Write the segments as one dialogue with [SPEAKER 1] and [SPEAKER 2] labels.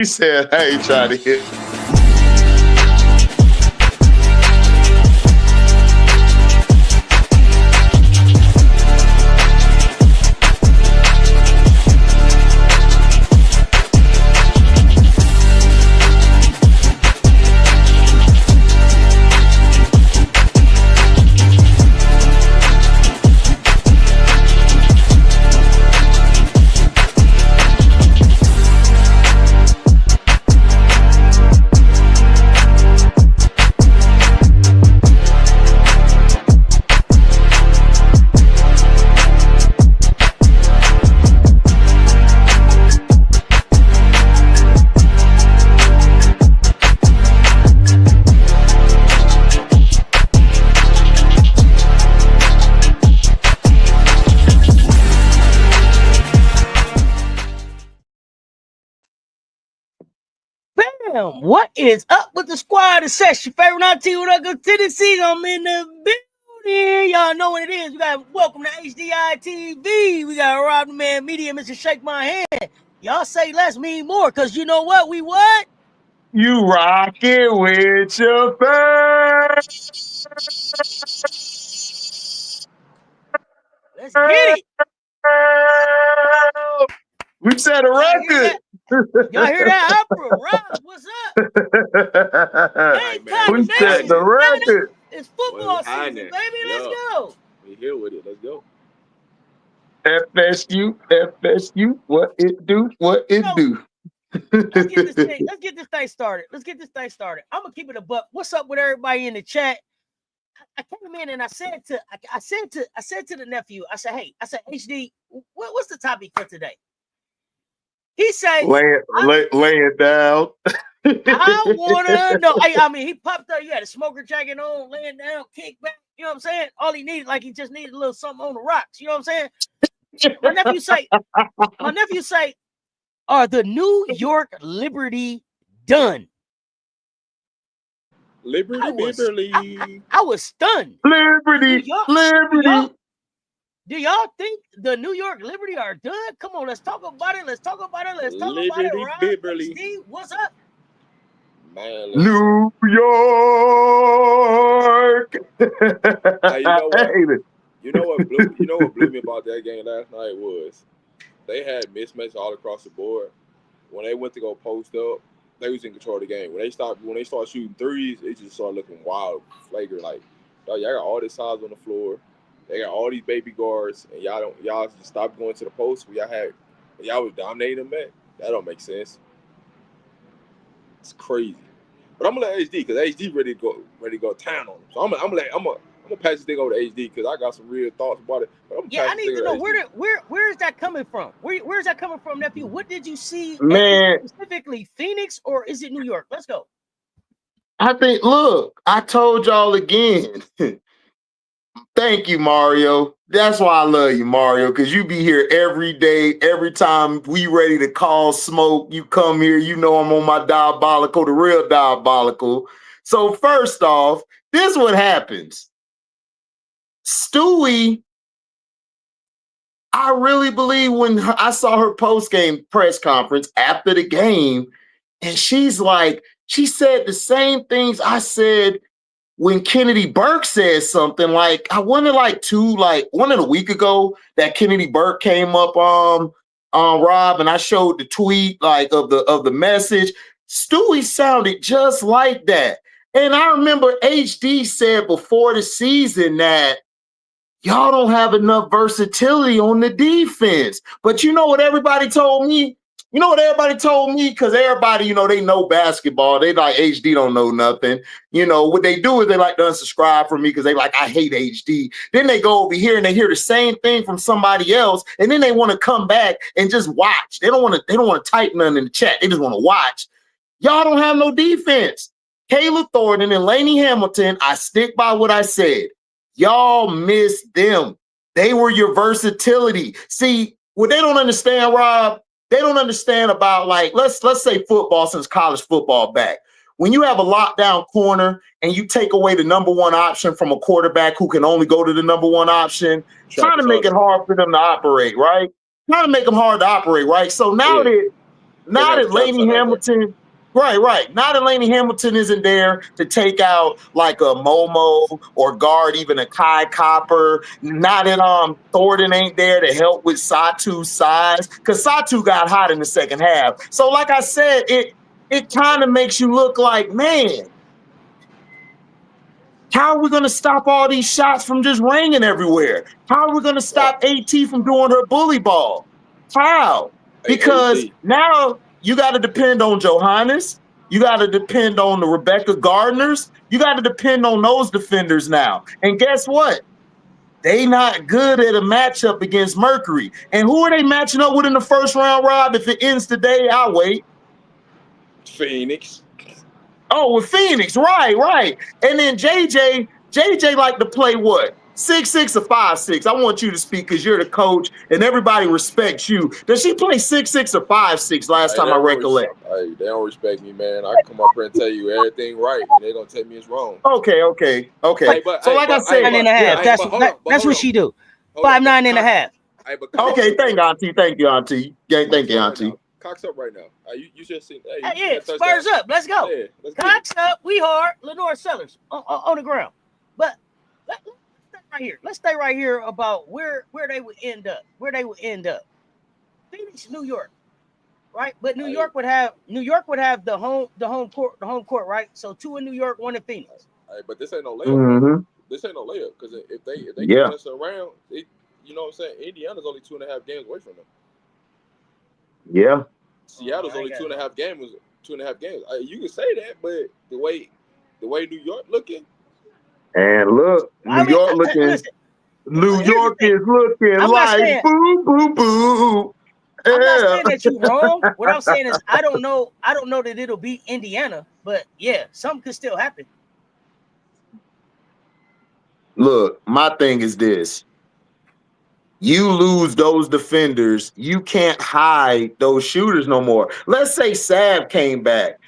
[SPEAKER 1] He said, I ain't trying to hit.
[SPEAKER 2] What is up with the squad? It's your favorite auntie when I go to Tennessee. I'm in the building. Y'all know what it is. We got welcome to HDI TV. We got Rob the Man Media, Mr. Shake My Hand. Y'all say less, mean more, because you know what? We what?
[SPEAKER 1] You rock it with your face.
[SPEAKER 2] Let's get it.
[SPEAKER 1] We set a record.
[SPEAKER 2] Y'all hear that opera? Rob, what's up? Hey,
[SPEAKER 1] we set the record.
[SPEAKER 2] It's football season, baby. Let's go.
[SPEAKER 3] We here with it. Let's go.
[SPEAKER 1] FSU, what it do, what it do.
[SPEAKER 2] Let's get this thing started. I'm gonna keep it a buck. What's up with everybody in the chat? I came in and I said to the nephew, I said, HD, what's the topic for today? He said,
[SPEAKER 1] lay it down.
[SPEAKER 2] I wanna know. I mean, he popped up. You had a smoker jacket on, laying down, kick back. You know what I'm saying? All he needed, he just needed a little something on the rocks. You know what I'm saying? My nephew say, are the New York Liberty done?
[SPEAKER 3] Liberty.
[SPEAKER 2] I was stunned.
[SPEAKER 1] Liberty.
[SPEAKER 2] Do y'all think the New York Liberty are done? Come on, let's talk about it. Let's talk about it. Steve, what's up?
[SPEAKER 3] Man,
[SPEAKER 1] New York.
[SPEAKER 3] Hey, you know what blew me about that game last night was they had mismatches all across the board. When they went to go post up, they was in control of the game. When they start shooting threes, it just started looking wild, flagrant. Like, y'all got all this size on the floor. They got all these baby guards, and y'all just stopped going to the post. Y'all was dominating them, man. That don't make sense. It's crazy. But I'm gonna let HD because HD ready to go town on them. So I'm gonna pass this thing over to HD because I got some real thoughts about it. But
[SPEAKER 2] I need to know where is that coming from? Where is that coming from, nephew? What did you see?
[SPEAKER 1] Man,
[SPEAKER 2] specifically Phoenix or is it New York? Let's go.
[SPEAKER 1] I think. Look, I told y'all again. Thank you, Mario. That's why I love you, Mario, because you be here every day. Every time we ready to call smoke, you come here. You know I'm on my diabolical, the real diabolical. So first off, this is what happens. Stewie, I really believe when I saw her post-game press conference after the game, and she said the same things I said when Kennedy Burke said something. Like, I wanted one a week ago that Kennedy Burke came up on Rob, and I showed the tweet of the message. Stewie sounded just like that. And I remember HD said before the season that y'all don't have enough versatility on the defense. But you know what everybody told me? Because everybody, they know basketball. They like, HD don't know nothing. What they do is they like to unsubscribe from me because they like, I hate HD. Then they go over here and they hear the same thing from somebody else. And then they want to come back and just watch. They don't want to type nothing in the chat. They just want to watch. Y'all don't have no defense. Caleb Thornton and Laney Hamilton, I stick by what I said. Y'all missed them. They were your versatility. See, what they don't understand, Rob, they don't understand about, let's say football, since college football back. When you have a lockdown corner and you take away the number one option from a quarterback who can only go to the number one option, trying to make it hard for them to operate, right? Trying to make them hard to operate, right? So now Now that Lainey Hamilton, right. Now that Lainey Hamilton isn't there to take out like a Momo or guard even a Kai Copper. Now that Thornton ain't there to help with Satu's size, because Satu got hot in the second half. So like I said, it kind of makes you look like, man, how are we going to stop all these shots from just ringing everywhere? How are we going to stop AT from doing her bully ball? How? Because now you got to depend on Johannes. You got to depend on the Rebecca Gardners. You got to depend on those defenders now. And guess what? They not good at a matchup against Mercury. And who are they matching up with in the first round, Rob? If it ends today, I'll wait.
[SPEAKER 3] Phoenix.
[SPEAKER 1] Oh, with Phoenix, right. And then JJ like to play what? 6'6" or 5'6"? I want you to speak because you're the coach and everybody respects you. Does she play 6'6" or 5'6" last time I recollect?
[SPEAKER 3] They don't respect me, man. I come up here and tell you everything right, and they gonna tell me it's wrong.
[SPEAKER 1] Okay. So like I said,
[SPEAKER 2] 9.5. That's what she do. 5'9.5.
[SPEAKER 1] Okay, thank you, Auntie. Thank you, Auntie.
[SPEAKER 3] Cocks up right now. You just seen.
[SPEAKER 2] Spurs up. Let's go.
[SPEAKER 3] Yeah,
[SPEAKER 2] Cocks up. We hard. Lenore Sellers on the ground. But let's stay right here. Let's stay right here about where they would end up. Phoenix, New York, right? But New York would have the home court, right? So 2 in New York, 1 in Phoenix.
[SPEAKER 3] But this ain't no layup.
[SPEAKER 1] Mm-hmm.
[SPEAKER 3] This ain't no layup because if they get us around, you know what I'm saying? Indiana's only 2.5 games away from them.
[SPEAKER 1] Yeah.
[SPEAKER 3] Seattle's only 2.5 games. 2.5 games. You can say that, but the way New York looking.
[SPEAKER 1] And look, New York is looking like boo, boo, boo.
[SPEAKER 2] I'm not saying that you're wrong. What I'm saying is I don't know that it'll be Indiana, but yeah, something could still happen.
[SPEAKER 1] Look, my thing is this. You lose those defenders, you can't hide those shooters no more. Let's say Sav came back.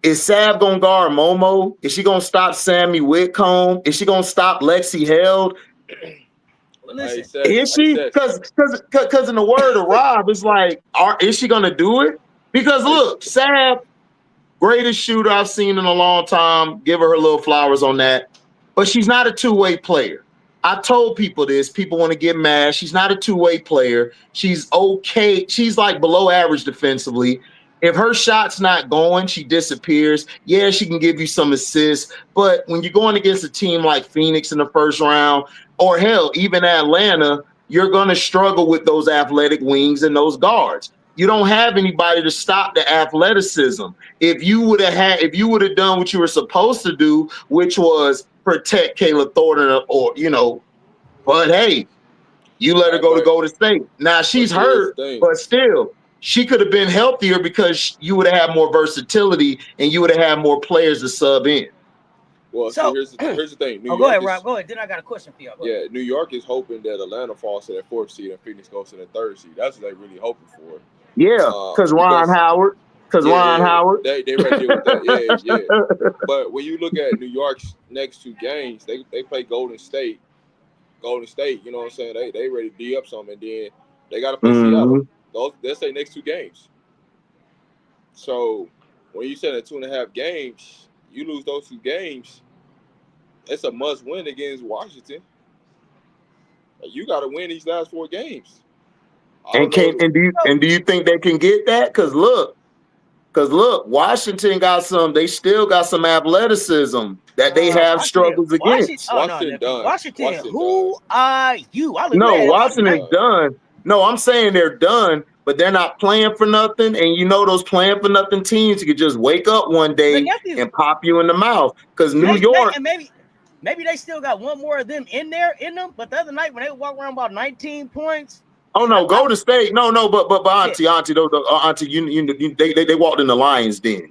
[SPEAKER 1] Is Sav going to guard Momo? Is she going to stop Sammy Whitcomb? Is she going to stop Lexi Held? Is she? Because in the word of Rob, it's like, is she going to do it? Because look, Sav, greatest shooter I've seen in a long time. Give her little flowers on that. But she's not a two-way player. I told people this. People want to get mad. She's not a two-way player. She's okay. She's like below average defensively. If her shot's not going, she disappears. Yeah, she can give you some assists. But when you're going against a team like Phoenix in the first round, or hell, even Atlanta, you're going to struggle with those athletic wings and those guards. You don't have anybody to stop the athleticism. If you would have done what you were supposed to do, which was protect Kayla Thornton, but hey, you let her go to Golden State. Now she's hurt, but still, she could have been healthier because you would have had more versatility and you would have had more players to sub in.
[SPEAKER 3] Well, so here's the thing.
[SPEAKER 2] Go ahead, Rob. Go ahead. Then I got a question for y'all.
[SPEAKER 3] Yeah, New York is hoping that Atlanta falls to that 4th seed and Phoenix goes to the 3rd seed. That's what they're really hoping for.
[SPEAKER 1] Yeah, because Ron Howard. Ron Howard.
[SPEAKER 3] They right there with that. Yeah. But when you look at New York's next 2 games, they play Golden State. You know what I'm saying? They ready to D up something, and then they got to play Seattle. That's their next 2 games. So when you said at 2.5 games, you lose those 2 games. It's a must win against Washington. You got to win these last 4 games.
[SPEAKER 1] Do you think they can get that? Because look, Washington they still got some athleticism that they have struggles against.
[SPEAKER 2] Washington, who are you?
[SPEAKER 1] Washington's done. No, I'm saying they're done, but they're not playing for nothing. And those playing for nothing teams could just wake up one day and pop you in the mouth. Because New York.
[SPEAKER 2] Maybe they still got one more of them in them. But the other night when they walk around about 19 points.
[SPEAKER 1] Oh no, Golden State. No, but Auntie, they walked in the Lions den.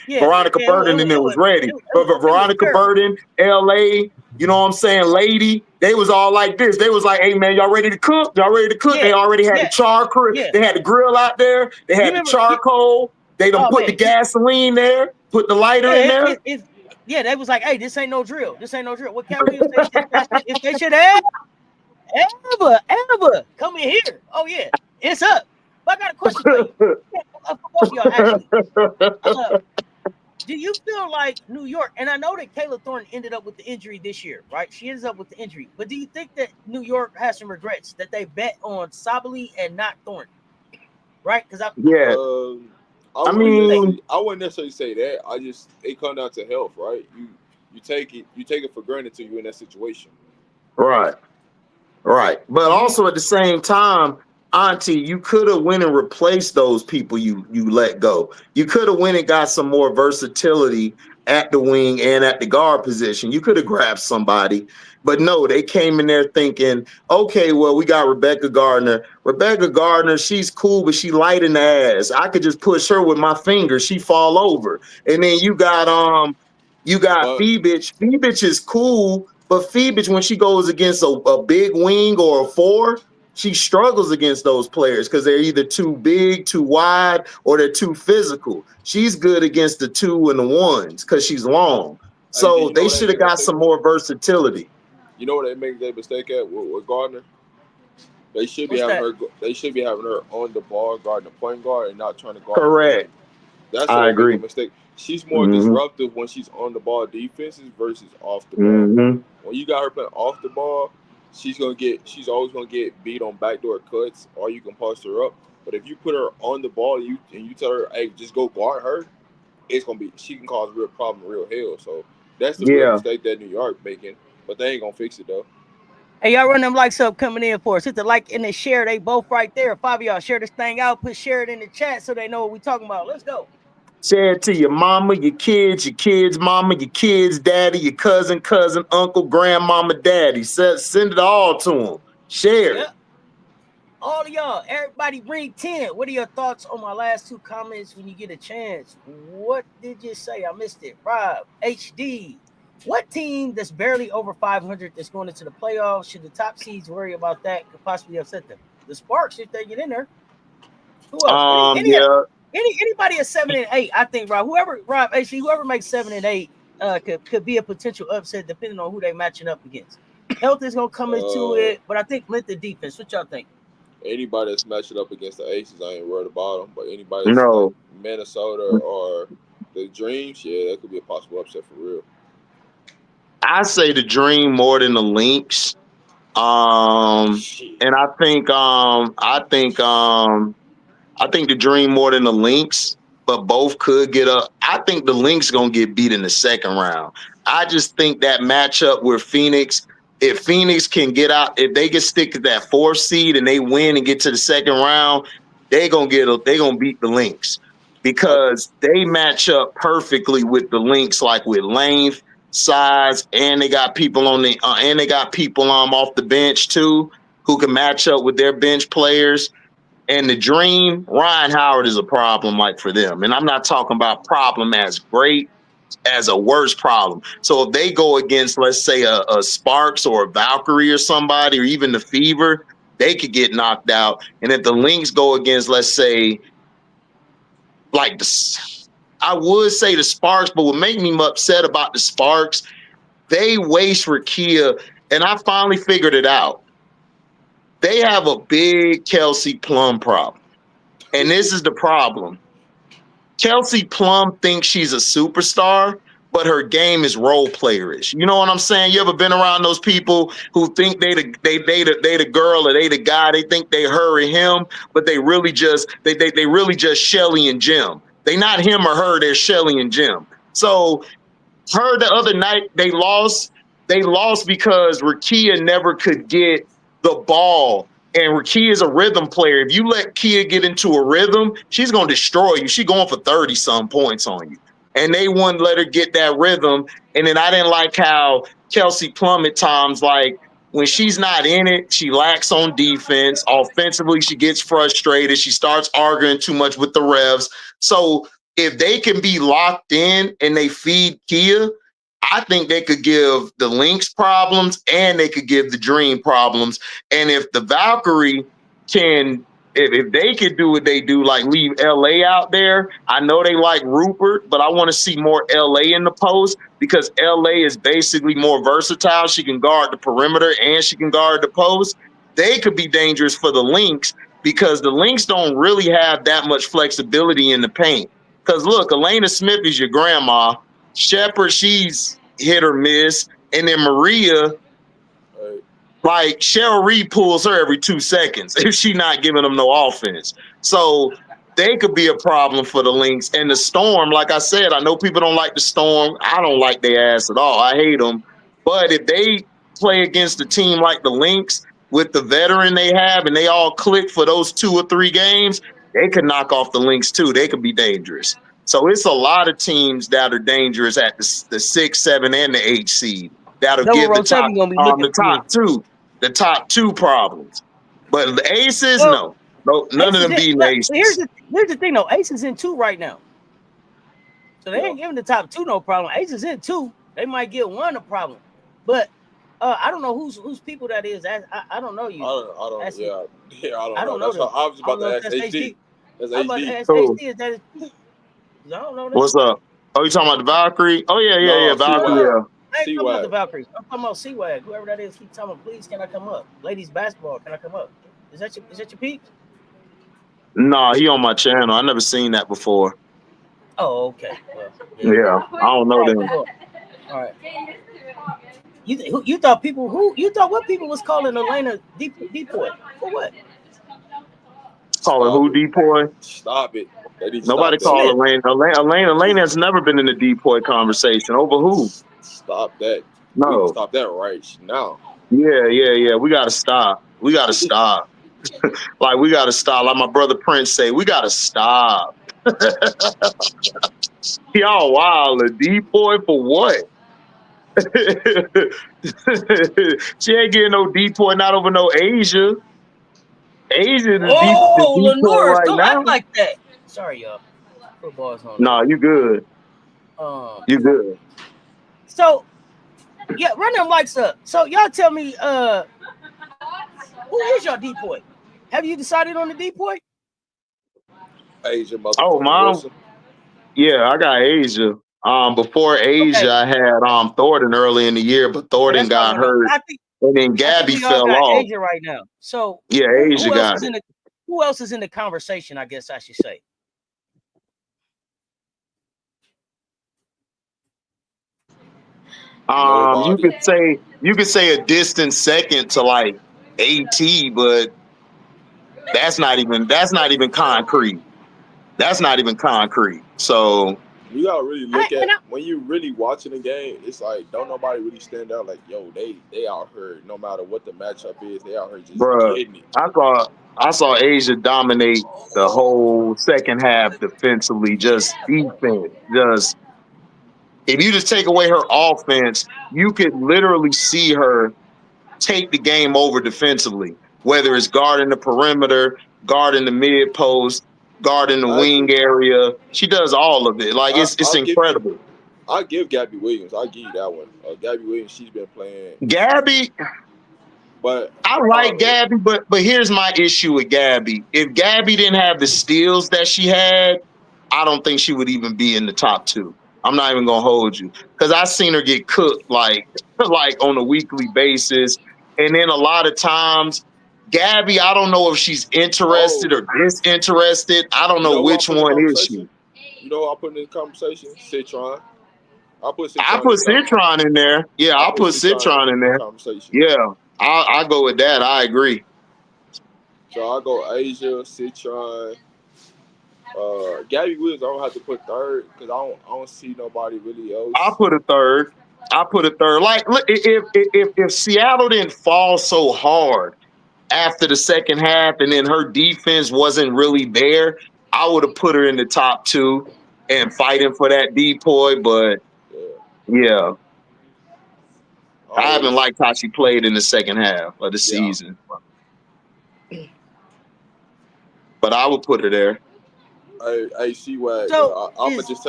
[SPEAKER 1] Veronica Burden and it was ready. But Veronica Burden, LA, you know what I'm saying, lady, they was all like this. They was like, hey man, y'all ready to cook? They already had the charcoal. They had the grill out there. They had the charcoal. They done put the gasoline there, put the lighter in there.
[SPEAKER 2] They was like, hey, this ain't no drill. What Cat Williams say? If they should have ever come in here, oh yeah, it's up. But I got a question for you. for both of y'all, actually. Do you feel like New York, and I know that Kayla Thornton ended up with the injury this year, right? She ends up with the injury. But do you think that New York has some regrets that they bet on Sabally and not Thornton? Right? Because
[SPEAKER 1] I
[SPEAKER 3] wouldn't necessarily say that. It comes down to health, right? You take it for granted until you're in that situation.
[SPEAKER 1] Right. But also at the same time, Auntie, you could have went and replaced those people you let go. You could have went and got some more versatility at the wing and at the guard position. You could have grabbed somebody. But no, they came in there thinking, okay, well, we got Rebecca Gardner. Rebecca Gardner, she's cool, but she light in the ass. I could just push her with my finger. She fall over. And then you got Phoebich. Phoebich is cool, but Phoebich, when she goes against a big wing or a four, she struggles against those players because they're either too big, too wide, or they're too physical. She's good against the two and the ones because she's long. So they should have got some more versatility.
[SPEAKER 3] You know what they make their mistake at with Gardner? They should be having her on the ball guarding the point guard and not trying to guard.
[SPEAKER 1] Correct.
[SPEAKER 3] That's what I agree. A mistake. She's more disruptive when she's on the ball defenses versus off the ball. When you got her playing off the ball, she's always gonna get beat on backdoor cuts, or you can post her up. But if you put her on the ball and you tell her, hey, just go guard her, she can cause real problem, real hell. So that's the real mistake that New York making. But they ain't gonna fix it though.
[SPEAKER 2] Hey, y'all run them likes up coming in for us. Hit the like and the share. They both right there. 5 of y'all share this thing out. Share it in the chat so they know what we talking about. Let's go.
[SPEAKER 1] Share it to your mama, your kids' mama, your kids' daddy, your cousin, uncle, grandmama, daddy. Send it all to them. Share it.
[SPEAKER 2] All of y'all, everybody bring 10. What are your thoughts on my last two comments when you get a chance? What did you say? I missed it. Rob, HD. What team that's barely over 500 that's going into the playoffs? Should the top seeds worry about that? Could possibly upset them. The Sparks, if they get in there. Who else? Anybody at 7 and 8, I think whoever makes 7 and 8 could be a potential upset depending on who they matching up against. Health is gonna come into it, but I think length of defense. What y'all think?
[SPEAKER 3] Anybody that's matching up against the Aces, I ain't worried about them. But anybody that's like Minnesota or the Dreams, that could be a possible upset for real.
[SPEAKER 1] I say the Dream more than the Lynx. And I think the Dream more than the Lynx, but both could get up. I think the Lynx gonna get beat in the second round. I just think that matchup with Phoenix, if Phoenix can get out, if they can stick to that 4th seed and they win and get to the second round, they gonna beat the Lynx because they match up perfectly with the Lynx, like with length, size, and they got people on the off the bench too who can match up with their bench players. And the Dream, Ryan Howard is a problem like for them. And I'm not talking about problem as great as a worse problem. So if they go against, let's say, a Sparks or a Valkyrie or somebody, or even the Fever, they could get knocked out. And if the Lynx go against, let's say, I would say the Sparks, but what made me upset about the Sparks, they waste Rakia, and I finally figured it out. They have a big Kelsey Plum problem. And this is the problem. Kelsey Plum thinks she's a superstar, but her game is role playerish. You know what I'm saying? You ever been around those people who think they the girl or they the guy? They think they her or him, but they really just Shelly and Jim. They not him or her, they're Shelly and Jim. So her the other night they lost because Rakia never could get the ball. And Rakia is a rhythm player. If you let Kia get into a rhythm, she's going to destroy you. She's going for 30-some points on you. And they wouldn't let her get that rhythm. And then I didn't like how Kelsey Plum at times, like, when she's not in it, she lacks on defense. Offensively, she gets frustrated. She starts arguing too much with the refs. So if they can be locked in and they feed Kia, I think they could give the Lynx problems and they could give the Dream problems. And if the Valkyrie if they could do what they do, like leave LA out there, I know they like Rupert, but I want to see more LA in the post because LA is basically more versatile. She can guard the perimeter and she can guard the post. They could be dangerous for the Lynx because the Lynx don't really have that much flexibility in the paint. Because look, Elena Smith is your grandma. Shepherd, she's hit or miss. And then Maria, like Cheryl Reed pulls her every 2 seconds if she's not giving them no offense. So they could be a problem for the Lynx. And the Storm, like I said, I know people don't like the Storm. I don't like their ass at all. I hate them. But if they play against a team like the Lynx with the veteran they have and they all click for those 2 or 3 games, they could knock off the Lynx too. They could be dangerous. So it's a lot of teams that are dangerous at the 6, 7, and the 8 seed. That'll give the top two problems. But the Aces, no, none of them beating the Aces.
[SPEAKER 2] Here's the thing though, Aces in 2 right now. So they ain't giving the top 2 no problem. Aces in 2, they might get 1 a problem. But I don't know whose people that is. I don't know you.
[SPEAKER 3] I don't know. I was about to ask HD. That's
[SPEAKER 2] I'm about to ask HD. Is that his, I don't know that.
[SPEAKER 1] What's up? Oh, you talking about the Valkyrie? Oh yeah, Valkyrie.
[SPEAKER 2] I ain't talking about the Valkyries. I'm talking about C-Wag. Whoever that is, keep telling me, please, can I come up? Ladies basketball, can I come up? Is that your peep?
[SPEAKER 1] Nah, he on my channel. I never seen that before.
[SPEAKER 2] Oh, okay. Well,
[SPEAKER 1] yeah, I don't know them.
[SPEAKER 2] All right. You thought what people was calling Elena decoy for what?
[SPEAKER 1] Calling who decoy?
[SPEAKER 3] Stop it.
[SPEAKER 1] Nobody called Elena. Elena has never been in the decoy conversation. Over who?
[SPEAKER 3] Stop that.
[SPEAKER 1] No.
[SPEAKER 3] Stop that right now.
[SPEAKER 1] Yeah. We gotta stop. Like we gotta stop. Like my brother Prince say, we gotta stop. Y'all wild. A decoy for what? She ain't getting no decoy, not over no Asia. Asia is the decoy right
[SPEAKER 2] don't
[SPEAKER 1] now.
[SPEAKER 2] Act like that. Sorry, y'all. Football's on.
[SPEAKER 1] No, you good. You good.
[SPEAKER 2] So, yeah, run them lights up. So, y'all tell me, who is your decoy? Have you decided on the decoy?
[SPEAKER 3] Asia,
[SPEAKER 1] oh, Mom. Wilson. Yeah, I got Asia. Before Asia, I had Thornton early in the year, but Thornton got hurt, and then Gabby fell off.
[SPEAKER 2] Asia right now. So
[SPEAKER 1] yeah, Asia got it.
[SPEAKER 2] Who else is in the conversation? I guess I should say.
[SPEAKER 1] You could say a distant second to like AT, but that's not even concrete. That's not even concrete. So
[SPEAKER 3] you gotta really look at when you really watching the game. It's like don't nobody really stand out. Like yo, they out here no matter what the matchup is. They out here just getting it.
[SPEAKER 1] I saw Asia dominate the whole second half defensively. Just defense. Just if you just take away her offense, you could literally see her take the game over defensively. Whether it's guarding the perimeter, guarding the mid post, guarding the wing area, she does all of it. Like it's incredible.
[SPEAKER 3] I'll give Gabby Williams. I'll give you that one. Gabby Williams, she's been playing.
[SPEAKER 1] Gabby,
[SPEAKER 3] but
[SPEAKER 1] I like Gabby, but here's my issue with Gabby. If Gabby didn't have the steals that she had, I don't think she would even be in the top 2. I'm not even gonna hold you because I've seen her get cooked like on a weekly basis, and then a lot of times. Gabby, I don't know if she's interested or disinterested. I don't know which one is she.
[SPEAKER 3] You know, I'll put in this conversation Citron.
[SPEAKER 1] I'll put Citron in there. Yeah, I'll put Citron in there. Yeah, I'll go with that. I agree.
[SPEAKER 3] So I'll go Asia, Citron. Gabby Williams, I don't have to put third because I don't see nobody really else.
[SPEAKER 1] I'll put a third. Like, look, if Seattle didn't fall so hard after the second half, and then her defense wasn't really there, I would have put her in the top 2 and fighting for that decoy. But yeah, I haven't liked how she played in the second half of the season. But I would put her there.
[SPEAKER 3] Hey, C-Wag. So I'm gonna just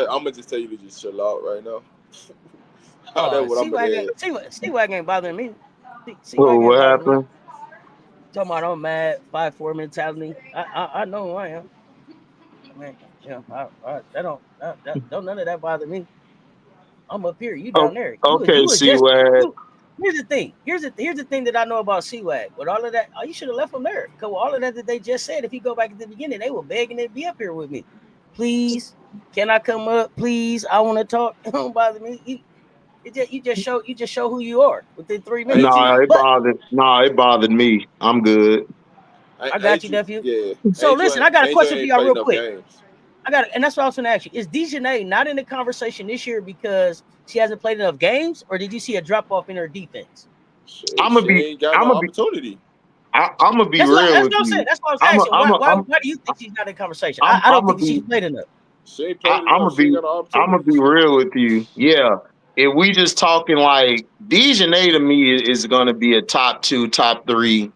[SPEAKER 3] tell you to just chill out right now.
[SPEAKER 2] C-Wag ain't bothering me.
[SPEAKER 1] What happened?
[SPEAKER 2] Talking about I'm mad, 5-4 mentality. I know who I am. I mean, don't none of that bother me. I'm up here, you down there.
[SPEAKER 1] Okay, C-Wag.
[SPEAKER 2] Here's the thing. Here's the thing that I know about C-Wag. With all of that, you should have left him there. Because with all of that they just said, if you go back at the beginning, they were begging to be up here with me. Please, can I come up? Please, I want to talk. Don't bother me. You just show who you are within 3 minutes.
[SPEAKER 1] It bothered me. I'm good.
[SPEAKER 2] I got you, nephew.
[SPEAKER 3] Yeah.
[SPEAKER 2] So listen, I got a question for y'all real quick.
[SPEAKER 3] Games.
[SPEAKER 2] And that's what I was going to ask you. Is Dejanay not in the conversation this year because she hasn't played enough games, or did you see a drop off in her defense?
[SPEAKER 1] I'm gonna be
[SPEAKER 3] opportunity.
[SPEAKER 1] I'm gonna be real with you.
[SPEAKER 2] That's what I was asking. Why do you think she's not in the conversation? I don't think she's played enough.
[SPEAKER 1] I'm gonna be real with you. Yeah. If we just talking like Dejanay to me is gonna be a top 2, top 3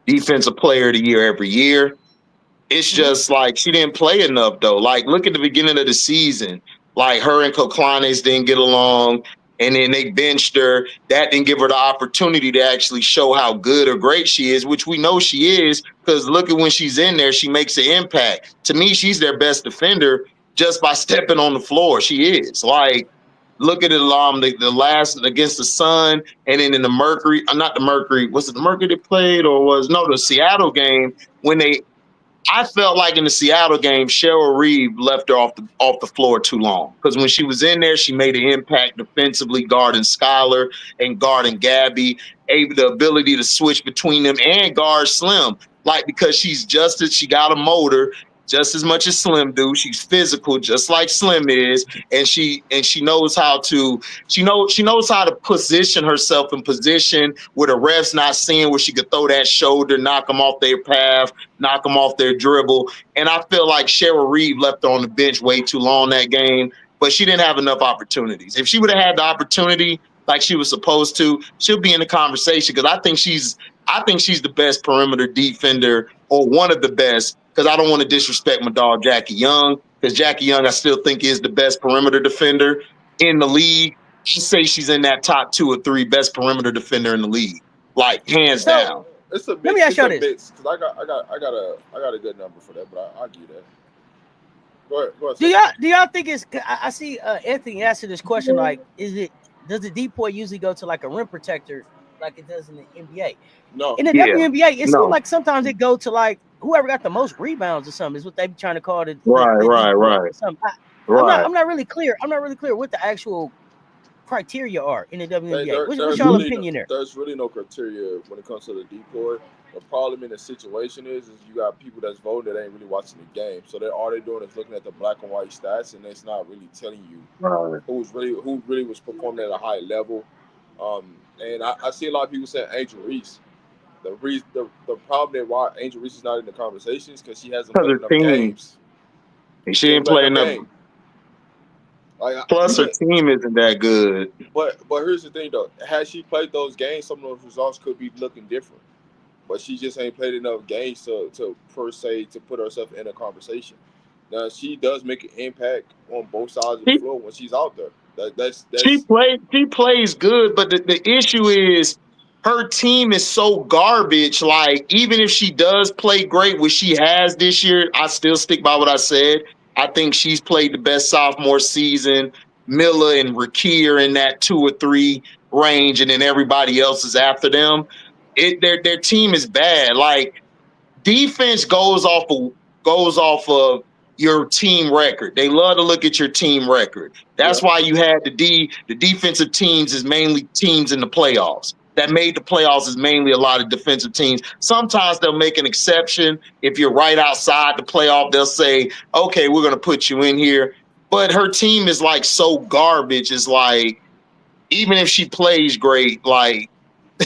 [SPEAKER 1] defensive player of the year every year. It's just like she didn't play enough though. Like look at the beginning of the season. Like her and Koklanes didn't get along, and then they benched her. That didn't give her the opportunity to actually show how good or great she is, which we know she is, because look at when she's in there, she makes an impact. To me, she's their best defender just by stepping on the floor. She is. Like, look at it, the last against the Sun, and then in the Mercury, not the Mercury, was it the Mercury they played, or the Seattle game when I felt like in the Seattle game, Cheryl Reeve left her off the floor too long, because when she was in there, she made an impact defensively, guarding Skylar and guarding Gabby, the ability to switch between them and guard Slim, like because she got a motor just as much as Slim do. She's physical, just like Slim is, and she knows how to she knows how to position herself in position where the refs not seeing, where she could throw that shoulder, knock them off their path, knock them off their dribble. And I feel like Cheryl Reeve left her on the bench way too long that game, but she didn't have enough opportunities. If she would have had the opportunity like she was supposed to, she'll be in the conversation, because I think she's the best perimeter defender, or one of the best, because I don't want to disrespect my dog Jackie Young, because Jackie Young I still think is the best perimeter defender in the league. She say she's in that top 2 or 3 best perimeter defender in the league, like hands down.
[SPEAKER 3] It's a mix.
[SPEAKER 2] Let me ask you this.
[SPEAKER 3] Because I got a good number for that, but I'll give you that. Go ahead.
[SPEAKER 2] Do y'all think it's? I see Anthony asking this question, like, does the depoy usually go to like a rim protector like it does in the NBA?
[SPEAKER 3] No.
[SPEAKER 2] In the WNBA, it seems like sometimes it go to like whoever got the most rebounds or something is what they be trying to call it.
[SPEAKER 1] Right.
[SPEAKER 2] I'm not really clear. What the actual criteria are in the WNBA. What's y'all opinion there?
[SPEAKER 3] There's really no criteria when it comes to the depoy. The problem in the situation is you got people that's voting that ain't really watching the game. So all they're doing is looking at the black and white stats, and it's not really telling you who really was performing at a high level. And I see a lot of people saying Angel Reese. The problem that why Angel Reese is not in the conversation is because she hasn't played enough games.
[SPEAKER 1] She didn't play enough. Plus, her team isn't that good.
[SPEAKER 3] But here's the thing, though. Had she played those games, some of those results could be looking different. But she just ain't played enough games to per se to put herself in a conversation. Now, she does make an impact on both sides of the floor when she's out there.
[SPEAKER 1] She plays good, but the issue is her team is so garbage. Like, even if she does play great, which she has this year, I still stick by what I said. I think she's played the best sophomore season. Miller and Ricky are in that 2 or 3 range, and then everybody else is after them. Their team is bad. Like, defense goes off of your team record. They love to look at your team record. That's why you had the defensive teams is mainly teams in the playoffs. That made the playoffs is mainly a lot of defensive teams. Sometimes they'll make an exception. If you're right outside the playoff, they'll say, okay, we're going to put you in here. But her team is like so garbage. It's like, even if she plays great, like,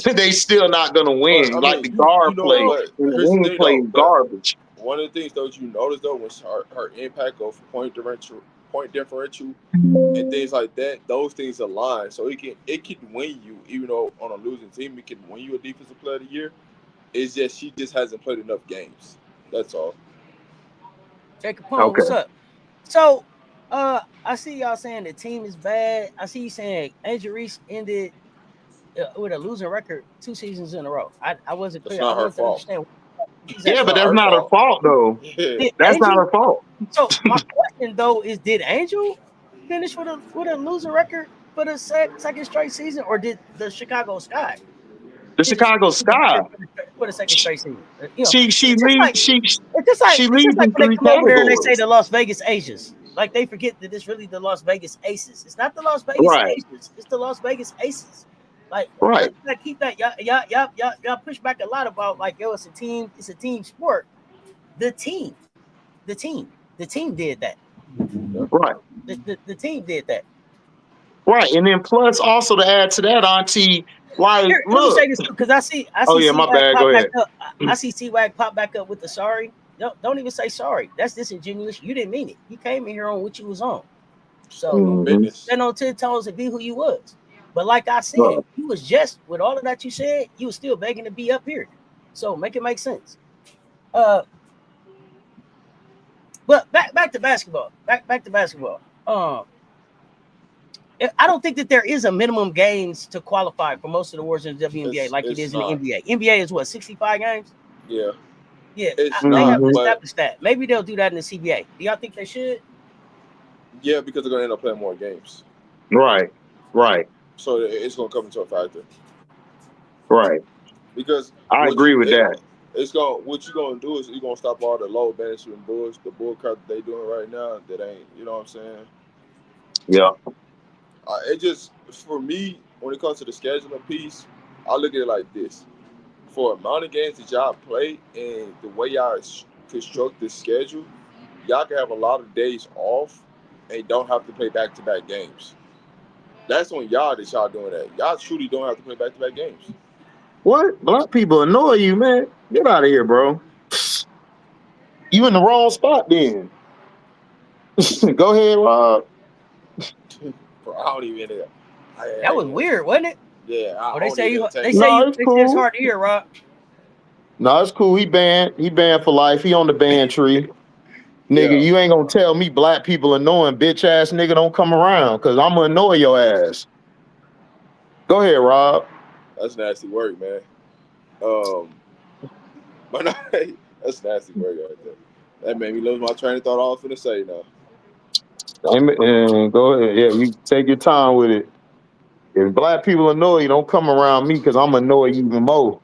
[SPEAKER 1] they still not going to win. The guard plays garbage.
[SPEAKER 3] One of the things, though, you notice, though, was her impact of point differential, and things like that. Those things align, so it can win you, even though on a losing team, it can win you a defensive player of the year. It's just she just hasn't played enough games. That's all.
[SPEAKER 2] Jacob Plum, what's up? So, I see y'all saying the team is bad. I see you saying Angel Reese ended with a losing record 2 seasons in a row. I wasn't clear.
[SPEAKER 3] That's not her fault.
[SPEAKER 1] Yeah, but that's not her fault, though. That's not her fault.
[SPEAKER 2] So my question, though, is: did Angel finish with a losing record for the second straight season, or did the Chicago Sky?
[SPEAKER 1] The Chicago Sky
[SPEAKER 2] for the second straight season. You know,
[SPEAKER 1] she leads in
[SPEAKER 2] when they
[SPEAKER 1] 3
[SPEAKER 2] come over there and they say
[SPEAKER 1] categories.
[SPEAKER 2] the Las Vegas Aces. Like they forget that it's really the Las Vegas Aces. It's not the Las Vegas
[SPEAKER 1] Right.
[SPEAKER 2] Aces. It's the Las Vegas Aces. Like
[SPEAKER 1] Right.
[SPEAKER 2] let's keep that. Y'all push back a lot about like it's a team sport. The team did that.
[SPEAKER 1] Right.
[SPEAKER 2] The team did that.
[SPEAKER 1] Right, and then plus also to add to that, Auntie, like
[SPEAKER 2] Let me say this because I see
[SPEAKER 1] oh yeah, my bad. Go ahead.
[SPEAKER 2] I see C-Wag pop back up with the sorry. No, don't even say sorry. That's disingenuous. You didn't mean it. You came in here on what you was on. So stand on 10 toes and be who you was. But like I said, you was just with all of that you said, you was still begging to be up here. So make it make sense. But back to basketball. Back to basketball. I don't think that there is a minimum games to qualify for most of the awards in the WNBA like it is in the NBA. NBA is what, 65 games?
[SPEAKER 3] Yeah.
[SPEAKER 2] Yeah, they haven't established that. Maybe they'll do that in the CBA. Do y'all think they should?
[SPEAKER 3] Yeah, because they're going to end up playing more games.
[SPEAKER 1] Right.
[SPEAKER 3] So it's going to come into a factor.
[SPEAKER 1] Right.
[SPEAKER 3] Because
[SPEAKER 1] I agree with that.
[SPEAKER 3] What you're going to do is you're going to stop all the low management bulls, the bull crap that they doing right now that ain't, you know what I'm saying?
[SPEAKER 1] Yeah.
[SPEAKER 3] It just, for me, when it comes to the scheduling piece, I look at it like this. For amount of games that y'all play and the way y'all construct the schedule, y'all can have a lot of days off and don't have to play back-to-back games. That's on y'all that y'all doing that. Y'all truly don't have to play back-to-back games.
[SPEAKER 1] What? Black people annoy you, man. Get out of here, bro. You in the wrong spot then. Go ahead, Rob.
[SPEAKER 3] Bro, I don't even know.
[SPEAKER 2] That was weird, wasn't it?
[SPEAKER 3] Yeah.
[SPEAKER 2] They say
[SPEAKER 1] cool.
[SPEAKER 2] It's hard to hear, Rob.
[SPEAKER 1] No, it's cool. He banned for life. He on the ban tree. Nigga, you ain't gonna tell me black people annoying, bitch ass nigga don't come around because I'm gonna annoy your ass. Go ahead, Rob.
[SPEAKER 3] That's nasty work, man. But that's nasty work right there. That made me lose my train of thought. All I'm finna say now.
[SPEAKER 1] Go ahead. Yeah, you take your time with it. If black people annoy you, don't come around me because I'm gonna annoy you even more.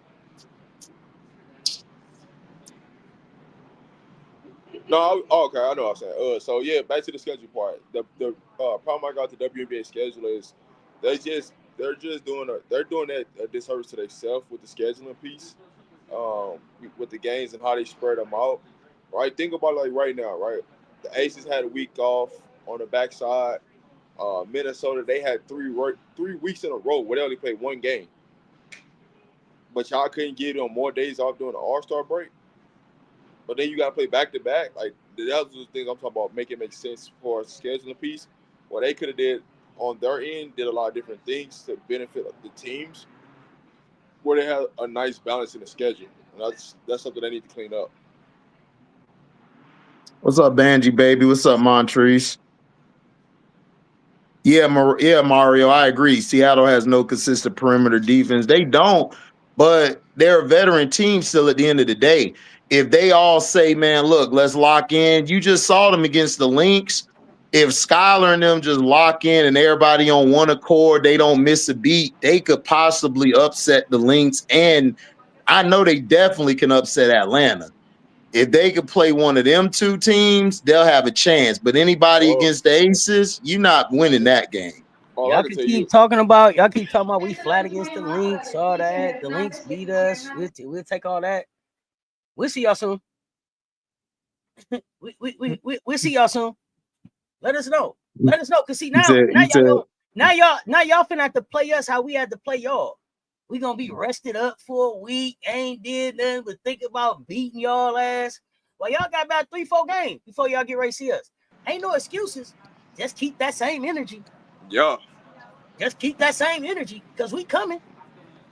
[SPEAKER 3] No, okay, I know what I'm saying. So yeah, back to the schedule part. The problem I got with the WNBA schedule is they're just doing that a disservice to themselves with the scheduling piece, with the games and how they spread them out. Right? Think about it like right now, right? The Aces had a week off on the backside. Minnesota, they had 3 weeks in a row where they only played 1 game. But y'all couldn't give them more days off during the All-Star break. But then you got to play back-to-back. Like, that's the thing I'm talking about, make it make sense for a scheduling piece. What they could have did on their end, did a lot of different things to benefit the teams, where they had a nice balance in the schedule. And that's something they need to clean up.
[SPEAKER 1] What's up, Banji, baby? What's up, Montrese? Yeah, Mario, I agree. Seattle has no consistent perimeter defense. They don't, but they're a veteran team still at the end of the day. If they all say, man, look, let's lock in. You just saw them against the Lynx. If Skylar and them just lock in and everybody on one accord, they don't miss a beat, they could possibly upset the Lynx. And I know they definitely can upset Atlanta. If they could play one of them 2 teams, they'll have a chance. But anybody against the Aces, you're not winning that game.
[SPEAKER 2] Y'all can keep talking about we flat against the Lynx, all that. The Lynx beat us. We'll take all that. We'll see y'all soon. We'll see y'all soon. Let us know. Cause see now y'all finna have to play us how we had to play y'all. We gonna be rested up for a week, ain't did nothing but think about beating y'all ass. Well, y'all got about 3-4 games before y'all get ready to see us. Ain't no excuses. Just keep that same energy.
[SPEAKER 3] Yeah.
[SPEAKER 2] Just keep that same energy because we coming.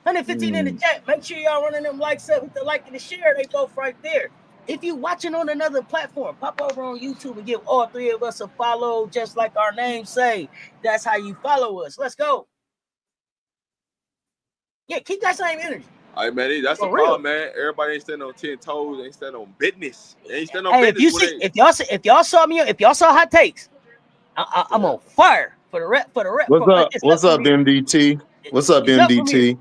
[SPEAKER 2] 115 in the chat. Make sure y'all running them likes up with the like and the share. They both right there. If you watching on another platform, pop over on YouTube and give all 3 of us a follow, just like our names say. That's how you follow us. Let's go. Yeah, keep that same energy.
[SPEAKER 3] All right, man. That's the problem, man. Everybody ain't standing on 10 toes. Ain't standing on business. They ain't standing on business.
[SPEAKER 2] If y'all saw hot takes, I'm on fire For the rep.
[SPEAKER 1] What's up? What's up, MDT? What's up, MDT?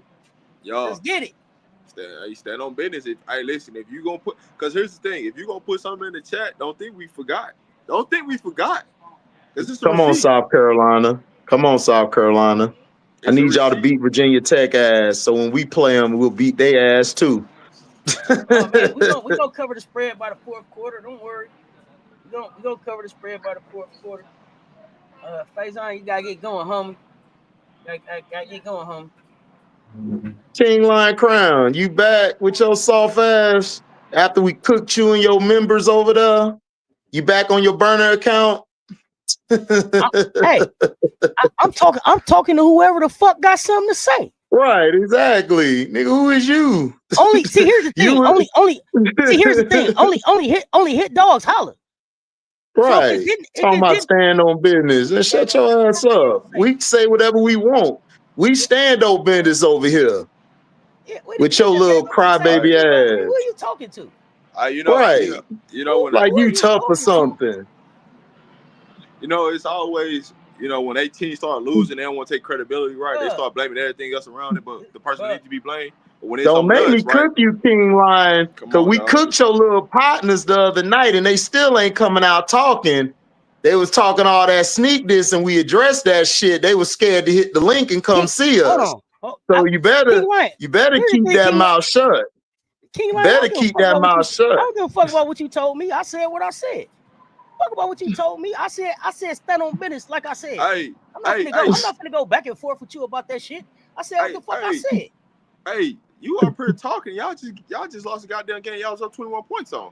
[SPEAKER 3] Yo,
[SPEAKER 2] let's get it.
[SPEAKER 3] Stand on business. Hey, listen, if you gonna put, because here's the thing, if you gonna put something in the chat, don't think we forgot.
[SPEAKER 1] Come on, South Carolina. I need y'all to beat Virginia Tech ass. So when we play them, we'll beat their ass too.
[SPEAKER 2] Oh man, we gonna cover the spread by the fourth quarter. Don't worry. We gonna cover the spread by the fourth quarter. Faison, you gotta get going, homie. Gotta get going, homie.
[SPEAKER 1] King Lion Crown, you back with your soft ass after we cooked you and your members over there? You back on your burner account?
[SPEAKER 2] I'm talking to whoever the fuck got something to say.
[SPEAKER 1] Right, exactly. Nigga, who is you?
[SPEAKER 2] Here's the thing. Only hit dogs holler.
[SPEAKER 1] Right. So talking about stand on business. And shut your ass up. We say whatever we want. We stand on business over here. Yeah, with your little crybaby ass.
[SPEAKER 2] Who are you talking to?
[SPEAKER 1] Right. Like you tough or something.
[SPEAKER 3] It's always, when they teams start losing, they don't want to take credibility, right? They start blaming everything else around it, but the person needs to be blamed.
[SPEAKER 1] Don't make me cook you, King Lion, because we cooked your little partners the other night, and they still ain't coming out talking. They was talking all that sneak this, and we addressed that shit. They was scared to hit the link and come see us. So you better keep that mouth shut.
[SPEAKER 2] King Lion,
[SPEAKER 1] better keep that mouth shut.
[SPEAKER 2] I don't give a fuck about what you told me. I said what I said. Fuck about what you told me. I said stand on business, like I said. I'm not gonna go back and forth with you about that shit. I said what the fuck I said.
[SPEAKER 3] Hey, you up here talking? Y'all just lost a goddamn game. Y'all was up 21 points on,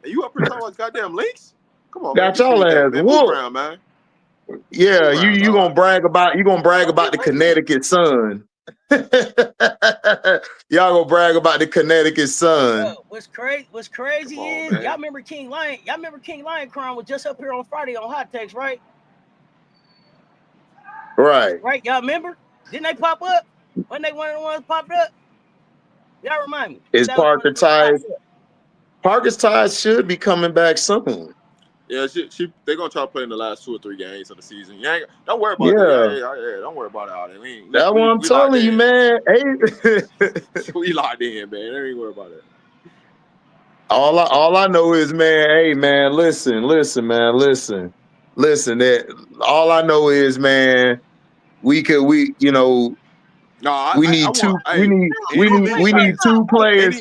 [SPEAKER 3] and you up here talking about goddamn links? Come on,
[SPEAKER 1] got y'all ass
[SPEAKER 3] whooped, man.
[SPEAKER 1] Yeah, you gonna brag about the Connecticut Sun. Y'all gonna brag about the Connecticut Sun.
[SPEAKER 2] What's crazy is y'all remember King Lion. Y'all remember King Lion Crown was just up here on Friday on Hot Takes, right?
[SPEAKER 1] Right.
[SPEAKER 2] Y'all remember? Didn't they pop up? When they one of the ones popped up? Y'all remind me.
[SPEAKER 1] Is Parker Ties? Parker's Ties should be coming back soon.
[SPEAKER 3] Yeah, they're gonna try to play in the last 2 or 3 games of the season. Don't worry about that. Yeah, don't worry about it.
[SPEAKER 1] That's what I'm telling you, man.
[SPEAKER 3] We locked in, man. Don't even worry about it.
[SPEAKER 1] All I know is, man. Hey, man. Listen. All I know is, man. We need two players.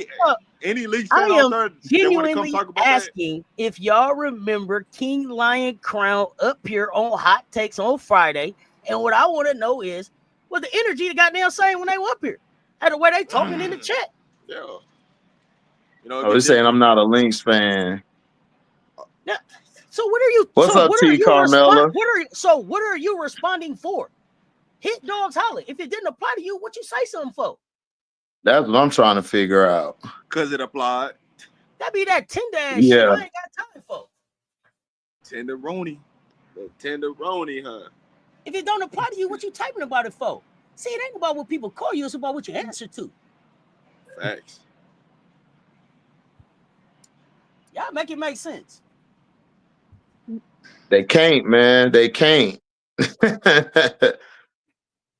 [SPEAKER 3] Any League fan out there that want to come talk about
[SPEAKER 2] asking that? If y'all remember King Lion Crown up here on Hot Takes on Friday, and what I want to know is, was the energy the goddamn same when they were up here? Had the way they talking in the chat.
[SPEAKER 3] Yeah.
[SPEAKER 1] They're saying I'm not a Lynx fan.
[SPEAKER 2] Yeah. So what are you?
[SPEAKER 1] What's up, T. Carmella?
[SPEAKER 2] What are you responding for? Hit dogs holler. If it didn't apply to you, what you say something for?
[SPEAKER 1] That's what I'm trying to figure out.
[SPEAKER 3] Because it applied.
[SPEAKER 2] That be that tender ass shit I ain't got time for.
[SPEAKER 3] Tenderoni, huh?
[SPEAKER 2] If it don't apply to you, what you typing about it for? See, it ain't about what people call you, it's about what you answer to.
[SPEAKER 3] Facts.
[SPEAKER 2] Y'all make it make sense.
[SPEAKER 1] They can't, man. They can't.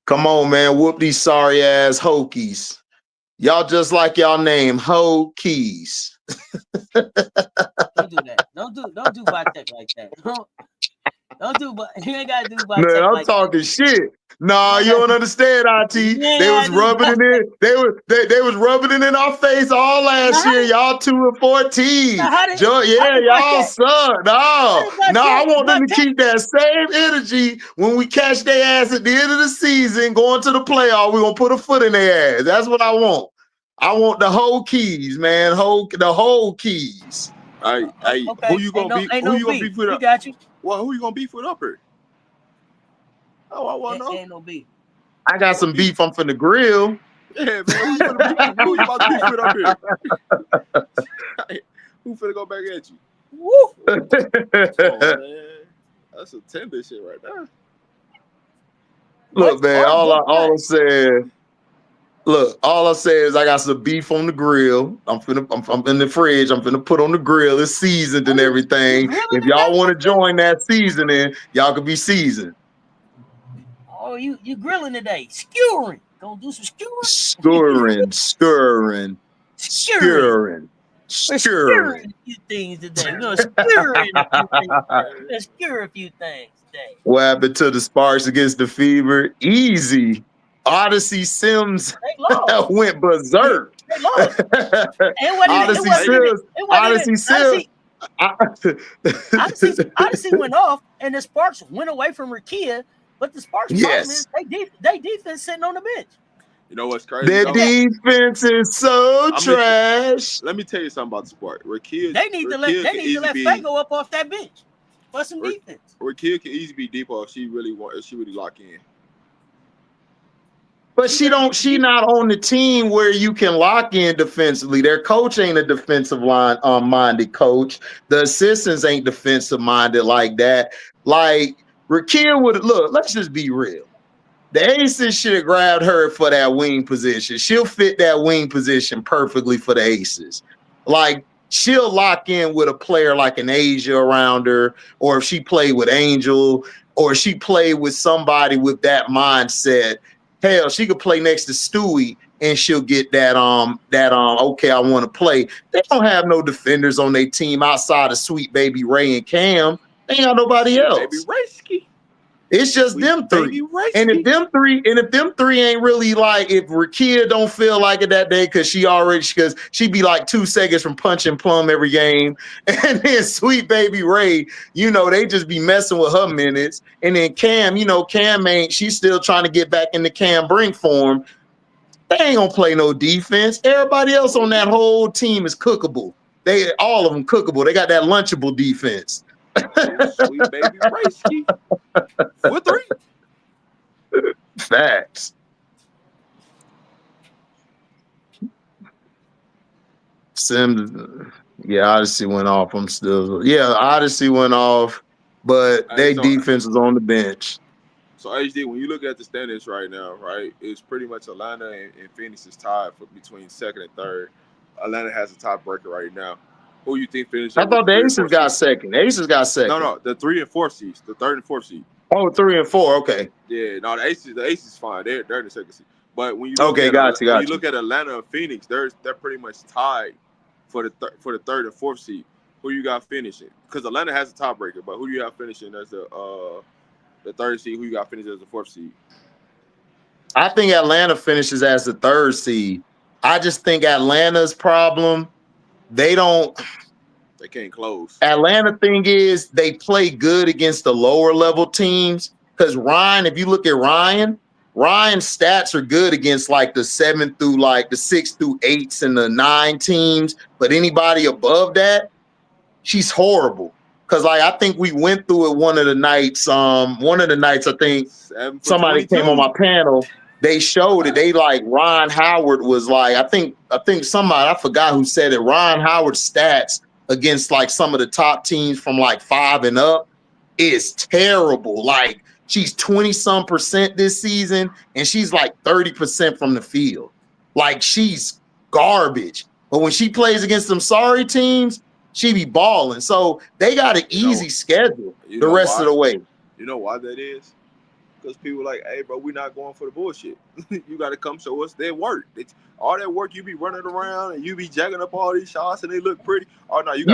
[SPEAKER 1] Come on, man. Whoop these sorry ass Hokies. Y'all just like y'all name Hokies.
[SPEAKER 2] Don't do that. Don't do Vitek like that. Don't do, but you ain't gotta do Vitek.
[SPEAKER 1] Man, I'm talking shit. Nah, you don't understand, IT. They was rubbing it in. They was rubbing it in our face all last year. Y'all 2-14. Y'all suck. No, I want them to keep that same energy when we catch their ass at the end of the season, going to the playoff. We're gonna put a foot in their ass. That's what I want. I want the whole keys, man. The whole keys.
[SPEAKER 3] Hey, who you gonna beef? Who you gonna beef with?
[SPEAKER 2] Got you.
[SPEAKER 3] Well, who you gonna beef with up here? Oh, I want to know.
[SPEAKER 2] Ain't no beef.
[SPEAKER 1] I got some beef. I'm from the grill.
[SPEAKER 3] Yeah, man. Who you about to beef with up here? Who finna go back at you?
[SPEAKER 2] Woo!
[SPEAKER 3] Oh, man. That's a tender shit right there.
[SPEAKER 1] Look, man. All I said is I got some beef on the grill. I'm in the fridge. I'm finna put on the grill. It's seasoned and everything. If y'all want to join that seasoning, y'all can be seasoned.
[SPEAKER 2] Oh, you grilling today? Skewering. Gonna do some skewering.
[SPEAKER 1] Skewering.
[SPEAKER 2] We're skewering a few things today. We're gonna skewer a few things. We're gonna skewer a few things today.
[SPEAKER 1] What happened to the Sparks against the Fever? Easy. Odyssey Sims went berserk.
[SPEAKER 2] They lost. Odyssey went off, and the Sparks went away from Rakia. But the Sparks' problem is they defense sitting on the bench.
[SPEAKER 3] You know what's crazy?
[SPEAKER 1] Their defense is so trash.
[SPEAKER 3] Let me tell you something about the Sparks.
[SPEAKER 2] They need to let Fago up off that bench for some defense.
[SPEAKER 3] Rakia can easily be deeper if she really lock in.
[SPEAKER 1] But she not on the team where you can lock in defensively. Their coach ain't a defensive line minded coach. The assistants ain't defensive minded like that. Like Rakia would look, let's just be real. The Aces should have grabbed her for that wing position. She'll fit that wing position perfectly for the Aces. Like she'll lock in with a player like an Asia around her, or if she played with Angel, or she played with somebody with that mindset. Hell, she could play next to Stewie and she'll get that okay, I want to play. They don't have no defenders on their team outside of Sweet Baby Ray and Cam. They ain't got nobody else.
[SPEAKER 3] Baby Ray-ski.
[SPEAKER 1] It's just them three. And if them three ain't really like, if Rakia don't feel like it that day because she be like 2 seconds from punching Plum every game. And then Sweet Baby Ray, they just be messing with her minutes. And then Cam, she's still trying to get back into Cam Brink form. They ain't gonna play no defense. Everybody else on that whole team is cookable. All of them cookable. They got that lunchable defense.
[SPEAKER 3] Sweet Baby Ray-ski. 4-3.
[SPEAKER 1] Facts. Sims, Odyssey went off. Odyssey went off, but their defense is on the bench.
[SPEAKER 3] So HD, when you look at the standings right now, right, it's pretty much Atlanta and Phoenix is tied between second and third. Atlanta has a tiebreaker right now. Who you think finished?
[SPEAKER 1] I thought the Aces got second.
[SPEAKER 3] No, the 3 and 4 seeds, the 3rd and 4th seed.
[SPEAKER 1] Oh, 3 and 4, okay.
[SPEAKER 3] Yeah, no, the Aces fine. They're in the second seed. But when you
[SPEAKER 1] look
[SPEAKER 3] at Atlanta and Phoenix, they're pretty much tied for the 3rd and 4th seed. Who you got finishing? Because Atlanta has a tiebreaker, but who do you have finishing as the 3rd seed? Who you got finishing as the 4th seed?
[SPEAKER 1] I think Atlanta finishes as the 3rd seed. I just think Atlanta's problem. They can't close. Atlanta thing is they play good against the lower level teams. Because Ryan, if you look at Ryan's stats are good against like the 7 through like the 6 through 8s and the 9 teams. But anybody above that, she's horrible. Because I think we went through it one of the nights. I think somebody came on my panel. They showed it. They Ron Howard was I think somebody, I forgot who said it. Ron Howard's stats against some of the top teams from 5 and up is terrible. She's 20-some% this season and she's 30% from the field. She's garbage. But when she plays against them sorry teams, she be balling. So they got an easy schedule the rest of the way.
[SPEAKER 3] You know why that is? Because people hey, bro, we're not going for the bullshit. You got to come show us their work. All that work you be running around and you be jacking up all these shots and they look pretty. Oh no,
[SPEAKER 1] you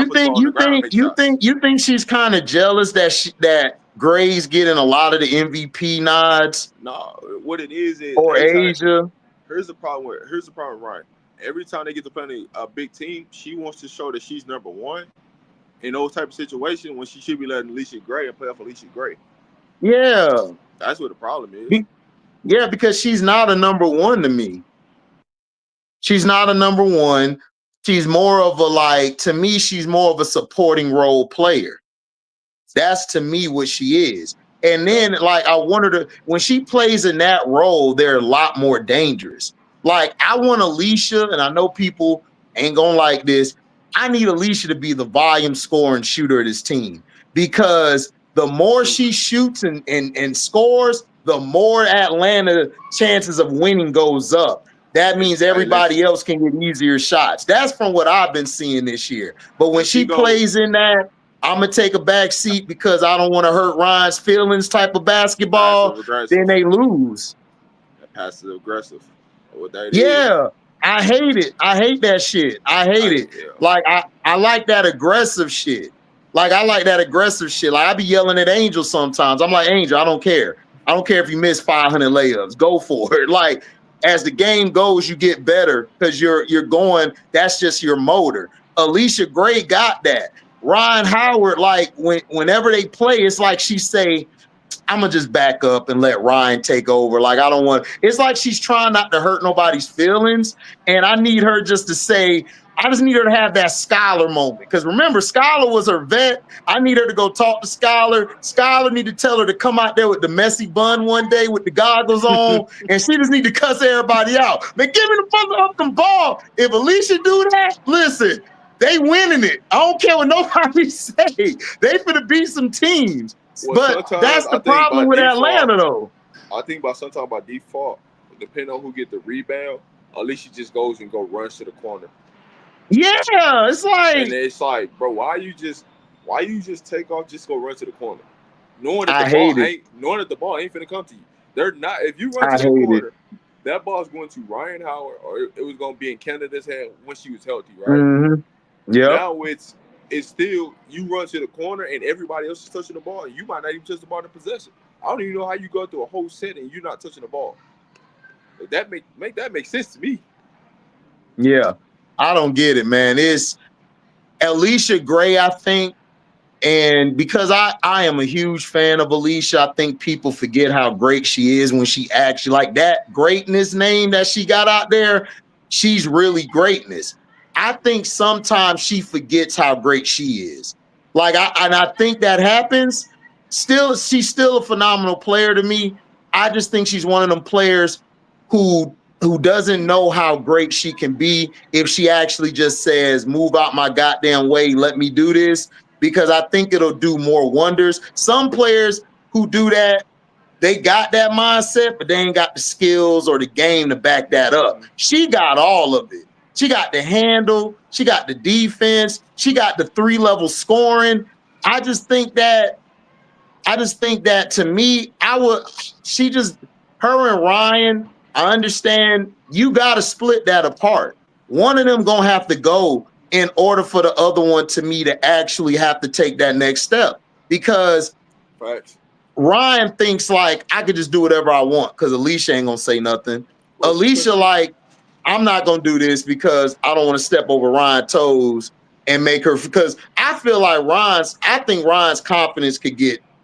[SPEAKER 1] think she's kind of jealous that Gray's getting a lot of the MVP nods?
[SPEAKER 3] No, what it is
[SPEAKER 1] or Asia.
[SPEAKER 3] Here's the problem with Ryan. Every time they get to play a big team, she wants to show that she's number one. In those type of situations, when she should be letting Aaliyah Gray and play off Aaliyah Gray.
[SPEAKER 1] Yeah.
[SPEAKER 3] That's what the problem is.
[SPEAKER 1] Yeah, because she's not a number one to me. She's not a number one. She's more of to me, she's more of a supporting role player. That's to me what she is. And then I want her to, when she plays in that role, they're a lot more dangerous. I want Aaliyah, and I know people ain't gonna like this. I need Aaliyah to be the volume scorer and shooter of this team because the more she shoots and scores, the more Atlanta chances of winning goes up. That means everybody else can get easier shots. That's from what I've been seeing this year. But when she plays in that, I'm gonna take a back seat because I don't want to hurt Ryan's feelings type of basketball, then they lose.
[SPEAKER 3] Passive aggressive. What that
[SPEAKER 1] Yeah, I hate it. I hate that shit. I hate it.
[SPEAKER 3] Yeah.
[SPEAKER 1] Like I like that aggressive shit. Like I like that aggressive shit. Like I be yelling at Angel sometimes. I'm like, Angel, I don't care. I don't care if you miss 500 layups. Go for it. Like as the game goes, you get better because you're going. That's just your motor. Aaliyah Gray got that. Ryan Howard, like whenever they play, it's like she say, I'm gonna just back up and let Ryan take over. Like I don't want. It's like she's trying not to hurt nobody's feelings, and I need her just to say. I just need her to have that Skylar moment because remember, Skylar was her vet. I need her to go talk to Skylar. Skylar need to tell her to come out there with the messy bun one day with the goggles on, and she just need to cuss everybody out. Man, give me the fucking ball. If Alicia do that, listen, they winning it. I don't care what nobody say. They finna beat some teams.
[SPEAKER 3] Well,
[SPEAKER 1] but that's the problem with Atlanta, though.
[SPEAKER 3] I think sometimes by default, depending on who get the rebound, Alicia just goes and runs to the corner.
[SPEAKER 1] Yeah, it's like,
[SPEAKER 3] and it's like, bro, why you just take off, just go run to the corner, knowing that the ball ain't finna come to you. They're not. If you run to the corner, that ball's going to Ryan Howard, or it was going to be in Canada's hand when she was healthy, right?
[SPEAKER 1] Mm-hmm. Yeah.
[SPEAKER 3] Now it's still you run to the corner and everybody else is touching the ball, and you might not even touch the ball in possession. I don't even know how you go through a whole set and you're not touching the ball. Like that make sense to me.
[SPEAKER 1] Yeah, I don't get it, man. It's Aaliyah Gray, I think, and because I am a huge fan of Aaliyah, I think people forget how great she is when she actually, like, that greatness name that she got out there. She's really greatness. I think sometimes she forgets how great she is. Like, I think that happens. Still, she's still a phenomenal player to me. I just think she's one of them players who doesn't know how great she can be if she actually just says, move out my goddamn way, let me do this, because I think it'll do more wonders. Some players who do that, they got that mindset, but they ain't got the skills or the game to back that up. She got all of it. She got the handle. She got the defense. She got the 3-level scoring. I just think that to me, her and Ryan, I understand you got to split that apart. One of them going to have to go in order for the other one, to me, to actually have to take that next step. Because Ryan thinks like, I could just do whatever I want because Alicia ain't going to say nothing. Alicia, like, I'm not going to do this because I don't want to step over Ryan's toes and make her, because I feel like I think Ryan's confidence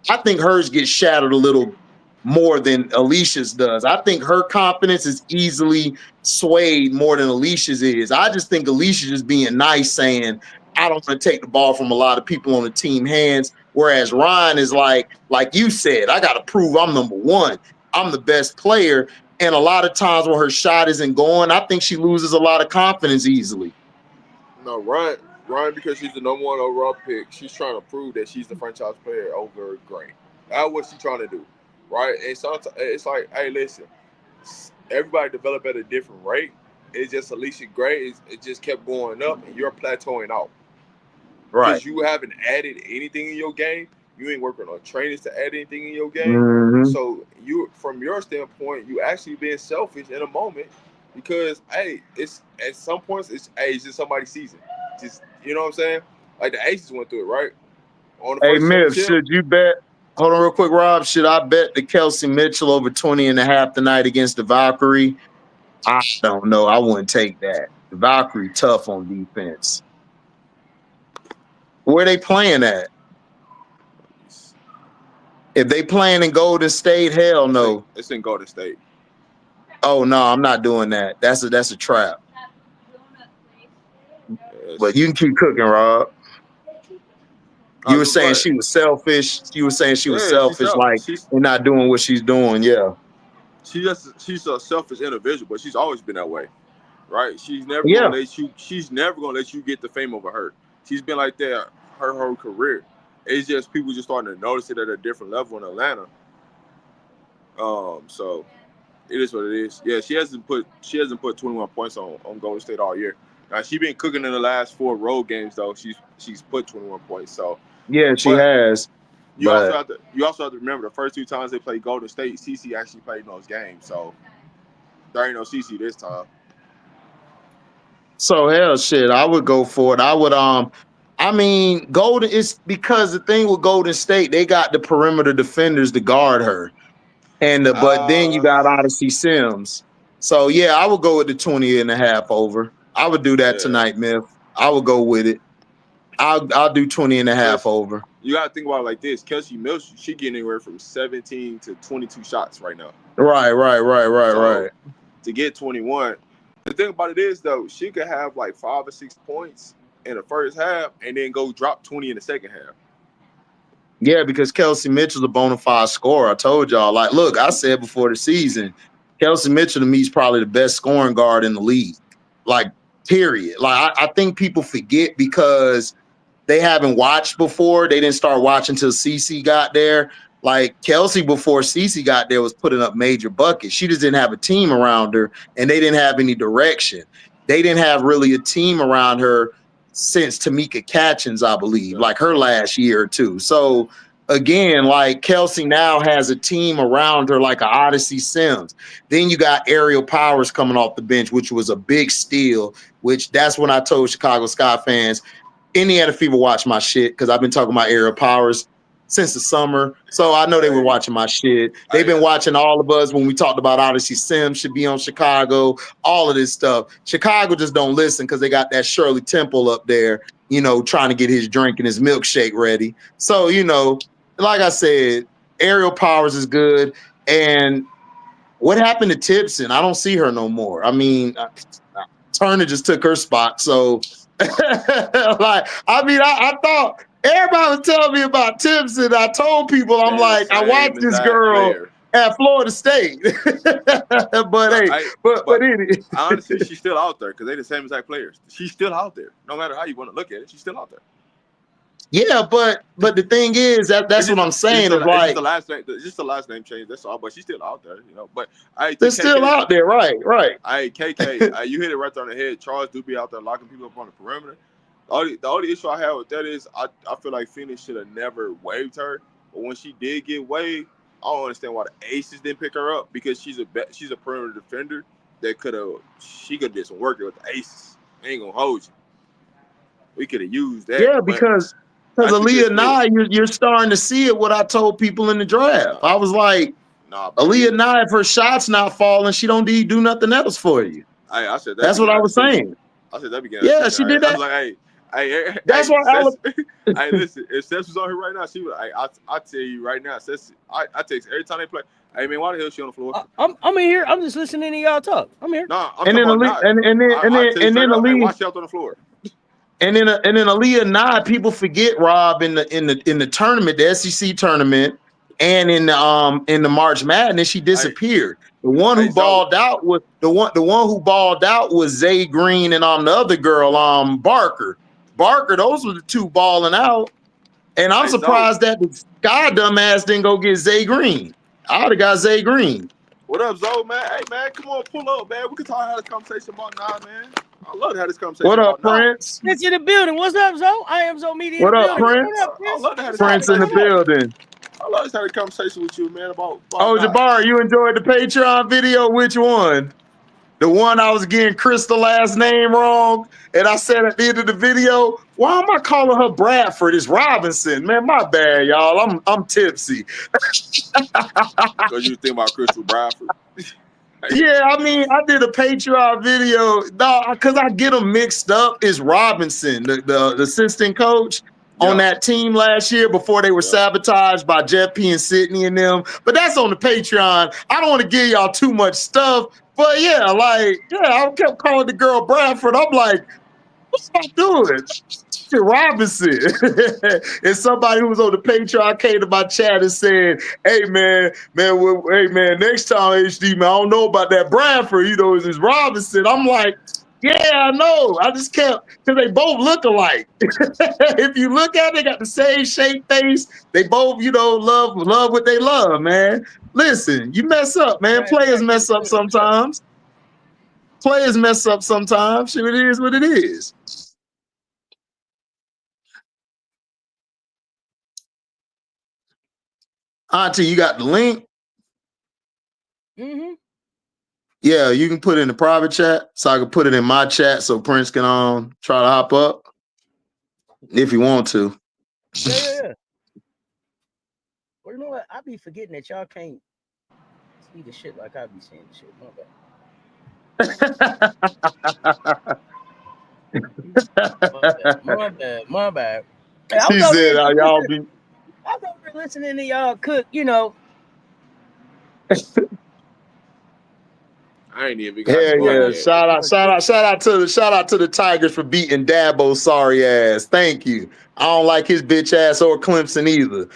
[SPEAKER 1] I think hers gets shattered a little more than Alicia's does. I think her confidence is easily swayed more than Alicia's is. I just think Alicia's just being nice, saying, I don't want to take the ball from a lot of people on the team hands. Whereas Ryan is like you said, I got to prove I'm number one. I'm the best player. And a lot of times when her shot isn't going, I think she loses a lot of confidence easily.
[SPEAKER 3] No, Ryan, because she's the number 1 overall pick, she's trying to prove that she's the franchise player over Gray. That's what she's trying to do, right? And sometimes it's like, hey, listen, everybody develop at a different rate. It's just Aaliyah Gray, it just kept going up, and you're plateauing out.
[SPEAKER 1] Right.
[SPEAKER 3] Because you haven't added anything in your game. You ain't working on trainings to add anything in your game.
[SPEAKER 1] Mm-hmm.
[SPEAKER 3] So you, from your standpoint, you actually being selfish in a moment because, hey, it's at some points, it's just somebody's season. Just, you know what I'm saying? Like the Aces went through it, right? On the first
[SPEAKER 1] Myth, should you bet? Hold on real quick, Rob. Should I bet the Kelsey Mitchell over 20.5 tonight against the Valkyrie? I don't know. I wouldn't take that. The Valkyrie tough on defense. Where they playing at? If they playing in Golden State, hell no.
[SPEAKER 3] It's in Golden State.
[SPEAKER 1] Oh no, I'm not doing that. That's a trap. But you can keep cooking, Rob. You were saying she was selfish. You were saying she was selfish, like and not doing what she's doing. Yeah. She's
[SPEAKER 3] a selfish individual, but she's always been that way, right? She's never gonna let you. She's never gonna let you get the fame over her. She's been like that her whole career. It's just people just starting to notice it at a different level in Atlanta. So it is what it is. Yeah, she hasn't put 21 points on Golden State all year. Now she been cooking in the last 4 road games though. She's put 21 points. So
[SPEAKER 1] Yeah, she
[SPEAKER 3] But
[SPEAKER 1] has.
[SPEAKER 3] you also have to remember the first 2 times they played Golden State, CC actually played in those games. So there ain't no CC this time.
[SPEAKER 1] So hell shit, I would go for it. I would I mean, Golden is because the thing with Golden State, they got the perimeter defenders to guard her. But then you got Odyssey Sims. So yeah, I would go with the 20.5 over. I would do that tonight, Myth. I would go with it. I'll do 20.5 over.
[SPEAKER 3] You gotta think about it like this. Kelsey Mills, she getting anywhere from 17 to 22 shots right now.
[SPEAKER 1] Right.
[SPEAKER 3] To get 21. The thing about it is though, she could have like 5 or 6 points in the first half and then go drop 20 in the second half.
[SPEAKER 1] Yeah, because Kelsey Mitchell's a bona fide scorer. I told y'all, like, look, I said before the season, Kelsey Mitchell to me is probably the best scoring guard in the league. Like, period. Like, I think people forget because they haven't watched before. They didn't start watching until CC got there. Like, Kelsey before CC got there was putting up major buckets. She just didn't have a team around her, and they didn't have any direction. They didn't have really a team around her since Tamika Catchings, I believe, like her last year or two. So again, like Kelsey now has a team around her like an Odyssey Sims. Then you got Aerial Powers coming off the bench, which was a big steal, which that's when I told Chicago Sky fans, Indiana Fever watch my shit because I've been talking about Aerial Powers since the summer. So I know they were watching my shit. They've been watching all of us when we talked about Odyssey Sims should be on Chicago, all of this stuff. Chicago just don't listen because they got that Shirley Temple up there, you know, trying to get his drink and his milkshake ready. So, you know, like I said, Aerial Powers is good. And what happened to Tipson? I don't see her no more. I mean, Turner just took her spot. So, like, I mean, I thought everybody was telling me about Tipson. I told people, I'm like, I watched this girl at Florida State. But
[SPEAKER 3] honestly, she's still out there because they're the same exact players. She's still out there. No matter how you want to look at it, she's still out there.
[SPEAKER 1] Yeah, but the thing is that's what I'm saying. It's
[SPEAKER 3] just the last name change. That's all. But she's still out there, you know. But
[SPEAKER 1] they're still out there, right?
[SPEAKER 3] Hey, KK, you hit it right there on the head. Charles do be out there locking people up on the perimeter. The only issue I have with that is I feel like Phoenix should have never waived her. But when she did get waived, I don't understand why the Aces didn't pick her up because she's a perimeter defender that she could have did some work with the Aces. I ain't gonna hold you. We could have used that.
[SPEAKER 1] Yeah, because Aaliyah Nye, you're starting to see it. What I told people in the draft, I was like, Aaliyah Nye, if her shot's not falling, she don't do nothing else for you.
[SPEAKER 3] I said that.
[SPEAKER 1] That's what I was saying.
[SPEAKER 3] I said that began.
[SPEAKER 1] Yeah, she did that.
[SPEAKER 3] I was like, hey,
[SPEAKER 1] that's why.
[SPEAKER 3] Hey, listen, if Steph was on here right now, she would. I tell you right now, I text every time they play. Hey man, why the hell is she on the floor?
[SPEAKER 2] I'm in here. I'm just listening to y'all talk. I'm here.
[SPEAKER 3] No, I'm talking about and then
[SPEAKER 1] Aaliyah,
[SPEAKER 3] why she out on the floor?
[SPEAKER 1] And then Aaliyah Nye, people forget, Rob, in the tournament, the SEC tournament, and in the March Madness, she disappeared. The one who balled out was the one who balled out was Zay Green and the other girl, Barker. Those were the two balling out. And I'm surprised that the Sky dumbass didn't go get Zay Green. I would have got Zay Green.
[SPEAKER 3] What up, Zoe, man? Hey man, come on, pull up, man. We can talk have this conversation about now, man. I love to have this conversation.
[SPEAKER 1] What up, Prince?
[SPEAKER 2] Prince in the building. What's up, Zoe? I am Zoe Media.
[SPEAKER 1] What up, Prince?
[SPEAKER 2] What up, Prince?
[SPEAKER 3] I love to have this
[SPEAKER 1] Prince in the building.
[SPEAKER 3] I love to have a conversation with you, man, about
[SPEAKER 1] Jabbar, you enjoyed the Patreon video? Which one? The one I was getting Crystal last name wrong, and I said at the end of the video, why am I calling her Bradford? It's Robinson. Man, my bad, y'all. I'm tipsy.
[SPEAKER 3] Because you think about Crystal Bradford.
[SPEAKER 1] Yeah, I mean, I did a Patreon video. No, because I get them mixed up. It's Robinson, the assistant coach on that team last year before they were sabotaged by Jeff P. and Sydney and them. But that's on the Patreon. I don't want to give y'all too much stuff. But I kept calling the girl Bradford. I'm like, what's I doing? Robinson. And somebody who was on the Patreon came to my chat and said, hey man, next time HD, man, I don't know about that Bradford, it's Robinson. I'm like, yeah, I know. I just kept, because they both look alike. If you look at it, they got the same shape face. They both, love what they love, man. Listen, you mess up, man. Players mess up sometimes. Shit, it is what it is. Auntie, you got the link?
[SPEAKER 2] Mm-hmm.
[SPEAKER 1] Yeah, you can put it in the private chat, so I can put it in my chat so Prince can try to hop up if you want to.
[SPEAKER 2] Yeah. Well, you know what? I be forgetting that y'all can't see the shit like I be seeing the shit. My bad. Hey,
[SPEAKER 1] He said, y'all be.
[SPEAKER 2] I was over listening to y'all cook, you know.
[SPEAKER 3] I ain't even got
[SPEAKER 1] Yeah.
[SPEAKER 3] yet.
[SPEAKER 1] Shout out to the Tigers for beating Dabo's sorry ass. Thank you. I don't like his bitch ass or Clemson either.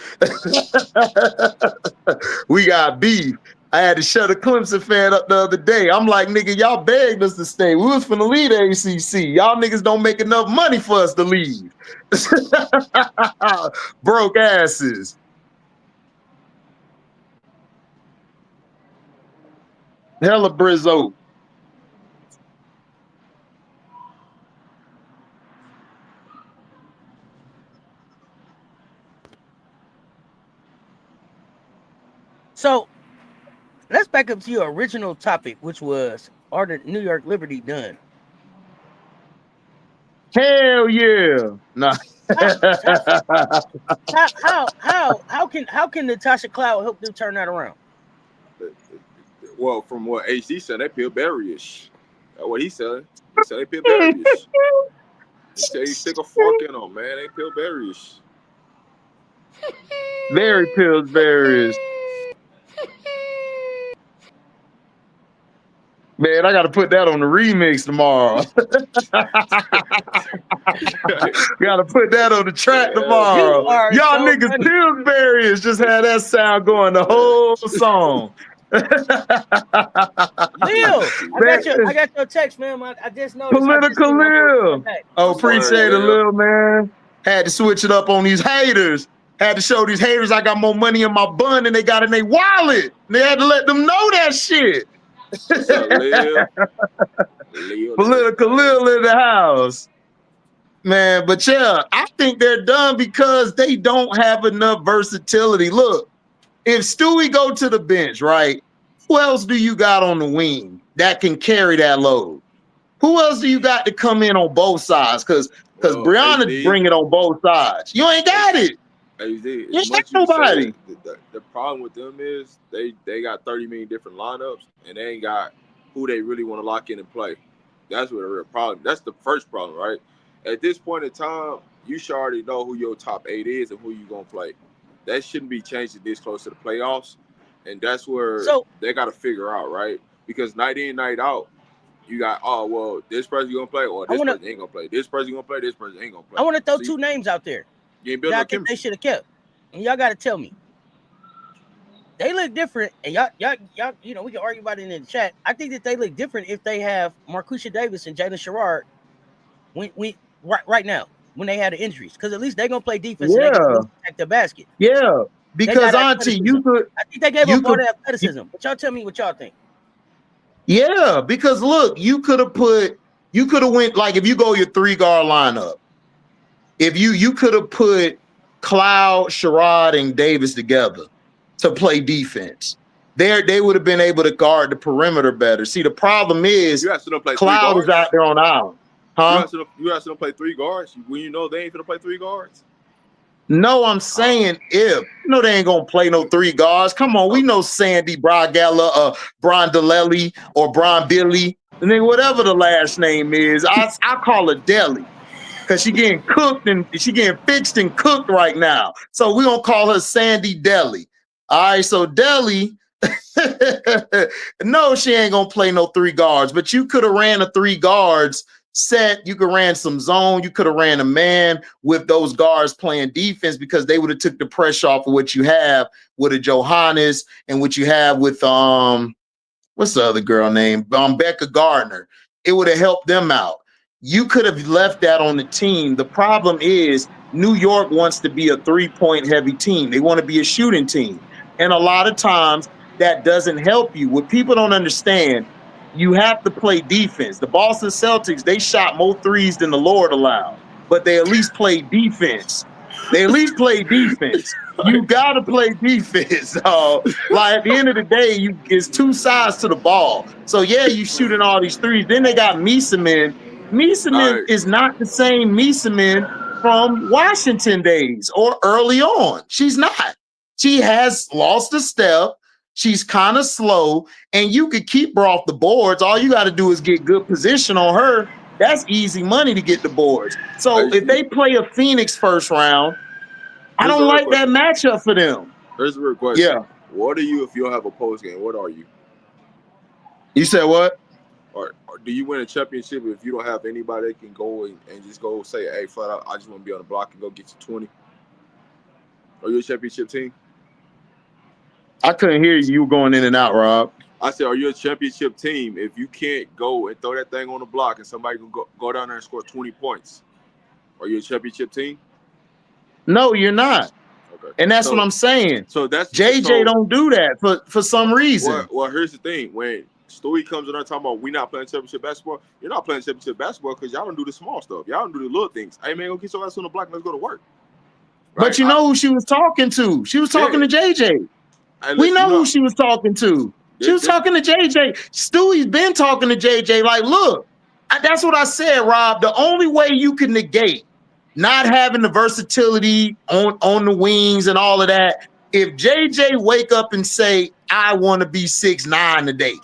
[SPEAKER 1] We got beef. I had to shut a Clemson fan up the other day. I'm like, nigga, y'all begged us to stay. We was finna leave the ACC. Y'all niggas don't make enough money for us to leave. Broke asses. Hella Brizzo.
[SPEAKER 2] So let's back up to your original topic, which was, are the New York Liberty done?
[SPEAKER 1] Hell yeah. Nah.
[SPEAKER 2] How can Natasha Cloud help them turn that around?
[SPEAKER 3] Well, from what HD said, they feel berry-ish. That's what he said. He said they feel berry-ish. He said you stick a fork in them, man. They feel berry-ish.
[SPEAKER 1] Very Pillsbury's. Man, I got to put that on the remix tomorrow. Got to put that on the track tomorrow. Y'all so niggas Pillsbury's just had that sound going the whole song.
[SPEAKER 2] Lil, I got your text, man. I just noticed.
[SPEAKER 1] Political Lil. Oh, appreciate it, Lil, man. Had to switch it up on these haters. Had to show these haters I got more money in my bun than they got in their wallet. They had to let them know that shit. Political Lil in the house. Man, but yeah, I think they're done because they don't have enough versatility. Look, if Stewie go to the bench, right? Who else do you got on the wing that can carry that load? Who else do you got to come in on both sides? Because Brianna bring it on both sides. You ain't got it.
[SPEAKER 3] You ain't nobody. The problem with them is they got 30 million different lineups and they ain't got who they really want to lock in and play. That's what the real problem. That's the first problem, right? At this point in time, you should already know who your top 8 is and who you gonna play. That shouldn't be changing this close to the playoffs, and that's where they got to figure out, right? Because night in, night out, you got this person gonna play, or this person ain't gonna play. This person gonna play, this person ain't gonna play.
[SPEAKER 2] I want to throw 2 names out there.
[SPEAKER 3] I
[SPEAKER 2] think they should have kept, and y'all got to tell me. They look different, and y'all, you know, we can argue about it in the chat. I think that they look different if they have Marquisha Davis and Jalen Sherrard right now when they had the injuries, because at least they're gonna play defense and they can protect the basket.
[SPEAKER 1] Yeah, because Auntie,
[SPEAKER 2] I think they gave up all the athleticism. But y'all tell me what y'all think.
[SPEAKER 1] Yeah, because look, you could have went, like, if you go your 3-guard lineup, if you could have put Cloud, Sherrod, and Davis together to play defense. They would have been able to guard the perimeter better. See, the problem is Cloud is out there on the island. Huh?
[SPEAKER 3] You have to play 3 guards when you know they ain't gonna play 3 guards.
[SPEAKER 1] No, I'm saying if. No, they ain't gonna play no 3 guards. Come on, we know Sandy Bragella, Brian Delelli, or Brian Billy, and then whatever the last name is. I call her Deli because she getting cooked and she getting fixed and cooked right now. So we gonna call her Sandy Deli. All right, so Deli. No, she ain't gonna play no 3 guards, but you could have ran a 3 guards set. You could ran some zone. You could have ran a man with those guards playing defense, because they would have took the pressure off of what you have with a Johannes and what you have with what's the other girl name? Becca Gardner. It would have helped them out. You could have left that on the team. The problem is New York wants to be a 3-point heavy team. They want to be a shooting team. And a lot of times that doesn't help you. What people don't understand, you have to play defense. The Boston Celtics, they shot more threes than the Lord allowed, but they at least played defense. They at least played defense. You gotta play defense. Like at the end of the day, it's two sides to the ball. So yeah, you shooting all these threes. Then they got Mieseman. Mieseman
[SPEAKER 3] Right.
[SPEAKER 1] is not the same Mieseman from Washington days or early on. She's not. She has lost a step. She's kind of slow, and you could keep her off the boards. All you got to do is get good position on her. That's easy money to get the boards. So if they play a Phoenix first round, I don't like that matchup for them.
[SPEAKER 3] Here's a real question.
[SPEAKER 1] Yeah.
[SPEAKER 3] What are you if you don't have a post game? What are you?
[SPEAKER 1] You said what?
[SPEAKER 3] Or do you win a championship if you don't have anybody that can go and just go say, hey, flat out, I just want to be on the block and go get you 20? Are you a championship team?
[SPEAKER 1] I couldn't hear you. You were going in and out, Rob.
[SPEAKER 3] I said, are you a championship team if you can't go and throw that thing on the block and somebody can go down there and score 20 points? Are you a championship team?
[SPEAKER 1] No, you're not.
[SPEAKER 3] Okay.
[SPEAKER 1] And that's what I'm saying.
[SPEAKER 3] So that's
[SPEAKER 1] JJ don't do that for some reason.
[SPEAKER 3] Well, here's the thing. When Stewie comes in there talking about we not playing championship basketball, you're not playing championship basketball because y'all don't do the small stuff. Y'all don't do the little things. Hey, man, go get your ass on the block. Let's go to work.
[SPEAKER 1] Right? But you know who she was talking to? She was talking to JJ. We know who she was talking to. She was talking to JJ. Stewie's been talking to JJ. Like, look, that's what I said, Rob. The only way you can negate not having the versatility on the wings and all of that, if JJ wake up and say, I want to be 6'9" today.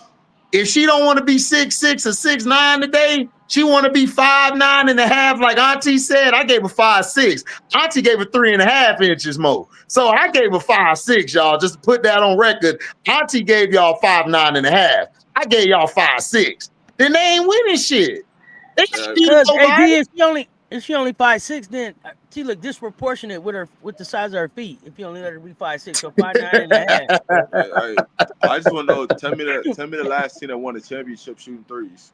[SPEAKER 1] If she don't want to be 6'6" or 6'9" today, she want to be 5'9.5", like Auntie said. I gave her 5'6". Auntie gave her 3.5 inches more. So I gave her 5'6", y'all, just to put that on record. Auntie gave y'all 5'9.5". I gave y'all 5'6". Then they ain't winning shit.
[SPEAKER 2] Because if she only 5'6", then she look disproportionate with the size of her feet. If you only let her be 5'6", so 5'9.5".
[SPEAKER 3] I just want to know. Tell me the last team that won the championship shooting threes,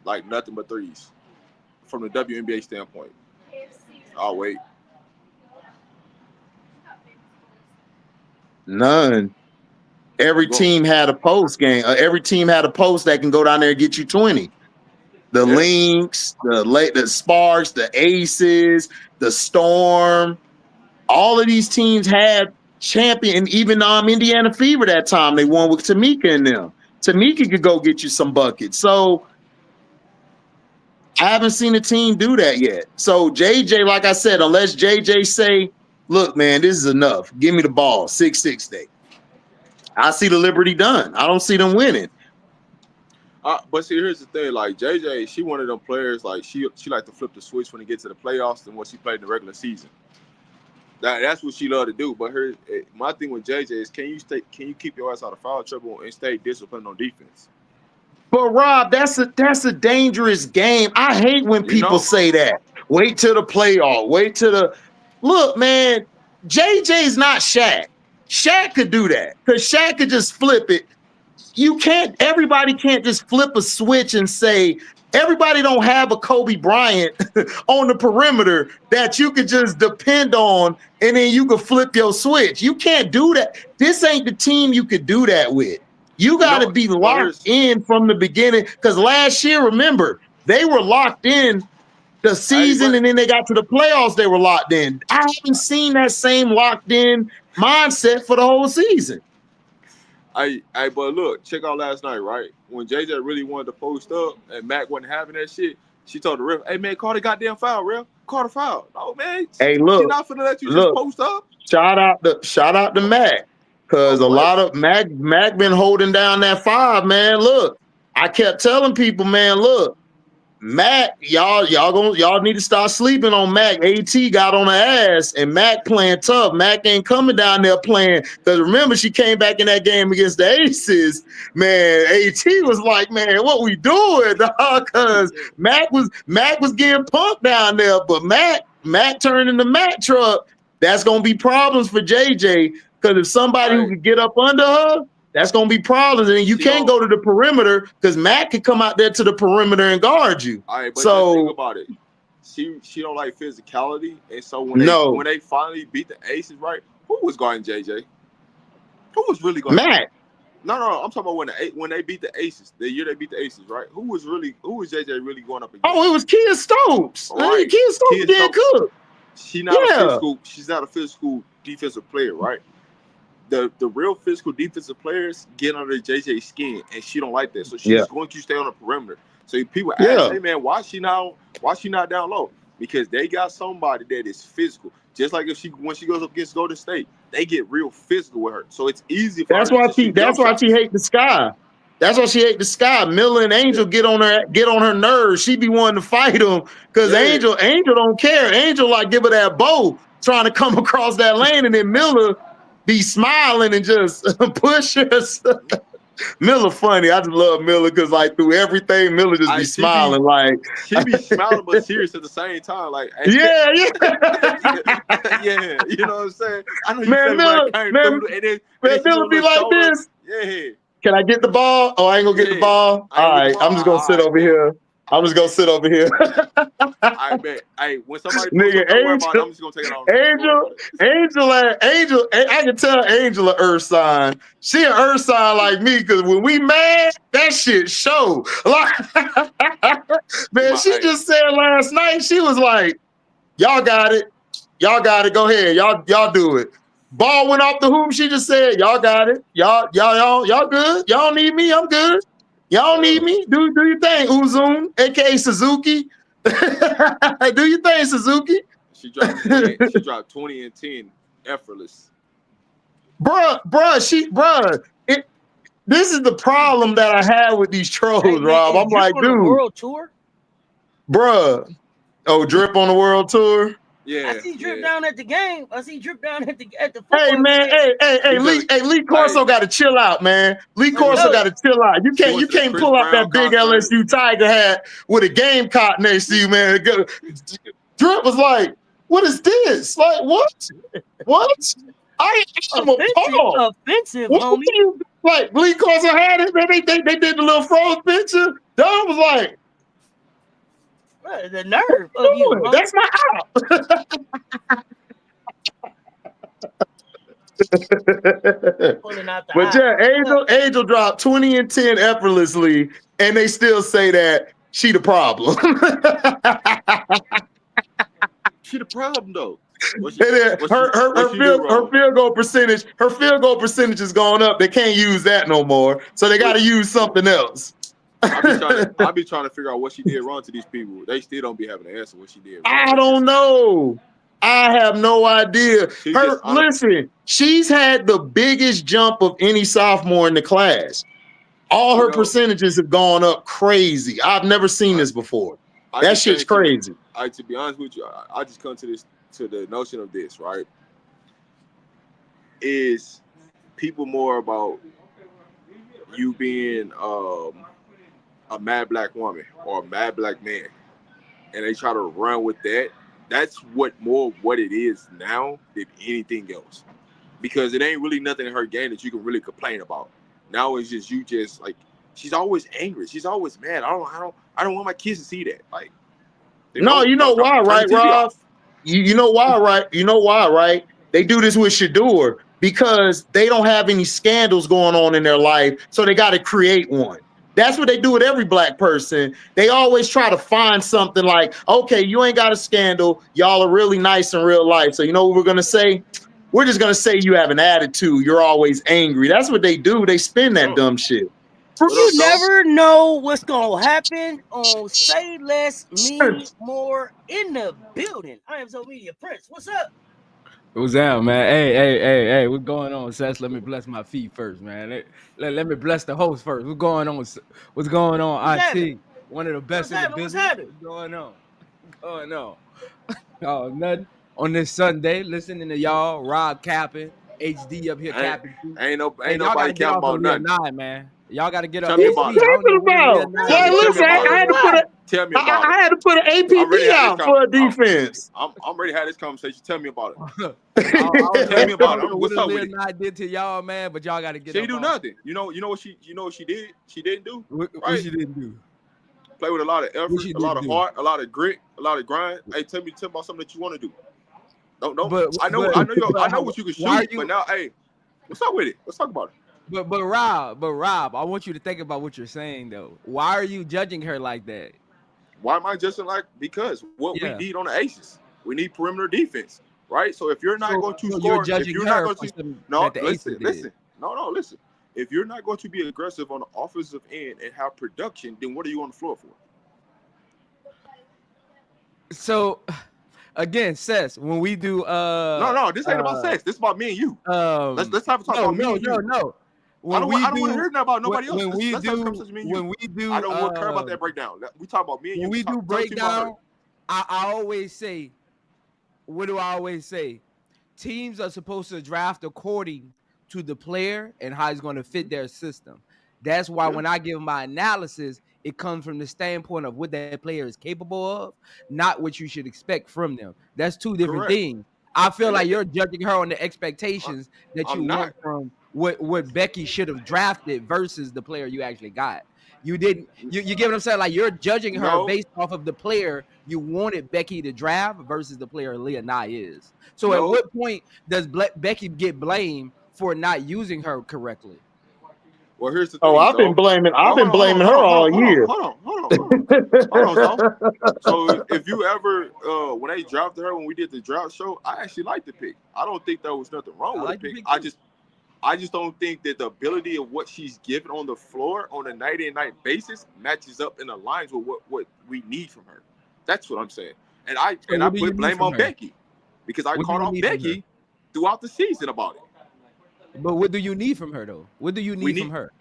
[SPEAKER 3] like nothing but threes, from the WNBA standpoint. I'll wait.
[SPEAKER 1] None. Every team had a post game. Every team had a post that can go down there and get you 20. The Lynx, the Sparks, the Aces, the Storm, all of these teams had champion. Even Indiana Fever that time they won with Tamika and them. Tamika could go get you some buckets. So I haven't seen a team do that yet. So JJ, like I said, unless JJ say, "Look, man, this is enough. Give me the ball, 6-6 day." I see the Liberty done. I don't see them winning.
[SPEAKER 3] But see, here's the thing. Like JJ, she one of them players. Like she like to flip the switch when it gets to the playoffs than what she played in the regular season. That's what she love to do. But my thing with JJ is, can you keep your ass out of foul trouble and stay disciplined on defense?
[SPEAKER 1] But Rob, that's a dangerous game. I hate when people say that. Wait till the playoff. Wait till the look, man. JJ's not Shaq. Shaq could do that because Shaq could just flip it. Everybody can't just flip a switch and say, everybody don't have a Kobe Bryant on the perimeter that you could just depend on and then you could flip your switch. You can't do that. This ain't the team you could do that with. You got to be locked in from the beginning because last year, remember, they were locked in the season and then they got to the playoffs, they were locked in. I haven't seen that same locked in mindset for the whole season.
[SPEAKER 3] But look, check out last night, right? When JJ really wanted to post up and Mac wasn't having that shit, she told the ref, "Hey man, call the goddamn foul, ref. Call the foul." No man,
[SPEAKER 1] hey, look,
[SPEAKER 3] she's not finna let you just post up.
[SPEAKER 1] Shout out to Mac, because a lot of Mac been holding down that 5, man. Look, I kept telling people, man, look, Mac, y'all need to start sleeping on Mac. AT got on her ass, and Mac playing tough. Mac ain't coming down there playing. Because remember, she came back in that game against the Aces. Man, AT was like, man, what we doing, dog? Because Mac was getting punked down there. But Mac turned into Mac truck. That's gonna be problems for JJ. Because if somebody who could get up under her, that's going to be problems. And you can't go to the perimeter because Matt can come out there to the perimeter and guard you.
[SPEAKER 3] All right, but just think about it. She don't like physicality. And so when they finally beat the Aces, right, who was guarding JJ? Who was really guarding
[SPEAKER 1] Matt?
[SPEAKER 3] No, I'm talking about when they beat the Aces, the year they beat the Aces, right? Who was JJ really going up against?
[SPEAKER 1] Oh, it was Kia Stokes.
[SPEAKER 3] Right.
[SPEAKER 1] Kia Stokes did good.
[SPEAKER 3] she's not a physical defensive player, right? The real physical defensive players get under JJ's skin, and she don't like that. So she's going to stay on the perimeter. So people ask, hey man, why she not down low? Because they got somebody that is physical. Just like when she goes up against Golden State, they get real physical with her. So it's easy for her to shoot
[SPEAKER 1] that's why she hate the Sky. That's why she hate the Sky. Miller and Angel get on her nerves. She be wanting to fight them because Angel don't care. Angel like give her that bow trying to come across that lane, and then Miller be smiling and just push us. Miller funny. I just love Miller because like through everything, Miller just be smiling.
[SPEAKER 3] She be smiling but serious at the same time. Like
[SPEAKER 1] yeah.
[SPEAKER 3] You know what I'm saying? I know you
[SPEAKER 1] Miller be like this.
[SPEAKER 3] Yeah.
[SPEAKER 1] Can I get the ball? Oh, I ain't gonna get the ball. All right, I'm just gonna sit over here. I'm just gonna sit over here.
[SPEAKER 3] I bet. Hey, when somebody I'm just gonna take it off.
[SPEAKER 1] Angel. I can tell Angel an earth sign. She an earth sign like me because when we mad, that shit show. Man, she just said last night. She was like, "Y'all got it. Y'all got it. Go ahead. Y'all do it." Ball went off the hoop. She just said, "Y'all got it. Y'all good. Y'all need me. I'm good. Y'all need me. Do your thing, Uzum, aka Suzuki. Do your thing, Suzuki."
[SPEAKER 3] She dropped 20 and 10 effortless.
[SPEAKER 1] Bruh. This is the problem that I have with these trolls, Rob. I'm like, dude.
[SPEAKER 2] World tour?
[SPEAKER 1] Bruh. Oh, Drip on the world tour?
[SPEAKER 3] Yeah.
[SPEAKER 2] I see Drip down at the game. I see Drip down at the football
[SPEAKER 1] Hey man,
[SPEAKER 2] game.
[SPEAKER 1] Lee Corso got to chill out, man. Lee Corso got to chill out. You can't pull up that big LSU Tiger hat with a Gamecock next to you, man. Drip was like, "What is this? Like what? What? I am
[SPEAKER 2] offensive, homie."
[SPEAKER 1] Like Lee Corso had it. They did the little froze picture. Don was like,
[SPEAKER 2] the nerve of you.
[SPEAKER 1] That's my out. But yeah, Angel dropped 20 and 10 effortlessly, and they still say that she the problem.
[SPEAKER 3] She the problem though.
[SPEAKER 1] Her field goal percentage is going up. They can't use that no more, so they got to use something else.
[SPEAKER 3] I be trying to figure out what she did wrong to these people. They still don't be having an answer what she did wrong.
[SPEAKER 1] I don't know. I have no idea. Listen, she's had the biggest jump of any sophomore in the class. All her percentages have gone up crazy. I've never seen this before. That shit's crazy.
[SPEAKER 3] To be honest with you, I just come to the notion of this, right? Is people more about you being a mad black woman or a mad black man, and they try to run with that. That's what it is now than anything else, because it ain't really nothing in her game that you can really complain about. Now it's just like she's always angry, she's always mad. I don't want my kids to see that. Like,
[SPEAKER 1] no, you know why, right, Rob? You know why, right? You know why, right? They do this with Shador because they don't have any scandals going on in their life, so they got to create one. That's what they do with every black person. They always try to find something like, okay, you ain't got a scandal. Y'all are really nice in real life. So you know what we're going to say? We're just going to say you have an attitude. You're always angry. That's what they do. They spin that dumb shit.
[SPEAKER 2] You never know what's going to happen on Say Less, Me More in the building. I am Social Media Prince. What's up?
[SPEAKER 4] What's up, man? Hey, what's going on, Seth? Let me bless my feet first, man. Let me bless the host first. What's going on? What's going on? IT, one of the best in the business. What's going on? Oh, nothing. On this Sunday, listening to y'all, Rob capping, HD up here capping.
[SPEAKER 3] Ain't nobody capping about nothing.
[SPEAKER 4] Nye, man. Y'all got to get up.
[SPEAKER 3] Tell me about it. Tell me about it.
[SPEAKER 1] I had to put an APB out for a defense.
[SPEAKER 3] I'm ready to have this conversation. Tell me about it.
[SPEAKER 4] Tell me about it. What's up with it? I did to y'all, man, but y'all got to get.
[SPEAKER 3] She do nothing. You know what she did? She didn't do.
[SPEAKER 4] What she didn't do?
[SPEAKER 3] Play with a lot of effort, a lot of heart, a lot of grit, a lot of grind. Hey, tell me about something that you want to do. No. I know what you can shoot, but now, hey, what's up with it? Let's talk about it.
[SPEAKER 4] But Rob, I want you to think about what you're saying though. Why are you judging her like that?
[SPEAKER 3] Why am I judging like? Because what we did on the Aces. We need perimeter defense, right? So if you're not going to score,
[SPEAKER 4] you're judging
[SPEAKER 3] if you're not going to,
[SPEAKER 4] listen.
[SPEAKER 3] Listen. If you're not going to be aggressive on the offensive end and have production, then what are you on the floor for?
[SPEAKER 4] So, again, Seth, when we do
[SPEAKER 3] no, this ain't about sex. This is about me and you. Let's have a talk about me and you.
[SPEAKER 4] No.
[SPEAKER 3] I don't want to hear nothing about nobody else.
[SPEAKER 4] When we do,
[SPEAKER 3] I don't care about that breakdown. We talk about me and you.
[SPEAKER 4] When we do breakdown, I always say, what do I always say? Teams are supposed to draft according to the player and how he's going to fit their system. That's why when I give my analysis, it comes from the standpoint of what that player is capable of, not what you should expect from them. That's two different things. I feel like you're judging her on the expectations that you want from what Becky should have drafted versus the player you actually got. You didn't. You get what I'm saying? Like you're judging her based off of the player you wanted Becky to draft versus the player Aaliyah Nye is. So at what point does Becky get blamed for not using her correctly?
[SPEAKER 3] Well, here's the thing.
[SPEAKER 1] I've been blaming her all year.
[SPEAKER 3] Hold on. So if you ever, when they drafted her, when we did the draft show, I actually liked the pick. I don't think there was nothing wrong with the pick. I just don't think that the ability of what she's given on the floor on a night-in-night basis matches up and aligns with what we need from her. That's what I'm saying. And I put blame on Becky because I called on Becky throughout the season about it.
[SPEAKER 4] But what do you need from her, though? What do you need from her?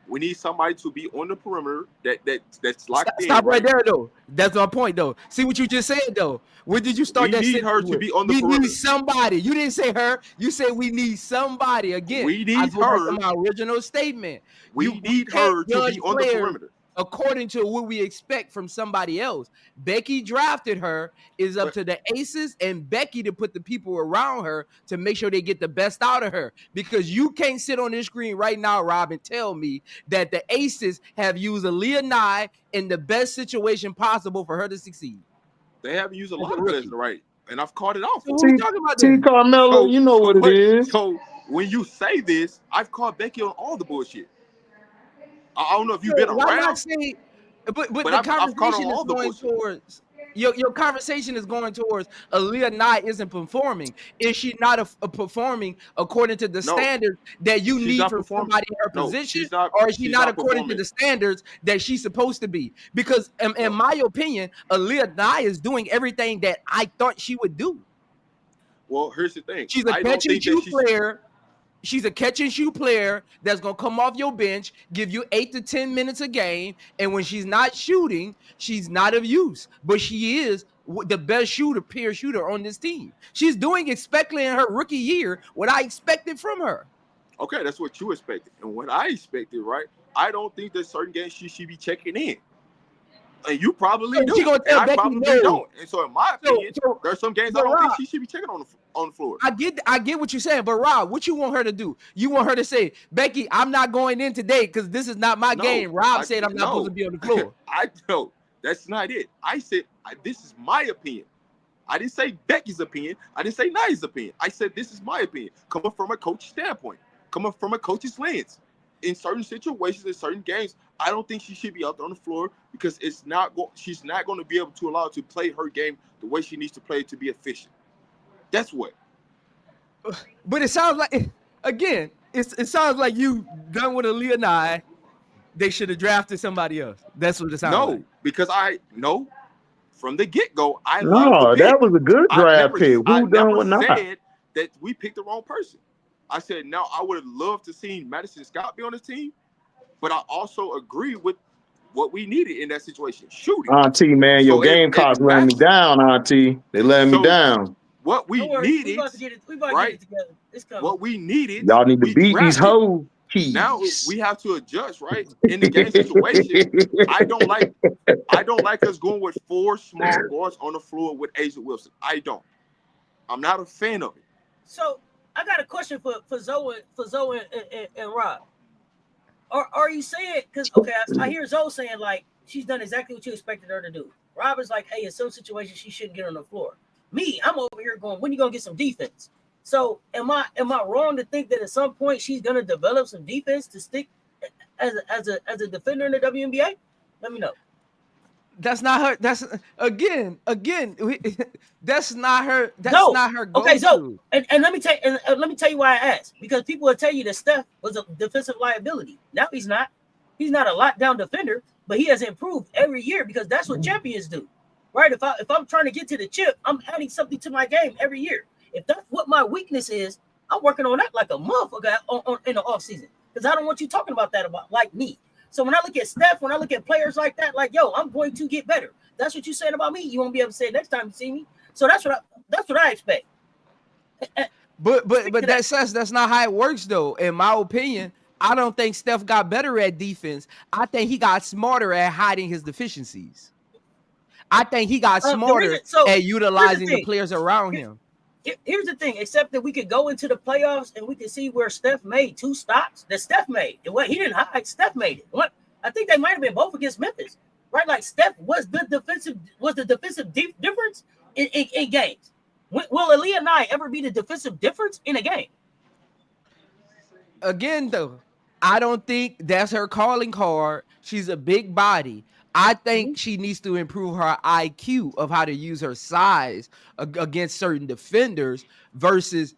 [SPEAKER 3] We need somebody to be on the perimeter that's locked in.
[SPEAKER 4] Stop right there, though. That's my point, though. See what you just said, though. Where did you start that sentence?
[SPEAKER 3] We need her to be on the perimeter.
[SPEAKER 4] We need somebody. You didn't say her. You said we need somebody. Again,
[SPEAKER 3] we need her.
[SPEAKER 4] My original statement.
[SPEAKER 3] We need her to be on the perimeter.
[SPEAKER 4] According to what we expect from somebody else. Becky drafted her. Is up to the Aces and Becky to put the people around her to make sure they get the best out of her. Because you can't sit on this screen right now, Rob, and tell me that the Aces have used Aaliyah Nye in the best situation possible for her to succeed.
[SPEAKER 3] They haven't used a lot of players, right? And I've called it off.
[SPEAKER 4] So what are we talking about then?
[SPEAKER 1] Carmelo, you know what it is.
[SPEAKER 3] So when you say this, I've called Becky on all the bullshit. I don't know if you've been around.
[SPEAKER 4] Why not say, but the conversation is going towards your conversation is going towards Aaliyah Nye isn't performing. Is she not performing according to the standards that you need from somebody in her position, or is she not according to the standards that she's supposed to be? Because in my opinion, Aaliyah Nye is doing everything that I thought she would do.
[SPEAKER 3] Well, here's the thing.
[SPEAKER 4] She's a catch and shoot player. She's a catch and shoot player that's going to come off your bench, give you 8 to 10 minutes a game. And when she's not shooting, she's not of use. But she is the best peer shooter on this team. She's doing expectedly in her rookie year what I expected from her.
[SPEAKER 3] Okay, that's what you expected. And what I expected, right? I don't think there's certain games she should be checking in. And you probably do.
[SPEAKER 4] She gonna tell
[SPEAKER 3] and
[SPEAKER 4] Becky
[SPEAKER 3] I probably
[SPEAKER 4] no.
[SPEAKER 3] don't. And so in my opinion, there's some games I don't think she should be checking on the floor.
[SPEAKER 4] I get what you're saying, but Rob, what you want her to do? You want her to say, Becky, I'm not going in today because this is not my game. Rob said I'm not supposed to be on the floor.
[SPEAKER 3] I know. That's not it. I said this is my opinion. I didn't say Becky's opinion. I didn't say Nye's opinion. I said this is my opinion. Coming from a coach's standpoint. Coming from a coach's lens. In certain situations, in certain games, I don't think she should be out there on the floor because she's not going to be able to allow her to play her game the way she needs to play to be efficient. That's what.
[SPEAKER 4] But it sounds like, again, it sounds like you done with Aaliyah Nye. They should have drafted somebody else. That's what it sounds like.
[SPEAKER 3] No, because from the get-go,
[SPEAKER 1] that was a good draft pick. Who done with not?
[SPEAKER 3] Said that we picked the wrong person. I said, now I would have loved to see Madison Scott be on the team, but I also agree with what we needed in that situation, shooting.
[SPEAKER 1] Auntie, man, your game costs letting me down, Auntie. They letting me down.
[SPEAKER 3] What we needed, right? What we needed,
[SPEAKER 1] y'all need to beat these hoes.
[SPEAKER 3] Now we have to adjust, right? In the game situation, I don't like us going with 4 small guards on the floor with A'ja Wilson. I'm not a fan of it.
[SPEAKER 2] So I got a question for Zoe and Rob. Are you saying, because I hear Zoe saying like she's done exactly what you expected her to do. Rob is like, hey, in some situations she shouldn't get on the floor. Me, I'm over here going, when you gonna get some defense? So am I wrong to think that at some point she's gonna develop some defense to stick as a defender in the WNBA? Let me know.
[SPEAKER 4] That's not her. That's again. That's not her. That's
[SPEAKER 2] No.
[SPEAKER 4] not her go-to.
[SPEAKER 2] Okay, so and let me tell you why I asked, because people will tell you that Steph was a defensive liability. Now he's not. He's not a lockdown defender, but he has improved every year because that's what champions do, right? If I'm trying to get to the chip, I'm adding something to my game every year. If that's what my weakness is, I'm working on that like a motherfucker in the off season, because I don't want you talking about that about like me. So when I look at Steph, when I look at players like that, like, yo, I'm going to get better. That's what you're saying about me. You won't be able to say it next time you see me. So that's what I expect.
[SPEAKER 4] But that's not how it works, though. In my opinion, I don't think Steph got better at defense. I think he got smarter at hiding his deficiencies. I think he got smarter at utilizing the players around him.
[SPEAKER 2] Here's the thing, except that we could go into the playoffs and we could see where Steph made 2 stops that Steph made. And what he didn't hide, Steph made it. What I think they might have been both against Memphis, right? Like Steph was the defensive difference in games. Will Aaliyah Nye ever be the defensive difference in a game?
[SPEAKER 4] Again, though, I don't think that's her calling card. She's a big body. I think she needs to improve her IQ of how to use her size against certain defenders versus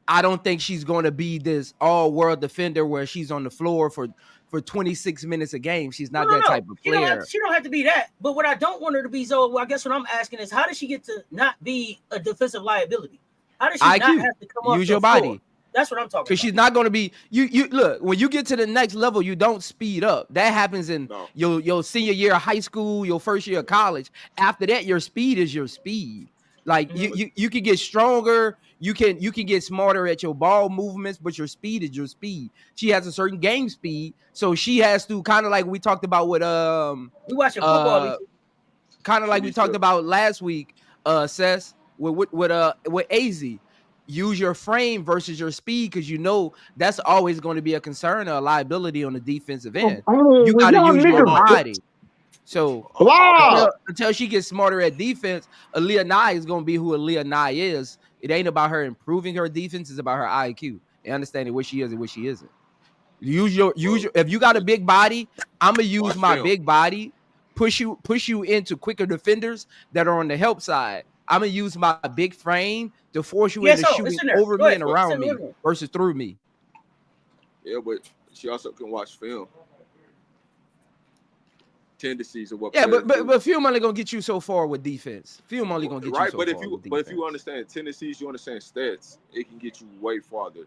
[SPEAKER 4] I don't think she's going to be this all-world defender where she's on the floor for 26 minutes a game. She's not that type of player.
[SPEAKER 2] She don't have to be that. But what I don't want her to be, so I guess what I'm asking is, how does she get to not be a defensive liability? How does she
[SPEAKER 4] IQ.
[SPEAKER 2] not have to come off
[SPEAKER 4] use your
[SPEAKER 2] the floor?
[SPEAKER 4] body?
[SPEAKER 2] That's what I'm talking about.
[SPEAKER 4] Because she's not going to be you look, when you get to the next level, you don't speed up. That happens in your senior year of high school, your first year of college. After that, your speed is your speed. Like you can get stronger, you can get smarter at your ball movements, but your speed is your speed. She has a certain game speed, so she has to kind of like we talked about with
[SPEAKER 2] we watching football.
[SPEAKER 4] Kind of like we talked about last week, Seth, with AZ. Use your frame versus your speed, because you know that's always going to be a concern or a liability on the defensive end. You got to use your body. So until she gets smarter at defense, Aaliyah Nye is going to be who Aaliyah Nye is. It ain't about her improving her defense; it's about her IQ and understanding where she is and where she isn't. Use your. If you got a big body, I'm gonna use my big body, push you into quicker defenders that are on the help side. I'm gonna use my big frame to force you into shooting over me and around me versus through me.
[SPEAKER 3] Yeah, but she also can watch film. Tendencies of what.
[SPEAKER 4] Yeah, but film only gonna get you so far with defense. Film only gonna get you so far. Right,
[SPEAKER 3] but if you understand tendencies, you understand stats, it can get you way farther.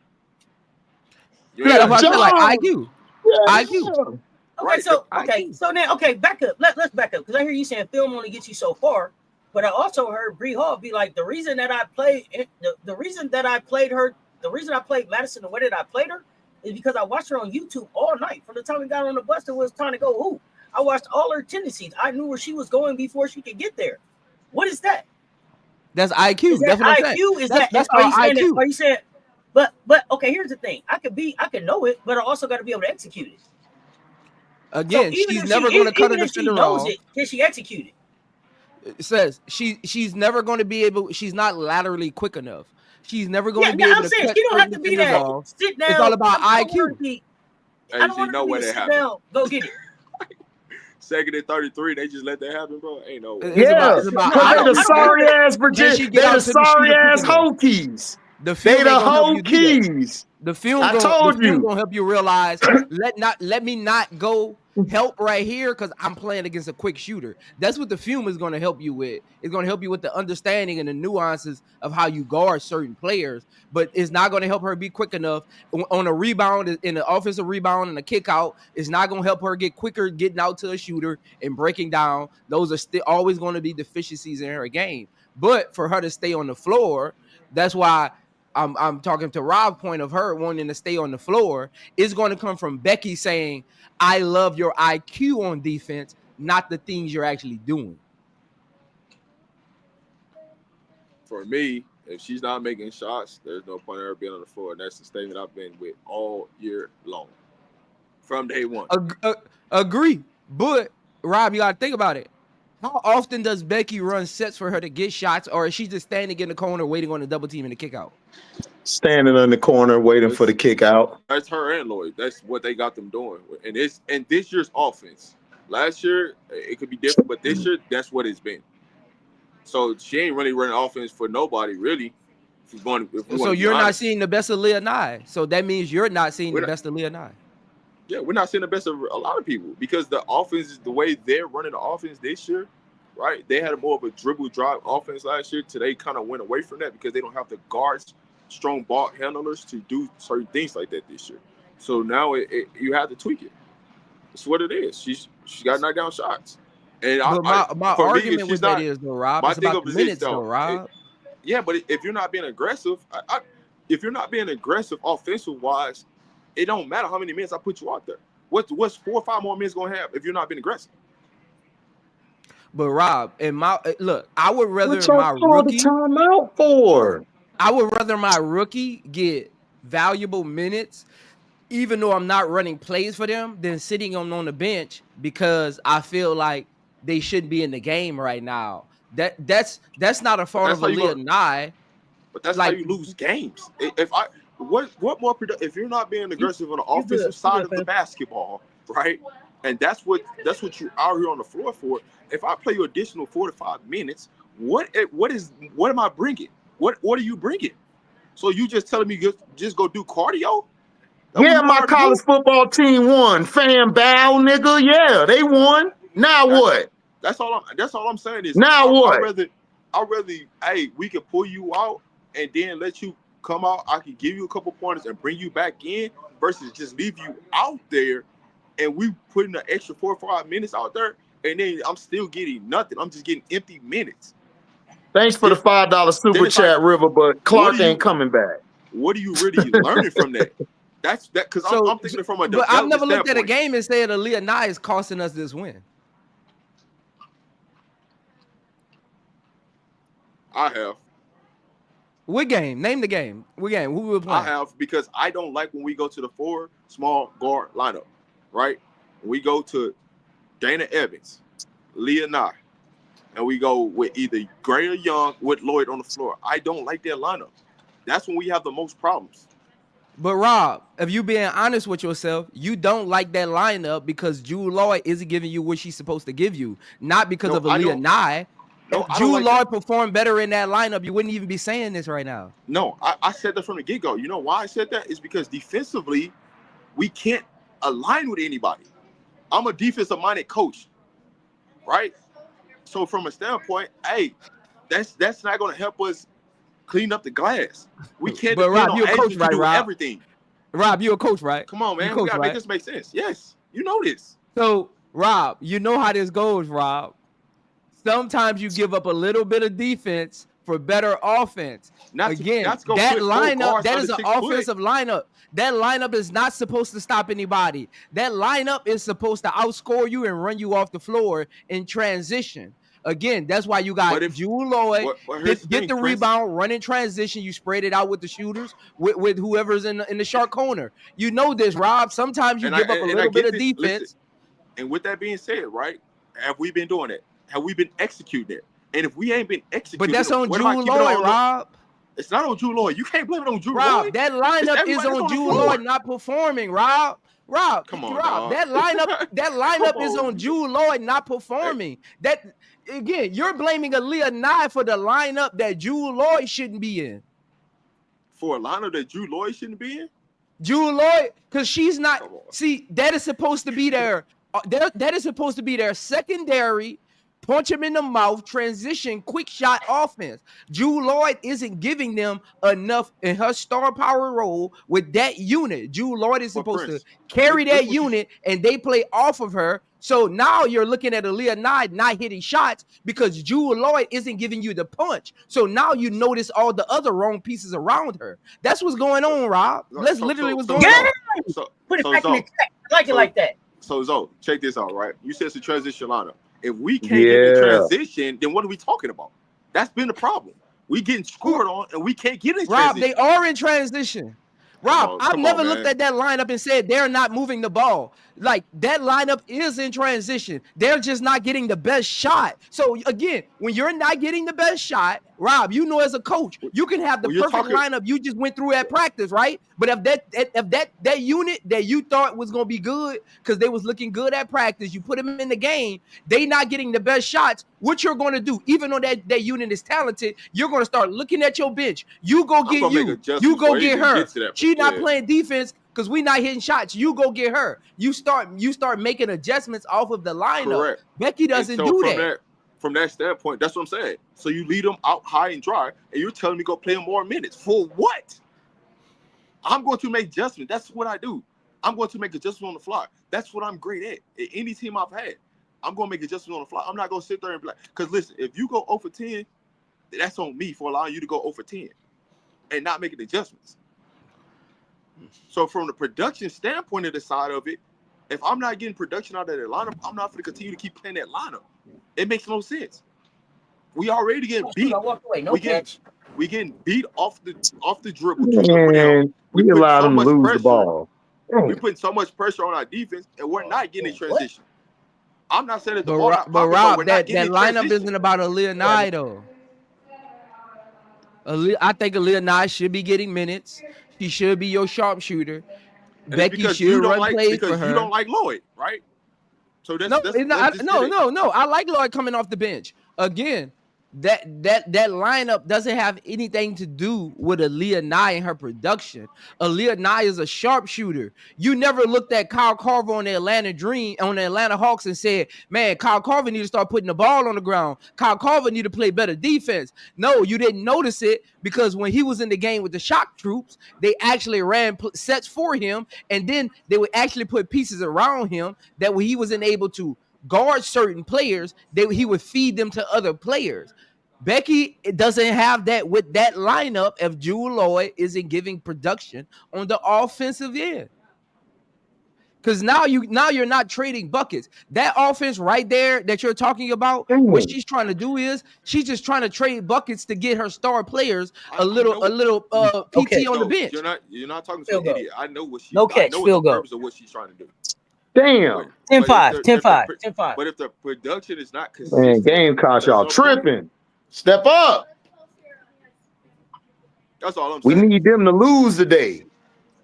[SPEAKER 4] Yeah, like IQ.
[SPEAKER 2] Yeah.
[SPEAKER 4] IQ.
[SPEAKER 2] Okay, right, so now back up. Let's back up, because I hear you saying film only gets you so far. But I also heard Bree Hall be like, the reason I played Madison the way that I played her is because I watched her on YouTube all night. From the time we got on the bus to was time to go hoop, I watched all her tendencies. I knew where she was going before she could get there. What is that?
[SPEAKER 4] That's IQ. That's what I'm saying.
[SPEAKER 2] That's IQ. Are you saying? But okay, here's the thing. I can know it, but I also got to be able to execute it.
[SPEAKER 4] Again, so she's never going to cut a defender off.
[SPEAKER 2] Can she execute it?
[SPEAKER 4] It says she's never going to be able. She's not laterally quick enough. She's never going to be able to cut.
[SPEAKER 2] She don't have to be that. Off. Sit down.
[SPEAKER 4] It's all about IQ.
[SPEAKER 3] I don't know where that happened.
[SPEAKER 2] Go get it.
[SPEAKER 3] Second and 33, they just let that happen, bro. Ain't no way.
[SPEAKER 1] Yeah, they're the sorry ass Virginia. They're the sorry ass Hokies.
[SPEAKER 4] They the
[SPEAKER 1] Hokies.
[SPEAKER 4] The film gonna help you realize. Let me not go help right here because I'm playing against a quick shooter. That's what the film is going to help you with. It's going to help you with the understanding and the nuances of how you guard certain players. But it's not going to help her be quick enough on a rebound, in an offensive rebound and a kick out. It's not going to help her get quicker getting out to a shooter and breaking down. Those are still always going to be deficiencies in her game. But for her to stay on the floor, that's why I'm talking to Rob's point of her wanting to stay on the floor. Is going to come from Becky saying, I love your IQ on defense, not the things you're actually doing.
[SPEAKER 3] For me, if she's not making shots, there's no point in her being on the floor. And that's the statement I've been with all year long. From day one.
[SPEAKER 4] Agree. But, Rob, you got to think about it. How often does Becky run sets for her to get shots, or is she just standing in the corner waiting on the double team and the kick out?
[SPEAKER 1] Standing in the corner waiting for the kick out.
[SPEAKER 3] That's her and Lloyd. That's what they got them doing. And this year's offense, Last year it could be different, but this year that's what it's been. So she ain't really running offense for nobody, really.
[SPEAKER 4] So you're not seeing the best of Aaliyah Nye. So that means you're not seeing the best of Aaliyah Nye.
[SPEAKER 3] Yeah, we're not seeing the best of a lot of people because the offense is the way they're running the offense this year, right? They had more of a dribble drive offense last year. Today kind of went away from that because they don't have the guards, strong ball handlers to do certain things like that this year. So now you have to tweak it. It's what it is. She's got knocked down shots. And
[SPEAKER 4] my argument with that is, though, Rob, it's about the minutes, though, Rob.
[SPEAKER 3] Yeah, but if you're not being aggressive, if you're not being aggressive offensive wise, it don't matter how many minutes I put you out there. What's 4 or 5 more minutes gonna have if you're not being aggressive?
[SPEAKER 4] But Rob, I would rather my rookie
[SPEAKER 1] time out for.
[SPEAKER 4] I would rather my rookie get valuable minutes, even though I'm not running plays for them, than sitting them on the bench because I feel like they shouldn't be in the game right now. That's not a fault of Aaliyah Nye.
[SPEAKER 3] But that's how you lose games. What more productive if you're not being aggressive on the offensive side of the basketball, right? And that's what you out here on the floor for. If I play you additional 4 to 5 minutes, what am I bringing? What are you bringing? So you just telling me just go do cardio?
[SPEAKER 1] Yeah, my college football team won. Fan bow, nigga. Yeah, they won. Now what?
[SPEAKER 3] That's all I'm saying is
[SPEAKER 1] now what?
[SPEAKER 3] I'd rather, hey, we can pull you out and then let you come out. I can give you a couple pointers and bring you back in versus just leave you out there and we putting an extra 4 or 5 minutes out there and then I'm still getting nothing. I'm just getting empty minutes.
[SPEAKER 1] Thanks for the $5 super chat, River, but Clark ain't coming back.
[SPEAKER 3] What are you really learning from that? That's that because I'm thinking from a
[SPEAKER 4] but I've never looked at a game and said Aaliyah Nye is costing us this win.
[SPEAKER 3] I have.
[SPEAKER 4] What game? Name the game. What game? Who we were playing?
[SPEAKER 3] I have because I don't like when we go to the 4 small guard lineup, right? We go to Dana Evans, Aaliyah Nye, and we go with either Gray or Young with Lloyd on the floor. I don't like that lineup. That's when we have the most problems.
[SPEAKER 4] But Rob, if you being honest with yourself, you don't like that lineup because Jewel Lloyd isn't giving you what she's supposed to give you, not because of Aaliyah Nye.
[SPEAKER 3] No,
[SPEAKER 4] if Jewel Lloyd performed better in that lineup, you wouldn't even be saying this right now.
[SPEAKER 3] No, I said that from the get-go. You know why I said that? It's because defensively, we can't align with anybody. I'm a defensive-minded coach, right? So from a standpoint, hey, that's not going to help us clean up the glass. We can't
[SPEAKER 4] but
[SPEAKER 3] depend
[SPEAKER 4] Rob,
[SPEAKER 3] on
[SPEAKER 4] you're a coach,
[SPEAKER 3] to
[SPEAKER 4] right,
[SPEAKER 3] do
[SPEAKER 4] Rob?
[SPEAKER 3] everything.
[SPEAKER 4] Rob, you're a coach, right?
[SPEAKER 3] Come on, man. We got to make this make sense. Yes, you know this.
[SPEAKER 4] So, Rob, you know how this goes, Rob. Sometimes you give up a little bit of defense for better offense. That lineup, that is an offensive lineup. That lineup is not supposed to stop anybody. That lineup is supposed to outscore you and run you off the floor in transition. Again, that's why you got Jewel Lloyd get the rebound, run in transition. You spread it out with the shooters, with whoever's in the sharp corner. You know this, Rob. Sometimes you give up a little bit of defense.
[SPEAKER 3] Listen, and with that being said, right, have we been doing it? Have we been executing it? And if we ain't been executing,
[SPEAKER 4] but that's on Jewel Lloyd, Rob.
[SPEAKER 3] It's not on Jewel Lloyd. You can't blame it on Jewel
[SPEAKER 4] Rob,
[SPEAKER 3] Lloyd.
[SPEAKER 4] that lineup is on Jewel Lloyd not performing, Rob. Come on, Rob. That lineup is on Jewel Lloyd not performing. That again, you're blaming Aaliyah Nye for the lineup that Jewel Lloyd shouldn't be in.
[SPEAKER 3] For a lineup that Jewel Lloyd shouldn't be in?
[SPEAKER 4] Jewel Lloyd, because she's not. See, that is supposed to be there. That is supposed to be their secondary, punch him in the mouth, transition, quick shot offense. Jewel Lloyd isn't giving them enough in her star power role with that unit. Jewel Lloyd is supposed to carry that unit, and they play off of her. So now you're looking at Aaliyah Nye not hitting shots because Jewel Lloyd isn't giving you the punch. So now you notice all the other wrong pieces around her. That's what's going on, Rob. That's literally what's going on.
[SPEAKER 2] Put it back in the check. I like it like that.
[SPEAKER 3] So, Zo, check this out, right? You said it's a transition lineup. If we can't get the transition, then what are we talking about? That's been the problem. We getting scored on, and we can't get in transition.
[SPEAKER 4] Rob, they are in transition. Rob, I've never looked at that lineup and said they're not moving the ball. Like, that lineup is in transition. They're just not getting the best shot. So, again, when you're not getting the best shot Rob, you know, as a coach, you can have the perfect lineup you just went through at practice, right? But if that unit that you thought was gonna be good because they was looking good at practice, you put them in the game, they not getting the best shots. What you're gonna do, even though that unit is talented, you're gonna start looking at your bench. You go get you go get her. She not playing defense because we not hitting shots. You go get her. You start making adjustments off of the lineup.
[SPEAKER 3] Correct.
[SPEAKER 4] Becky doesn't do that.
[SPEAKER 3] From that standpoint, that's what I'm saying. So you lead them out high and dry, and you're telling me go play them more minutes. For what? I'm going to make adjustments. That's what I do. I'm going to make adjustments on the fly. That's what I'm great at any team I've had. I'm going to make adjustments on the fly. I'm not going to sit there and be like, because listen, if you go 0 for 10, that's on me for allowing you to go 0 for 10 and not making adjustments. So from the production standpoint of the side of it, if I'm not getting production out of that lineup, I'm not going to continue to keep playing that lineup. It makes no sense. We already getting beat. We getting beat off the dribble.
[SPEAKER 1] Man, we allowed them to lose the ball.
[SPEAKER 3] We're putting so much pressure on our defense, and we're not getting a transition. I'm not saying that the ball not
[SPEAKER 4] but Rob, that lineup isn't about Aaliyah Nye though. I think Aaliyah Nye should be getting minutes. She should be your sharpshooter. Becky should run plays for her.
[SPEAKER 3] Because you don't like Lloyd, right? So that's,
[SPEAKER 4] no. I like Lloyd coming off the bench. Again, that lineup doesn't have anything to do with Aaliyah Nye and her production. Aaliyah Nye is a sharpshooter. You never looked at Kyle Carver on the Atlanta Hawks and said, man, Kyle Carver need to start putting the ball on the ground. Kyle Carver need to play better defense. No, you didn't notice it because when he was in the game with the shock troops, they actually ran sets for him, and then they would actually put pieces around him that when he wasn't able to guard certain players, he would feed them to other players. Becky doesn't have that with that lineup if Jewel Lloyd isn't giving production on the offensive end. Because now you're not trading buckets. That offense right there that you're talking about, what she's trying to do is she's just trying to trade buckets to get her star players a little PT on the bench.
[SPEAKER 3] You're not talking to an idiot. I know what
[SPEAKER 2] I know the
[SPEAKER 3] purpose of what she's trying to do.
[SPEAKER 1] Damn.
[SPEAKER 2] 10-5.
[SPEAKER 3] But if the production is not consistent,
[SPEAKER 1] man, game cost y'all tripping. Step up.
[SPEAKER 3] That's all I'm saying.
[SPEAKER 1] We need them to lose today.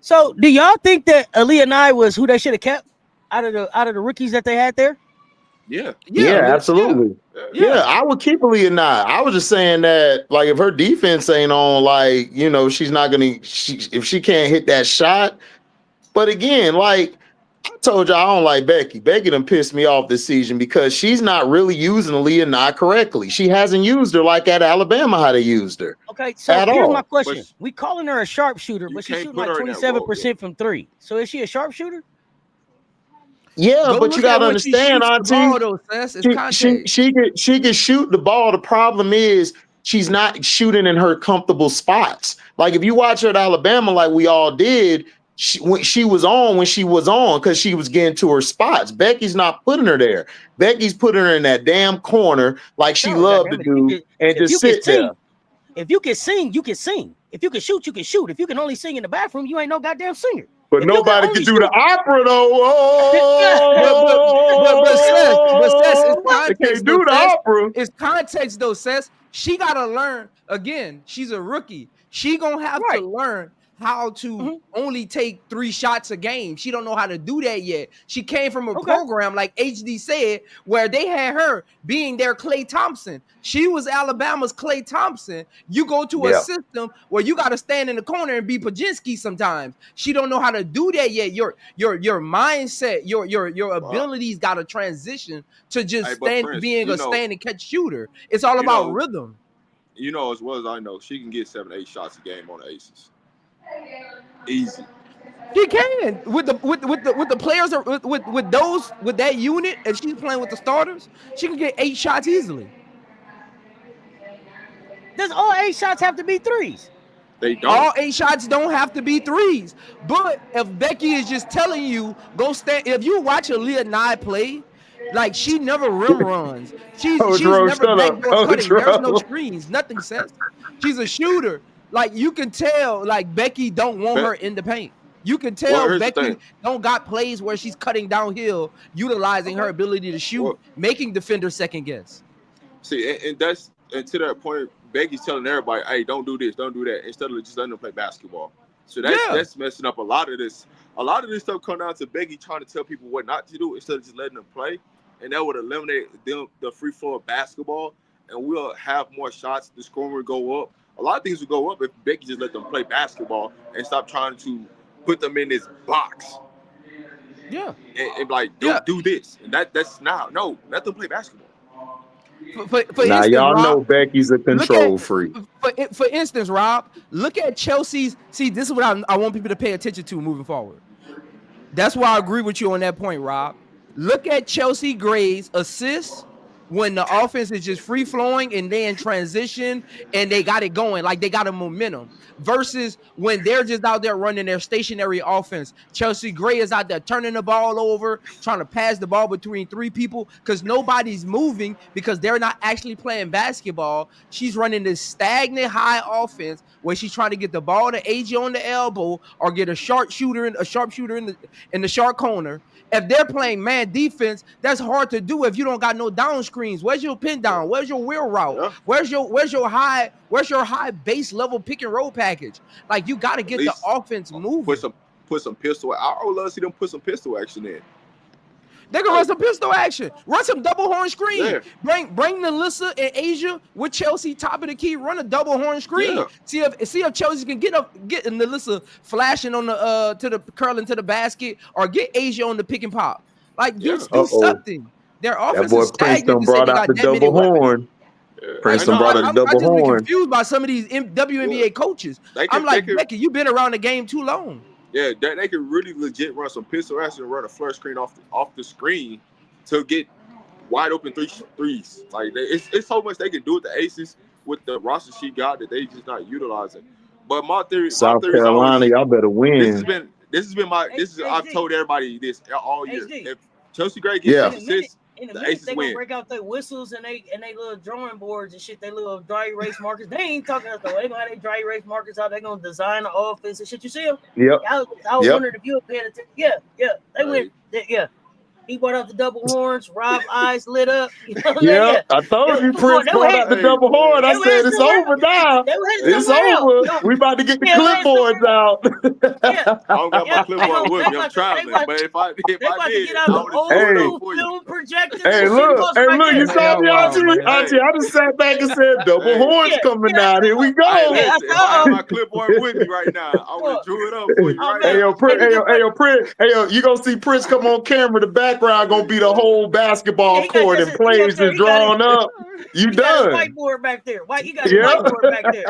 [SPEAKER 2] So, do y'all think that Aaliyah Nye was who they should have kept out of the rookies that they had there?
[SPEAKER 3] Yeah,
[SPEAKER 1] absolutely. Yeah, I would keep Aaliyah Nye. I was just saying that, like, if her defense ain't on, like, you know, she's not gonna. If she can't hit that shot. But again, like I told you, I don't like Becky. Becky done pissed me off this season because she's not really using Aaliyah Nye correctly. She hasn't used her like at Alabama how they used her.
[SPEAKER 2] Okay, so here's my question. We calling her a sharpshooter, but she's shooting like 27% from three. So is she a sharpshooter?
[SPEAKER 1] Yeah, but you gotta understand, Auntie. She can shoot the ball. The problem is she's not shooting in her comfortable spots. Like if you watch her at Alabama, like we all did. When she was on because she was getting to her spots. Becky's not putting her there. Becky's putting her in that damn corner like she loved to do and just sit there.
[SPEAKER 2] If you can sing, you can sing. If you can shoot, you can shoot. If you can only sing in the bathroom, you ain't no goddamn singer.
[SPEAKER 1] But nobody can do the opera though.
[SPEAKER 4] But can't do the opera. It's context though, Seth. She gotta learn again. She's a rookie. She gonna have to learn how to only take 3 shots a game. She don't know how to do that yet. She came from a program like HD said, where they had her being their Klay Thompson. She was Alabama's Klay Thompson. You go to a system where you got to stand in the corner and be Pajinski sometimes. She don't know how to do that yet. Your mindset, your abilities got to transition to just being a stand and catch shooter. It's all about rhythm.
[SPEAKER 3] You know as well as I know, she can get 7-8 shots a game on the Aces. Easy.
[SPEAKER 4] She can with the players with that unit, and she's playing with the starters. She can get 8 shots easily.
[SPEAKER 2] Does all 8 shots have to be threes?
[SPEAKER 3] They don't.
[SPEAKER 4] All 8 shots don't have to be threes. But if Becky is just telling you go stand, if you watch Aaliyah Nye play, like she never rim runs. She's never backdoor cutting. There's no screens, nothing says. She's a shooter. Like you can tell, like Becky don't want her in the paint. You can tell Becky don't got plays where she's cutting downhill, utilizing her ability to shoot, making defenders second guess.
[SPEAKER 3] See, and to that point, Becky's telling everybody, "Hey, don't do this, don't do that," instead of just letting them play basketball. So that's messing up a lot of this. A lot of this stuff come down to Becky trying to tell people what not to do instead of just letting them play, and that would eliminate the free flow of basketball, and we'll have more shots. The scoring will go up. A lot of things will go up if Becky just let them play basketball and stop trying to put them in this box.
[SPEAKER 4] Yeah.
[SPEAKER 3] And like, don't do this. And that's not, no, let them play basketball.
[SPEAKER 1] For instance, y'all
[SPEAKER 4] Rob,
[SPEAKER 1] know Becky's a control freak.
[SPEAKER 4] For instance, Rob, look at Chelsea's. See, this is what I want people to pay attention to moving forward. That's why I agree with you on that point, Rob. Look at Chelsea Gray's assists when the offense is just free flowing and they in transition and they got it going, like they got a momentum, versus when they're just out there running their stationary offense. Chelsea Gray is out there turning the ball over, trying to pass the ball between three people because nobody's moving because they're not actually playing basketball. She's running this stagnant high offense where she's trying to get the ball to AJ on the elbow or get a sharpshooter in the sharp corner. If they're playing man defense, that's hard to do if you don't got no down screens. Where's your pin down? Where's your wheel route? Yeah. Where's your high base level pick and roll package? Like, you got to get the offense moving.
[SPEAKER 3] Put some pistol. I would love to see them put some pistol action in.
[SPEAKER 4] They can run some pistol action. Run some double horn screen. Yeah. Bring Nalissa and Asia with Chelsea top of the key. Run a double horn screen. Yeah. See if Chelsea can get Nalissa flashing on the curling to the basket or get Asia on the pick and pop. Like, do something. Their offense is stagnant.
[SPEAKER 1] Brought out the double horn. Princeton brought out the double horn.
[SPEAKER 4] I just be confused by some of these WNBA coaches. I'm like, Becky, you've been around the game too long.
[SPEAKER 3] Yeah, they can really legit run some pistol action and run a flush screen off the screen to get wide open threes. Like, it's so much they can do with the Aces with the roster she got that they just not utilizing. But my theory,
[SPEAKER 1] South Carolina, y'all better win.
[SPEAKER 3] I've told everybody this all year. If Chelsea Gray gets assists, the Aces
[SPEAKER 2] they
[SPEAKER 3] win.
[SPEAKER 2] Gonna break out their whistles and they little drawing boards and shit. They little dry erase markers. They ain't talking about though. They gonna have their dry erase markers out. They gonna design the offense and shit. You see them?
[SPEAKER 1] Yep.
[SPEAKER 2] I was wondering if you were paying attention. Yeah. They went. Yeah. He brought out the double horns. Rob's eyes lit up. You know
[SPEAKER 1] I told you, Prince brought out the double horn. I said, it's over now. It's over. We about to get the clipboards out.
[SPEAKER 3] I don't got my clipboard with me. I'm traveling. But if I did,
[SPEAKER 2] I would have film projector.
[SPEAKER 1] Hey, look. You saw me, Auntie. I just sat back and said, double horns coming out. Here we go.
[SPEAKER 3] If I had my clipboard with me right now, I would have drew it up for you right now.
[SPEAKER 1] Hey, yo, Prince. Hey, yo, you gonna see Prince come on camera. The background gonna be the whole basketball court and plays is drawn up. You done.
[SPEAKER 2] Got a whiteboard back there. Why you got a whiteboard back there?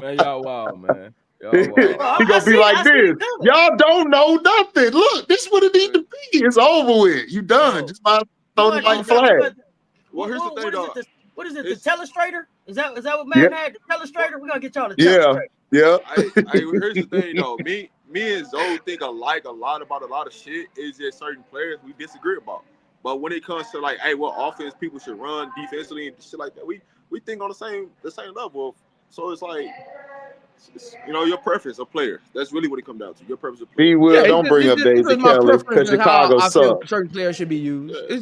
[SPEAKER 4] Man, y'all wild, man.
[SPEAKER 1] He gonna be like this. Y'all don't know nothing. Look, this is what it need to be. It's over with. You done. Just by throw the white flag.
[SPEAKER 3] Well, here's the thing, though.
[SPEAKER 2] What is it? The telestrator? Is that what Madden had? The telestrator? We're gonna get y'all the telestrator.
[SPEAKER 1] Yeah.
[SPEAKER 3] Here's the thing, though. Me and Zoe think alike a lot about a lot of shit. Is just certain players we disagree about. But when it comes to like, hey, what offense people should run defensively and shit like that, we think on the same level. So it's like, your preference of player. That's really what it comes down to. Your preference of player.
[SPEAKER 1] Don't bring up Daisy Kelly because Chicago sucks.
[SPEAKER 4] Certain players should be used. Yeah.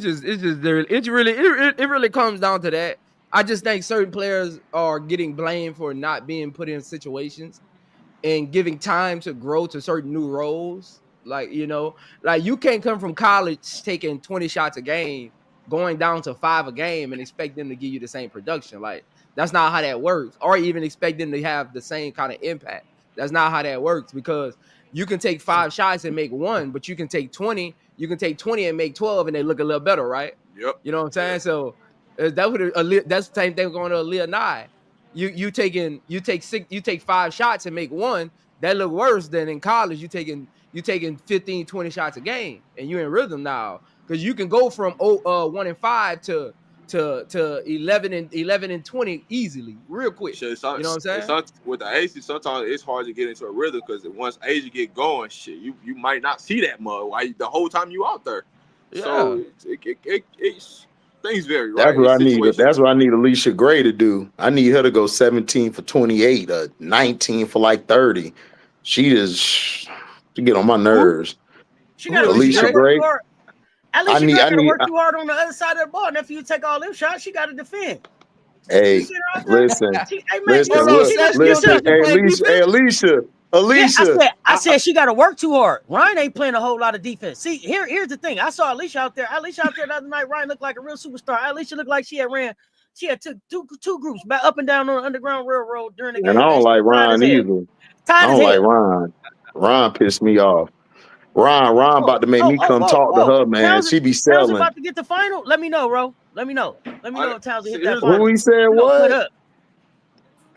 [SPEAKER 4] It really comes down to that. I just think certain players are getting blamed for not being put in situations and giving time to grow to certain new roles. Like, you can't come from college taking 20 shots a game, going down to 5 a game and expect them to give you the same production. Like, that's not how that works. Or even expect them to have the same kind of impact. That's not how that works, because you can take 5 shots and make 1, but you can take 20. You can take 20 and make 12 and they look a little better, right?
[SPEAKER 3] Yep.
[SPEAKER 4] You know what I'm saying? So that's the same thing going to Aaliyah Nye. You take 5 shots and make 1. That look worse than in college. You taking 15, 20 shots a game, and you in rhythm now, because you can go from 1 and 5 to 11 and 20 easily, real quick. You know what I'm saying?
[SPEAKER 3] With the Aces, sometimes it's hard to get into a rhythm, because once Asia get going, shit, you might not see that mud the whole time you out there. Yeah. So it's things vary, right?
[SPEAKER 1] That's what I need Aaliyah Gray to do. I need her to go 17 for 28, 19 for like 30. She get on my nerves.
[SPEAKER 2] Aaliyah Gray. At least she got to work too hard on the other side of the ball. And if you take all them shots, she got to defend.
[SPEAKER 1] Hey, listen.
[SPEAKER 2] Hey,
[SPEAKER 1] Listen, look, listen. Hey, Alicia.
[SPEAKER 2] Yeah, I said she got to work too hard. Ryan ain't playing a whole lot of defense. See, here's the thing. I saw Aaliyah out there. The other night. Ryan looked like a real superstar. Aaliyah looked like she had took two groups back up and down on the Underground Railroad during the game.
[SPEAKER 1] And I don't like Ryan either. I don't like Ryan. Ryan pissed me off. Ron about to make me come talk to her, man. She be selling.
[SPEAKER 2] Towns about to get the final. Let me know, bro. Let me know if Towns hit that final.
[SPEAKER 1] Who he said what?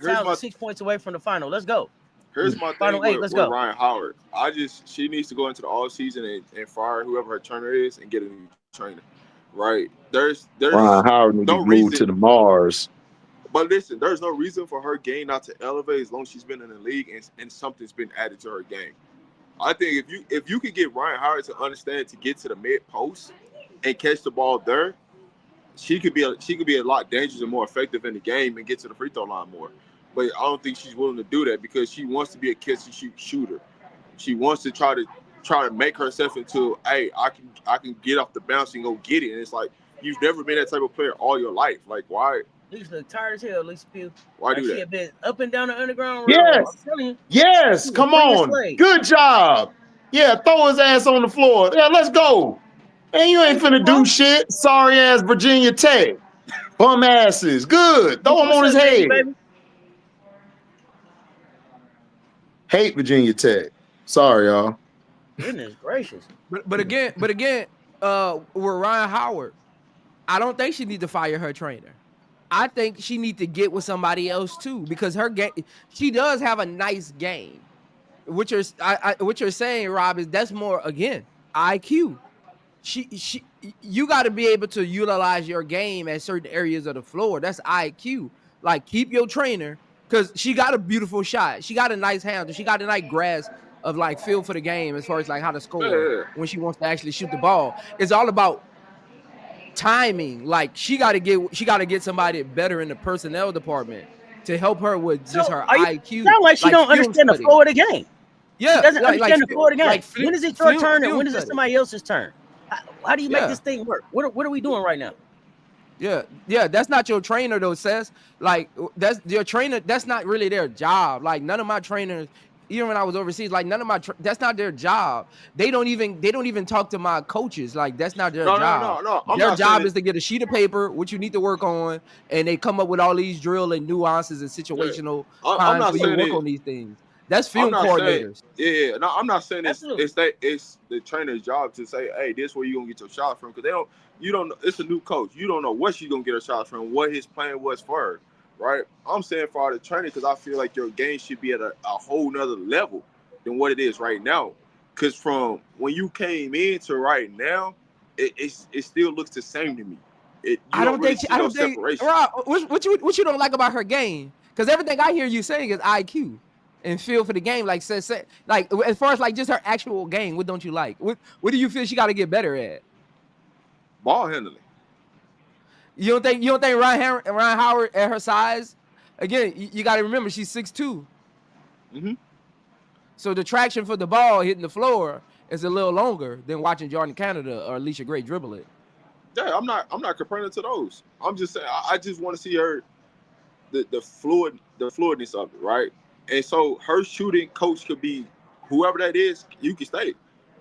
[SPEAKER 2] Towns is 6 points away from the final. Let's go.
[SPEAKER 3] Here's my thing with Ryan Howard. She needs to go into the all season and fire whoever her trainer is and get a new trainer. Right? There's
[SPEAKER 1] Ryan Howard needs to move to the Mars.
[SPEAKER 3] But listen, there's no reason for her game not to elevate as long as she's been in the league and something's been added to her game. I think if you could get Ryan Howard to understand to get to the mid post and catch the ball there, she could be a lot dangerous and more effective in the game and get to the free throw line more. But I don't think she's willing to do that because she wants to be a catch and shoot shooter. She wants to try to make herself into, hey, I can get off the bounce and go get it. And it's like you've never been that type of player all your life. Like why?
[SPEAKER 2] Lisa look tired as hell, Lisa Pugh.
[SPEAKER 3] Why do that?
[SPEAKER 2] She had been up and down the Underground
[SPEAKER 1] Railroad. Yes, come on. Good job. Yeah, throw his ass on the floor. Yeah, let's go. And you ain't finna do shit. Sorry ass Virginia Tech. Bum asses. Good. Throw him on his head. Baby? Hate Virginia Tech. Sorry, y'all.
[SPEAKER 2] Goodness gracious.
[SPEAKER 4] But again, with Ryan Howard, I don't think she needs to fire her trainer. I think she needs to get with somebody else too because her game. She does have a nice game. What you're saying, Rob, is that's more again IQ. You got to be able to utilize your game at certain areas of the floor. That's IQ. Like keep your trainer because she got a beautiful shot. She got a nice handle. She got a nice grasp of like feel for the game as far as like how to score when she wants to actually shoot the ball. It's all about timing. Like she got to get somebody better in the personnel department to help her with just her IQ.
[SPEAKER 2] Sound like she don't understand the flow of the game.
[SPEAKER 4] Yeah,
[SPEAKER 2] she doesn't understand the flow of the game. When is it your turn and when is it somebody else's turn? How do you make this thing work? What are we doing right now?
[SPEAKER 4] Yeah, that's not your trainer though, Seth. Like that's your trainer. That's not really their job. Like none of my trainers, even when I was overseas, like none of my that's not their job. They don't even talk to my coaches. Like that's not their job.
[SPEAKER 3] No.
[SPEAKER 4] Their job is to get a sheet of paper, what you need to work on, and they come up with all these drill and nuances and situational times for you to work on these things. That's film coordinators.
[SPEAKER 3] I'm not saying it's the trainer's job to say, hey, this is where you're gonna get your shot from, because you don't know. It's a new coach. You don't know what she's gonna get her shot from, what his plan was for her. Right, I'm saying for the training because I feel like your game should be at a whole nother level than what it is right now. Because from when you came in to right now, it still looks the same to me. I don't think
[SPEAKER 4] Rob, what you don't like about her game? Because everything I hear you saying is IQ and feel for the game. Like like as far as like just her actual game, what don't you like? What do you feel she got to get better at?
[SPEAKER 3] Ball handling.
[SPEAKER 4] You don't think Ryan Howard at her size? Again, you got to remember she's 6'2".
[SPEAKER 3] Mm-hmm.
[SPEAKER 4] So the traction for the ball hitting the floor is a little longer than watching Jordan Canada or Alicia Gray dribble it.
[SPEAKER 3] Yeah, I'm not comparing it to those. I'm just saying I just want to see her the fluidness of it, right? And so her shooting coach could be whoever that is. You can stay,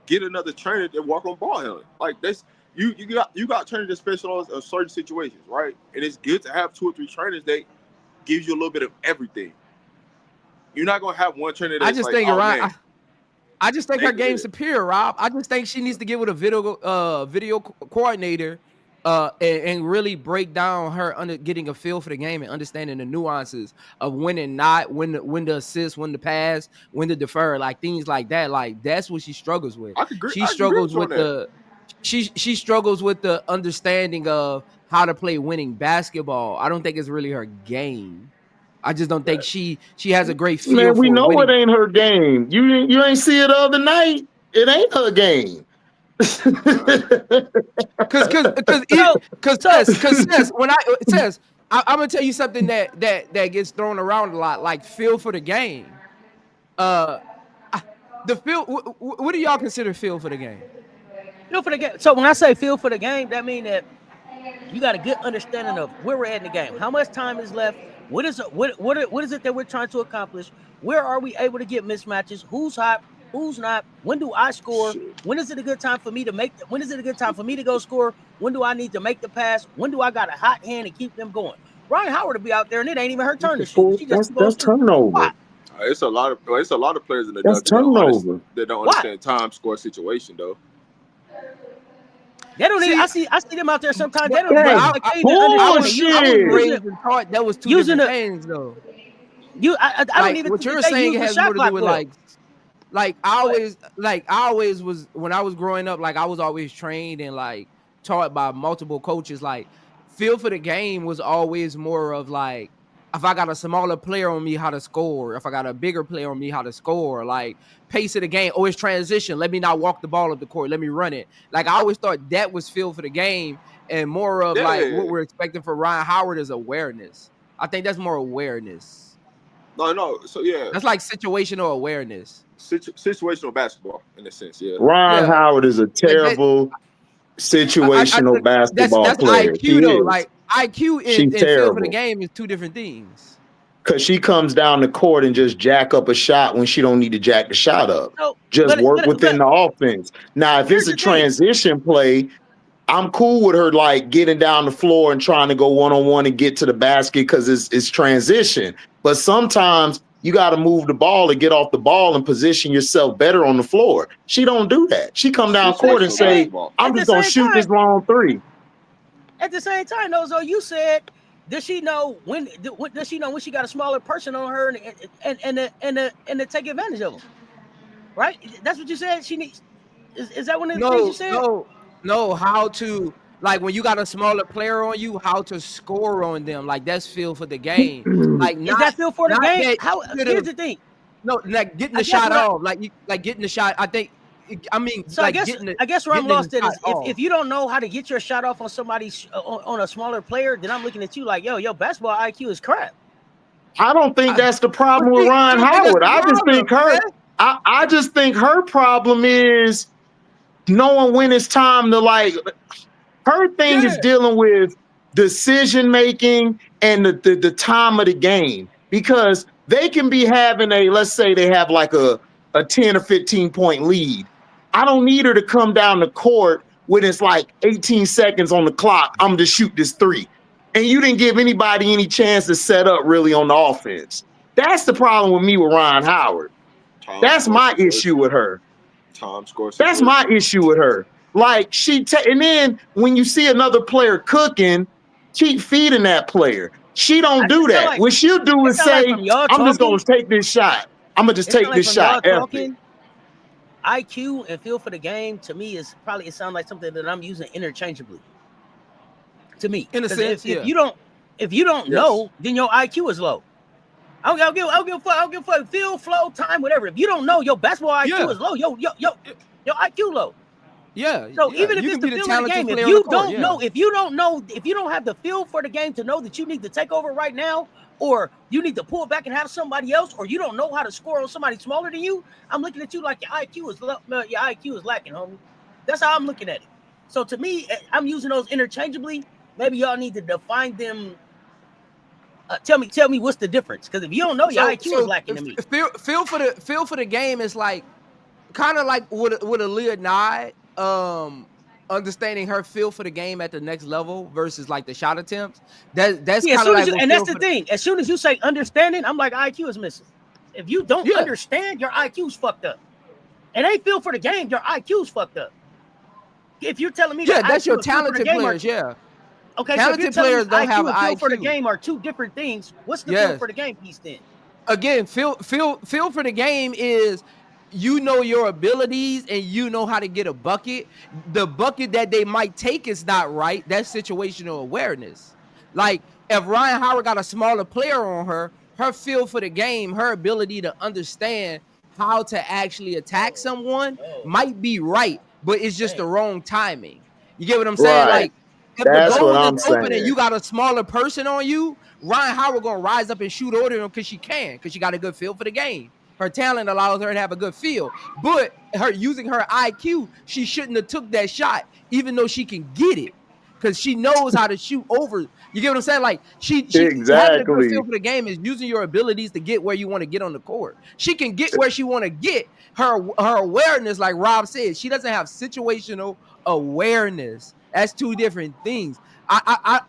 [SPEAKER 3] get another trainer that walk on ball handling. Like that's. You got trainers that specialize in certain situations, right? And it's good to have 2 or 3 trainers that gives you a little bit of everything. You're not gonna have one trainer that's
[SPEAKER 4] I just think her game's superior, Rob. I just think she needs to get with a video coordinator and really break down her getting a feel for the game and understanding the nuances of when and not, when to assist, when to pass, when to defer, like things like that. Like that's what she struggles with. She struggles with She struggles with the understanding of how to play winning basketball. I don't think it's really her game. I just don't think she has a great feel.
[SPEAKER 1] Man, we know
[SPEAKER 4] winning.
[SPEAKER 1] It ain't her game. You ain't see it the other night. It ain't her game.
[SPEAKER 4] Because I'm gonna tell you something that gets thrown around a lot, like feel for the game. The feel. What do y'all consider feel for the game?
[SPEAKER 2] Feel for the game. So when I say feel for the game, that means that You got a good understanding of where we're at in the game. How much time is left? What is it that we're trying to accomplish? Where are we able to get mismatches? Who's hot? Who's not? When do I score? When is it a good time for me to make? When is it a good time for me to go score? When do I need to make the pass? When do I got a hot hand and keep them going? Ryan Howard will be out there and it ain't even her turn to shoot. She just
[SPEAKER 1] that's turnover.
[SPEAKER 2] Why?
[SPEAKER 3] It's a lot of players in the
[SPEAKER 1] that's turnover.
[SPEAKER 3] That don't understand time score situation though.
[SPEAKER 2] They don't even. I see them out there sometimes. They don't.
[SPEAKER 1] I was
[SPEAKER 4] taught that was two different things though.
[SPEAKER 2] I don't even.
[SPEAKER 4] What you're saying has more to do with like I always was when I was growing up. Like I was always trained and like taught by multiple coaches. Like feel for the game was always more of like if I got a smaller player on me, how to score. If I got a bigger player on me, how to score. Like pace of the game. Oh, it's transition. Let me not walk the ball up the court. Let me run it. Like I always thought that was feel for the game, and more of like what we're expecting for Ryan Howard is awareness. I think that's more awareness.
[SPEAKER 3] No. So yeah,
[SPEAKER 4] that's like situational awareness.
[SPEAKER 3] Situational basketball in a sense. Yeah.
[SPEAKER 1] Ryan Howard is a terrible situational basketball player.
[SPEAKER 4] That's IQ though. Like IQ and feel for the game is two different things.
[SPEAKER 1] Because she comes down the court and just jack up a shot when she don't need to jack the shot up. Just work within the offense. Now, if it's a transition play, I'm cool with her like getting down the floor and trying to go one-on-one and get to the basket because it's transition. But sometimes you got to move the ball and get off the ball and position yourself better on the floor. She don't do that. She come down court and say, I'm just going to shoot this long three.
[SPEAKER 2] At the same time, though, you said, does she know when she got a smaller person on her and to take advantage of them? Right? That's what you said. She needs. Is that one of the things you said?
[SPEAKER 4] No. How to like when you got a smaller player on you, how to score on them? Like that's feel for the game. Like
[SPEAKER 2] is that feel for the game? Here's the thing.
[SPEAKER 4] No, like getting the shot off. Like getting the shot. I mean,
[SPEAKER 2] so like I guess where I'm lost at is if you don't know how to get your shot off on somebody on a smaller player, then I'm looking at you like, yo, basketball IQ is crap.
[SPEAKER 1] I don't think that's the problem with Ryan Howard. I just think her problem is knowing when it's time to like. Her thing is dealing with decision making and the time of the game because they can be having let's say they have like a 10 or 15 point lead. I don't need her to come down the court when it's like 18 seconds on the clock. I'm to shoot this three. And you didn't give anybody any chance to set up really on the offense. That's the problem with me with Ryan Howard. That's my issue with her. That's my issue with her. Like and then when you see another player cooking, keep feeding that player. She don't do that. Like, what she'll do is say, I'm just going to take this shot. I'm going to just take this shot.
[SPEAKER 2] IQ and feel for the game to me it sounds like something that I'm using interchangeably. To me,
[SPEAKER 4] in a sense,
[SPEAKER 2] if you don't know, then your IQ is low. I'll give fuck feel, flow, time, whatever. If you don't know, your basketball IQ is low. Your IQ low.
[SPEAKER 4] Yeah.
[SPEAKER 2] So even if it's the feel of the game, if you don't know, if you don't have the feel for the game to know that you need to take over right now, or you need to pull back and have somebody else, or you don't know how to score on somebody smaller than you, I'm looking at you like your IQ is low. Your IQ is lacking, homie. That's how I'm looking at it. So to me, I'm using those interchangeably. Maybe y'all need to define them. Tell me what's the difference? Because if you don't know, your IQ is lacking to me.
[SPEAKER 4] Feel for the game is like kind of like with Aaliyah Nye, understanding her feel for the game at the next level versus like the shot attempts. That's kind of like
[SPEAKER 2] and that's the thing. As soon as you say understanding, I'm like IQ is missing. If you don't understand, your IQ's fucked up. And ain't feel for the game, your IQ's fucked up. If you're telling me
[SPEAKER 4] that's your talented players,
[SPEAKER 2] Okay,
[SPEAKER 4] talented players don't have IQ.
[SPEAKER 2] Feel for the game are two different things. What's the feel for the game piece then?
[SPEAKER 4] Again, feel for the game is you know your abilities and you know how to get a bucket. The bucket that they might take is not right. That's situational awareness. Like if Ryan Howard got a smaller player on her feel for the game, her ability to understand how to actually attack someone might be right, but it's just the wrong timing. You get what I'm saying? Like if the goal is open and you got a smaller person on you, Ryan Howard gonna rise up and shoot over him because she got a good feel for the game. Her talent allows her to have a good feel, but her using her IQ, she shouldn't have took that shot, even though she can get it. because she knows how to shoot over. You get what I'm saying? Like she having a good feel for the game is using your abilities to get where you want to get on the court. She can get where she want to get. Her awareness, like Rob said, she doesn't have situational awareness. That's two different things. I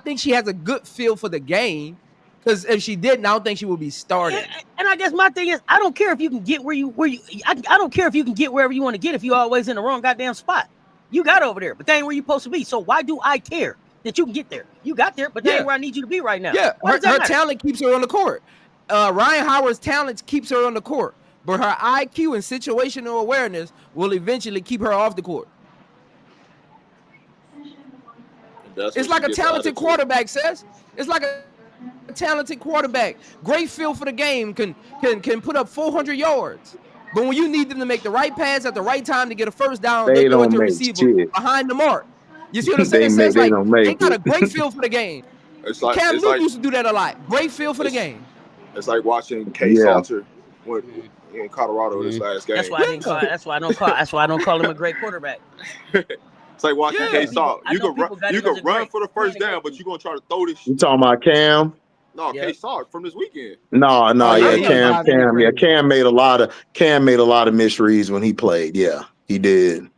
[SPEAKER 4] think she has a good feel for the game. Because if she didn't, I don't think she would be starting.
[SPEAKER 2] And I guess my thing is, I don't care if you can get I don't care if you can get wherever you want to get if you're always in the wrong goddamn spot. You got over there, but that ain't where you're supposed to be. So why do I care that you can get there? You got there, but that ain't where I need you to be right now.
[SPEAKER 4] Yeah, her talent keeps her on the court. Ryan Howard's talent keeps her on the court, but her IQ and situational awareness will eventually keep her off the court. It's like a talented quarterback, says. It's like a talented quarterback, great feel for the game, can put up 400 yards. But when you need them to make the right pass at the right time to get a first down, they go into receiver behind the mark. You see what I'm saying? They got a great feel for the game. Cam Newton used to do that a lot. Great feel for the game.
[SPEAKER 3] It's like watching Kay Salter in Colorado this last game.
[SPEAKER 2] That's why I don't call him a great quarterback.
[SPEAKER 3] It's like watching Kay Salter. You can run for the first down, but you're gonna try to throw this shit.
[SPEAKER 1] You talking about Cam?
[SPEAKER 3] No, Kay Salter from this weekend.
[SPEAKER 1] Cam made a lot of misreads when he played. Yeah, he did.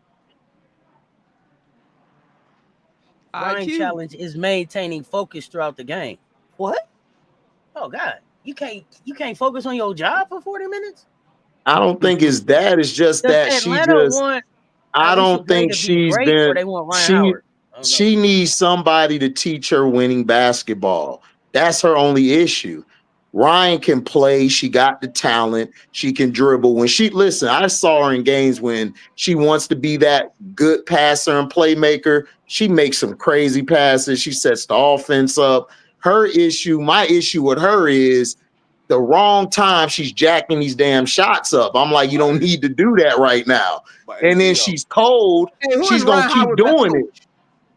[SPEAKER 2] My challenge is maintaining focus throughout the game. What? Oh God, you can't focus on your job for 40 minutes?
[SPEAKER 1] I don't think it's that. It's just that I don't think she's been. She needs somebody to teach her winning basketball. That's her only issue. Ryan can play. She got the talent. She can dribble. I saw her in games when she wants to be that good passer and playmaker. She makes some crazy passes. She sets the offense up. My issue with her is the wrong time she's jacking these damn shots up. I'm like, you don't need to do that right now. And then she's cold. She's going to keep doing it.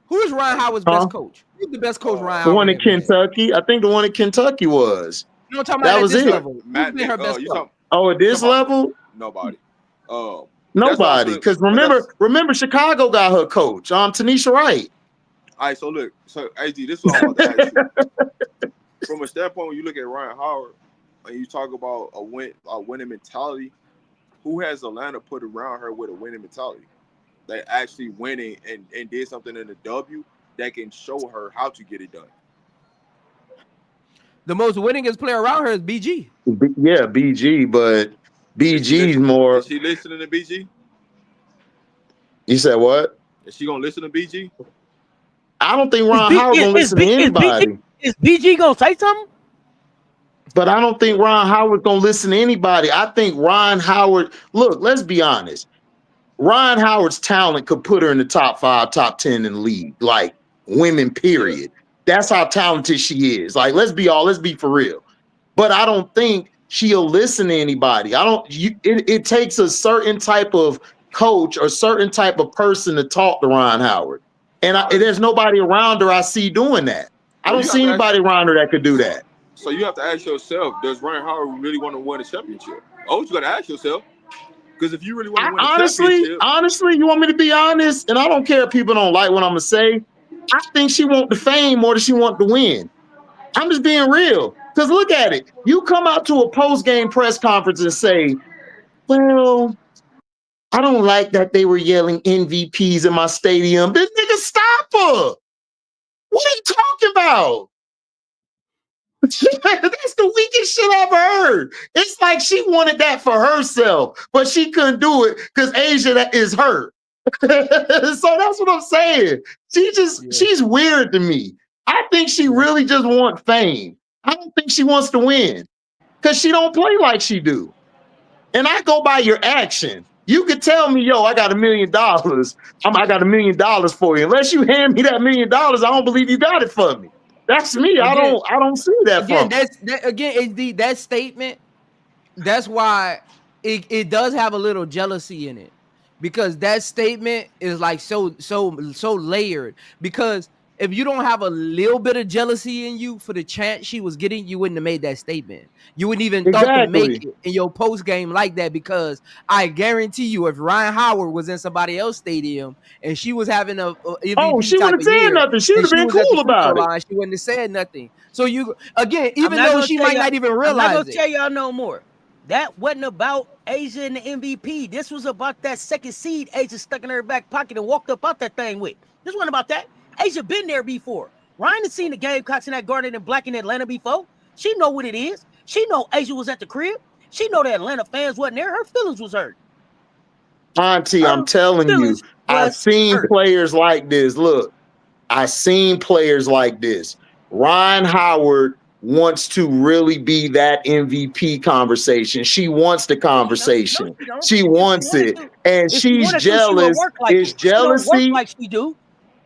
[SPEAKER 4] Who is Ryan Howard's best coach? Who's the best coach Ryan Howard?
[SPEAKER 1] The one in Kentucky. I think the one in Kentucky was.
[SPEAKER 4] No, I'm talking about at this level. Who's been her best coach?
[SPEAKER 1] At this level?
[SPEAKER 3] Nobody.
[SPEAKER 1] Nobody. Because remember, Chicago got her coach, Tanisha Wright.
[SPEAKER 3] All right, so look. So, AD, this is what I'm about to ask you. From a standpoint, when you look at Ryan Howard and you talk about a winning mentality, who has Atlanta put around her with a winning mentality? That actually winning and did something in the W that can show her how to get it done.
[SPEAKER 4] The most winningest player around her is BG.
[SPEAKER 1] Yeah, BG, but BG's more.
[SPEAKER 3] Is she listening to BG?
[SPEAKER 1] You said what?
[SPEAKER 3] Is she gonna listen to BG?
[SPEAKER 1] I don't think Ron Howard gonna listen to anybody.
[SPEAKER 2] Is BG gonna say something?
[SPEAKER 1] But I don't think Ron Howard gonna listen to anybody. I think Ron Howard. Look, let's be honest. Ron Howard's talent could put her in the top 5, top 10 in the league, like women, period. That's how talented she is. Like, let's be for real. But I don't think she'll listen to anybody. It takes a certain type of coach or certain type of person to talk to Ron Howard. And there's nobody around her I see doing that. I don't see anybody around her that could do that.
[SPEAKER 3] So you have to ask yourself, does Ryan Howard really want to win a championship? Oh, you got to ask yourself. Because if you really want to win a championship...
[SPEAKER 1] Honestly, you want me to be honest? And I don't care if people don't like what I'm going to say. I think she wants the fame more than she wants to win. I'm just being real. Because look at it. You come out to a post-game press conference and say, well, I don't like that they were yelling MVPs in my stadium. This nigga, stop her. What are you talking about? That's the weakest shit I've ever heard. It's like she wanted that for herself, but she couldn't do it because Asia is her. So that's what I'm saying. She's weird to me. I think she really just wants fame. I don't think she wants to win because she don't play like she do. And I go by your action. You could tell me, yo, I got $1 million. I got $1 million for you. Unless you hand me that $1 million, I don't believe you got it for me. That's me. Again, I don't see that.
[SPEAKER 4] That statement. That's why it does have a little jealousy in it, because that statement is like so layered. Because if you don't have a little bit of jealousy in you for the chance she was getting, you wouldn't have made that statement. You wouldn't even thought to make it in your post game like that, because I guarantee you, if Ryan Howard was in somebody else's stadium and she was having a MVP
[SPEAKER 1] she
[SPEAKER 4] type
[SPEAKER 1] wouldn't
[SPEAKER 4] of
[SPEAKER 1] have said
[SPEAKER 4] year,
[SPEAKER 1] nothing. She would have
[SPEAKER 4] and she
[SPEAKER 1] been
[SPEAKER 4] was at the
[SPEAKER 1] cool
[SPEAKER 4] free throw
[SPEAKER 1] about it.
[SPEAKER 4] line, she wouldn't have said nothing. So you again, even though she might not even realize
[SPEAKER 2] I'm not gonna
[SPEAKER 4] it.
[SPEAKER 2] tell y'all no more. That wasn't about Asia and the MVP. This was about that second seed Asia stuck in her back pocket and walked up out that thing with. This wasn't about that. Asia been there before. Ryan has seen the Gamecocks in that Garnet and Black in Atlanta before. She know what it is. She know Asia was at the crib. She know the Atlanta fans wasn't there. Her feelings was hurt.
[SPEAKER 1] Auntie, I'm telling you, I've seen players like this. Look, I've seen players like this. Ryan Howard wants to really be that MVP conversation. She wants the conversation. She wants it. And she's jealous. It's jealousy.
[SPEAKER 2] Like she do.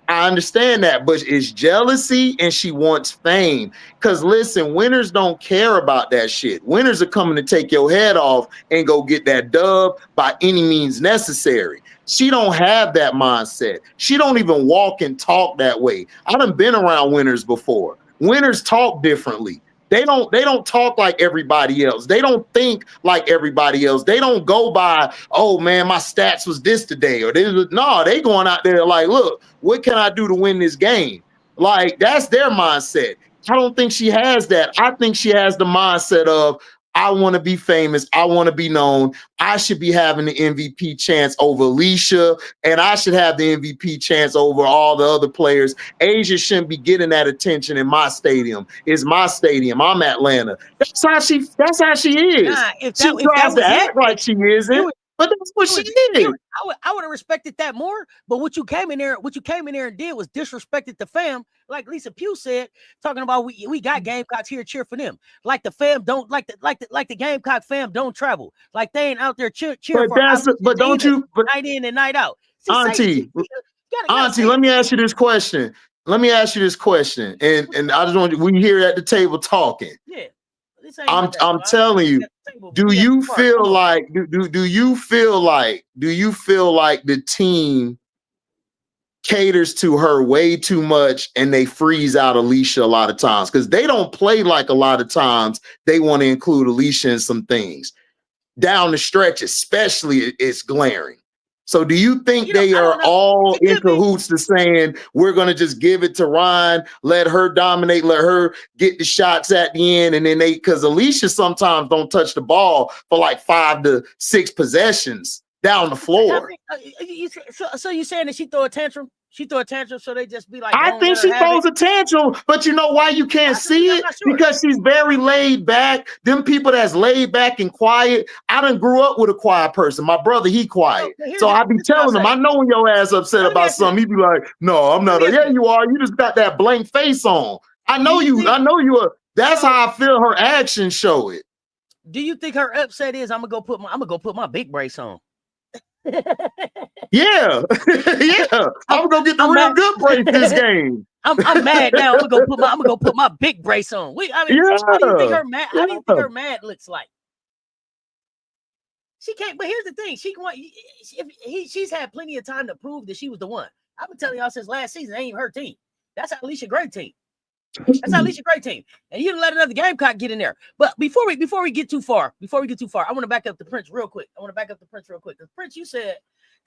[SPEAKER 1] I understand that, but it's jealousy and she wants fame. Because listen, winners don't care about that shit. Winners are coming to take your head off and go get that dub by any means necessary. She don't have that mindset. She don't even walk and talk that way. I done been around winners before. Winners talk differently. They don't talk like everybody else. They don't think like everybody else. They don't go by, oh man, my stats was this today, or no, they going out there like, look, what can I do to win this game? Like, that's their mindset. I don't think she has that. I think she has the mindset of, I want to be famous. I want to be known. I should be having the MVP chance over Aaliyah, and I should have the MVP chance over all the other players. Asia shouldn't be getting that attention in my stadium. It's my stadium. I'm Atlanta. That's how she is. She tries to act like she isn't, but that's what she is.
[SPEAKER 2] I would have respected that more. But what you came in there and did was disrespected the fam. Like Lisa Pugh said, talking about we got Gamecocks here, cheer for them. Like the fam don't like the Gamecock fam don't travel. Like they ain't out there cheering for.
[SPEAKER 1] But don't you? But
[SPEAKER 2] night in and night out.
[SPEAKER 1] Auntie, let me ask you this question. And I just want we here at the table talking.
[SPEAKER 2] Yeah.
[SPEAKER 1] I'm telling you, do you feel like the team caters to her way too much and they freeze out Aaliyah a lot of times? Because they don't play like a lot of times they want to include Aaliyah in some things. Down the stretch, especially, it's glaring. So do you think they are all in cahoots to saying we're going to just give it to Ryan, let her dominate, let her get the shots at the end, and then because Aaliyah sometimes don't touch the ball for like 5 to 6 possessions down the floor.
[SPEAKER 2] So you saying that she throw a tantrum? She throw a tantrum, so they just be like,
[SPEAKER 1] I think she throws a tantrum, but you know why you can't see it? Because she's very laid back. Them people that's laid back and quiet. I done grew up with a quiet person. My brother, he quiet. So I be telling him, I know when your ass upset about something, he be like, no, I'm not. Yeah, you are. You just got that blank face on. I know you are. That's how I feel her actions show it.
[SPEAKER 2] Do you think her upset is I'm gonna go put my big brace on?
[SPEAKER 1] Yeah. I'm gonna get the real good brace this game.
[SPEAKER 2] I'm mad now. I'm gonna go put my big brace on. How do you think her mad? How do you think her mad looks like? She can't. But here's the thing: she's had plenty of time to prove that she was the one. I've been telling y'all since last season, ain't even her team. That's Aaliyah Gray team. And you didn't let another Gamecock get in there. But before we get too far, I want to back up the Prince real quick. Because Prince, you said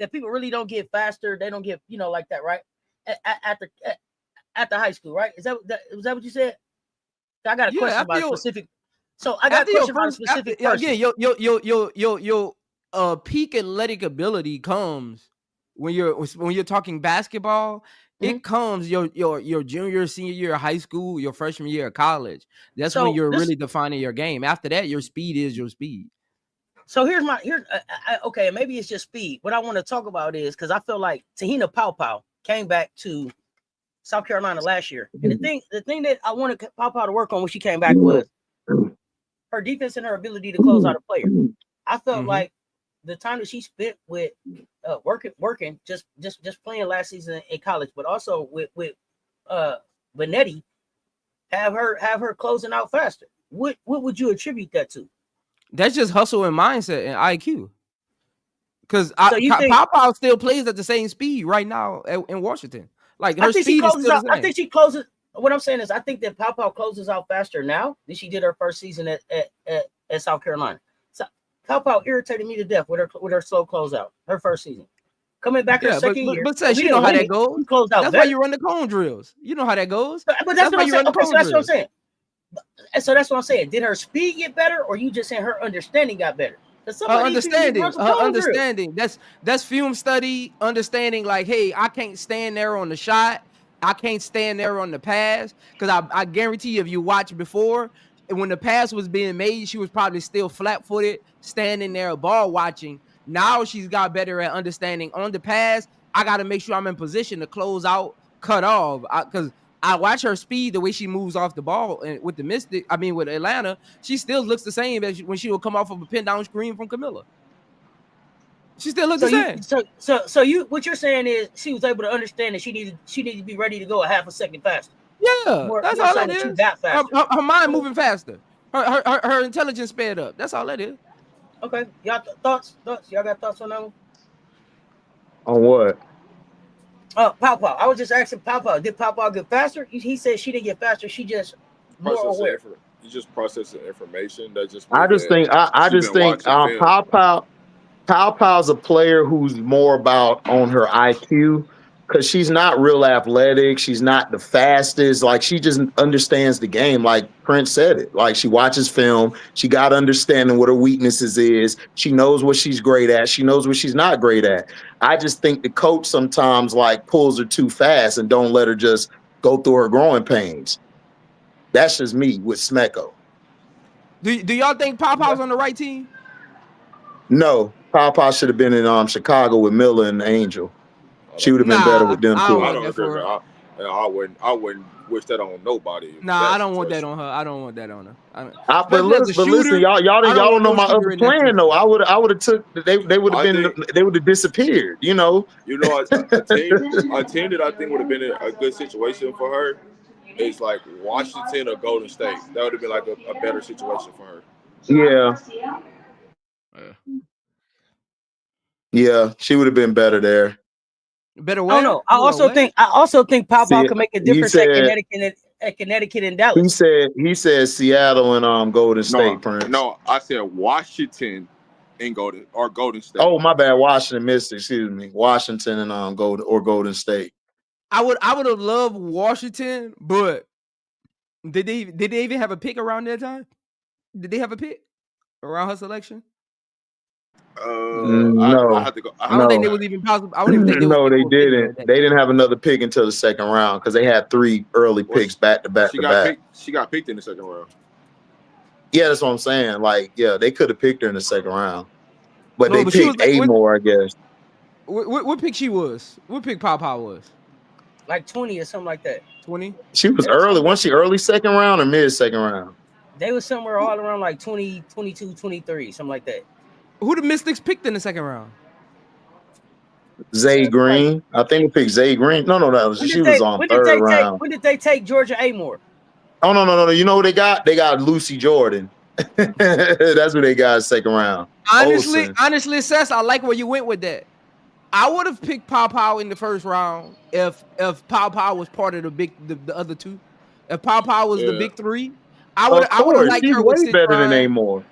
[SPEAKER 2] that people really don't get faster. They don't get, like that, right? At the high school, right? Was that what you said? I got a question about specific. So I got a question about a specific person.
[SPEAKER 4] Your peak athletic ability comes when you're talking basketball. It comes your junior, senior year of high school, your freshman year of college. That's when you're really defining your game. After that, your speed is your speed.
[SPEAKER 2] So okay, maybe it's just speed. What I want to talk about is because I feel like Tahina Paopao came back to South Carolina last year, and the thing that I wanted Paopao to work on when she came back was her defense and her ability to close out a player. I felt like the time that she spent with working, just playing last season in college, but also with Benetti, have her closing out faster. What would you attribute that to?
[SPEAKER 4] That's just hustle and mindset and IQ. Because Paopao still plays at the same speed right now in Washington. Like her speed is still the same.
[SPEAKER 2] I think she closes. What I'm saying is, I think that Pow closes out faster now than she did her first season at South Carolina. So Pow irritated me to death with her slow closeout. Her first season, coming back her second year.
[SPEAKER 4] But says you know how that goes. That's why you run the cone drills. You know how that goes.
[SPEAKER 2] But that's what I'm saying. Okay, so that's what I'm saying. So that's what I'm saying. Did her speed get better, or you just saying her understanding got better?
[SPEAKER 4] Understanding. That's film study. Understanding, like, hey, I can't stand there on the shot. I can't stand there on the pass, because I guarantee you, if you watch before, when the pass was being made, she was probably still flat-footed, standing there, ball watching. Now she's got better at understanding on the pass. I got to make sure I'm in position to close out, cut off, because I watch her speed, the way she moves off the ball, and with with Atlanta, she still looks the same as when she will come off of a pin down screen from Camilla. She still looks the same.
[SPEAKER 2] So you, what you're saying is she was able to understand that she needed to be ready to go a half a second faster.
[SPEAKER 4] Yeah, that's all that is. Her mind moving faster. Her intelligence sped up. That's all that is.
[SPEAKER 2] Okay, y'all thoughts? Y'all got thoughts on that one?
[SPEAKER 1] On what?
[SPEAKER 2] Pow. I was just asking Pow. Did Pow get faster? He said she didn't get faster. She just more aware.
[SPEAKER 3] You just processing information.
[SPEAKER 1] I just think Pow's a player who's more about on her IQ, because she's not real athletic. She's not the fastest. Like, she just understands the game. Like Prince said it. Like, she watches film. She got understanding what her weaknesses is. She knows what she's great at. She knows what she's not great at. I just think the coach sometimes like pulls her too fast and don't let her just go through her growing pains. That's just me with Smecco.
[SPEAKER 4] Do y'all think Pow's on the right team?
[SPEAKER 1] No, Pow should have been in Chicago with Miller and Angel. She would have been better with them too.
[SPEAKER 3] I don't agree. I wouldn't wish that on nobody.
[SPEAKER 4] I don't want that on her.
[SPEAKER 1] But listen, y'all don't know my other plan though. I would have took. They would have disappeared. You know.
[SPEAKER 3] A team that I think would have been a good situation for her is like Washington or Golden State. That would have been like a better situation for her.
[SPEAKER 1] Yeah, she would have been better there.
[SPEAKER 4] Better way.
[SPEAKER 2] Oh no, I also think Pow can make a difference at Connecticut and Dallas.
[SPEAKER 1] He said Seattle and Golden State. Prince.
[SPEAKER 3] No, I said Washington and Golden State.
[SPEAKER 1] Oh, my bad. Washington missed it. Excuse me. Washington and Golden State.
[SPEAKER 4] I would have loved Washington, but did they even have a pick around that time? Did they have a pick around her selection?
[SPEAKER 1] No.
[SPEAKER 4] I don't think it was even possible. I don't even think
[SPEAKER 1] they didn't. They didn't have another pick until the second round because they had 3 early picks back to back.
[SPEAKER 3] She got picked in the second round.
[SPEAKER 1] Yeah, that's what I'm saying. Like, yeah, they could have picked her in the second round, but they picked Amore, I guess.
[SPEAKER 4] What pick she was? What pick Pow was?
[SPEAKER 2] Like 20 or something like that.
[SPEAKER 4] 20.
[SPEAKER 1] She was early. Wasn't she early second round or mid second round?
[SPEAKER 2] They was somewhere all around like 20, 22, 23, something like that.
[SPEAKER 4] Who the Mystics picked in the second round?
[SPEAKER 1] Zay Green. I think they picked Zay Green. No, she was on third round.
[SPEAKER 2] When did they take Georgia Amore?
[SPEAKER 1] Oh, no. You know who they got? They got Lucy Jordan. That's what they got second round.
[SPEAKER 4] Honestly, Seth, I like where you went with that. I would have picked Pow in the first round if Pow was part of the other two. If Pow was the big 3, I would have liked her with
[SPEAKER 1] way better than Amore.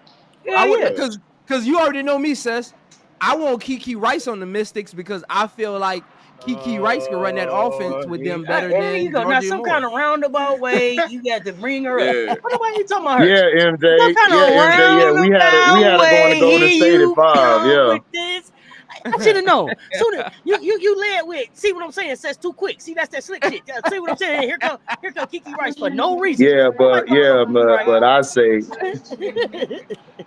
[SPEAKER 4] Because you already know me, Seth. I want Kiki Rice on the Mystics because I feel like Kiki Rice can run that offense with them better than
[SPEAKER 2] Georgia now, some kind of roundabout way you got to bring her up. What about you talking about her?
[SPEAKER 1] Yeah, MJ. Yeah. We had her going to Golden State at 5. Yeah.
[SPEAKER 2] I should have known. Sooner you led with. See what I'm saying? Says too quick. See, that's that slick shit. See what I'm saying? Here come Kiki Rice for no reason.
[SPEAKER 1] Yeah, but I say.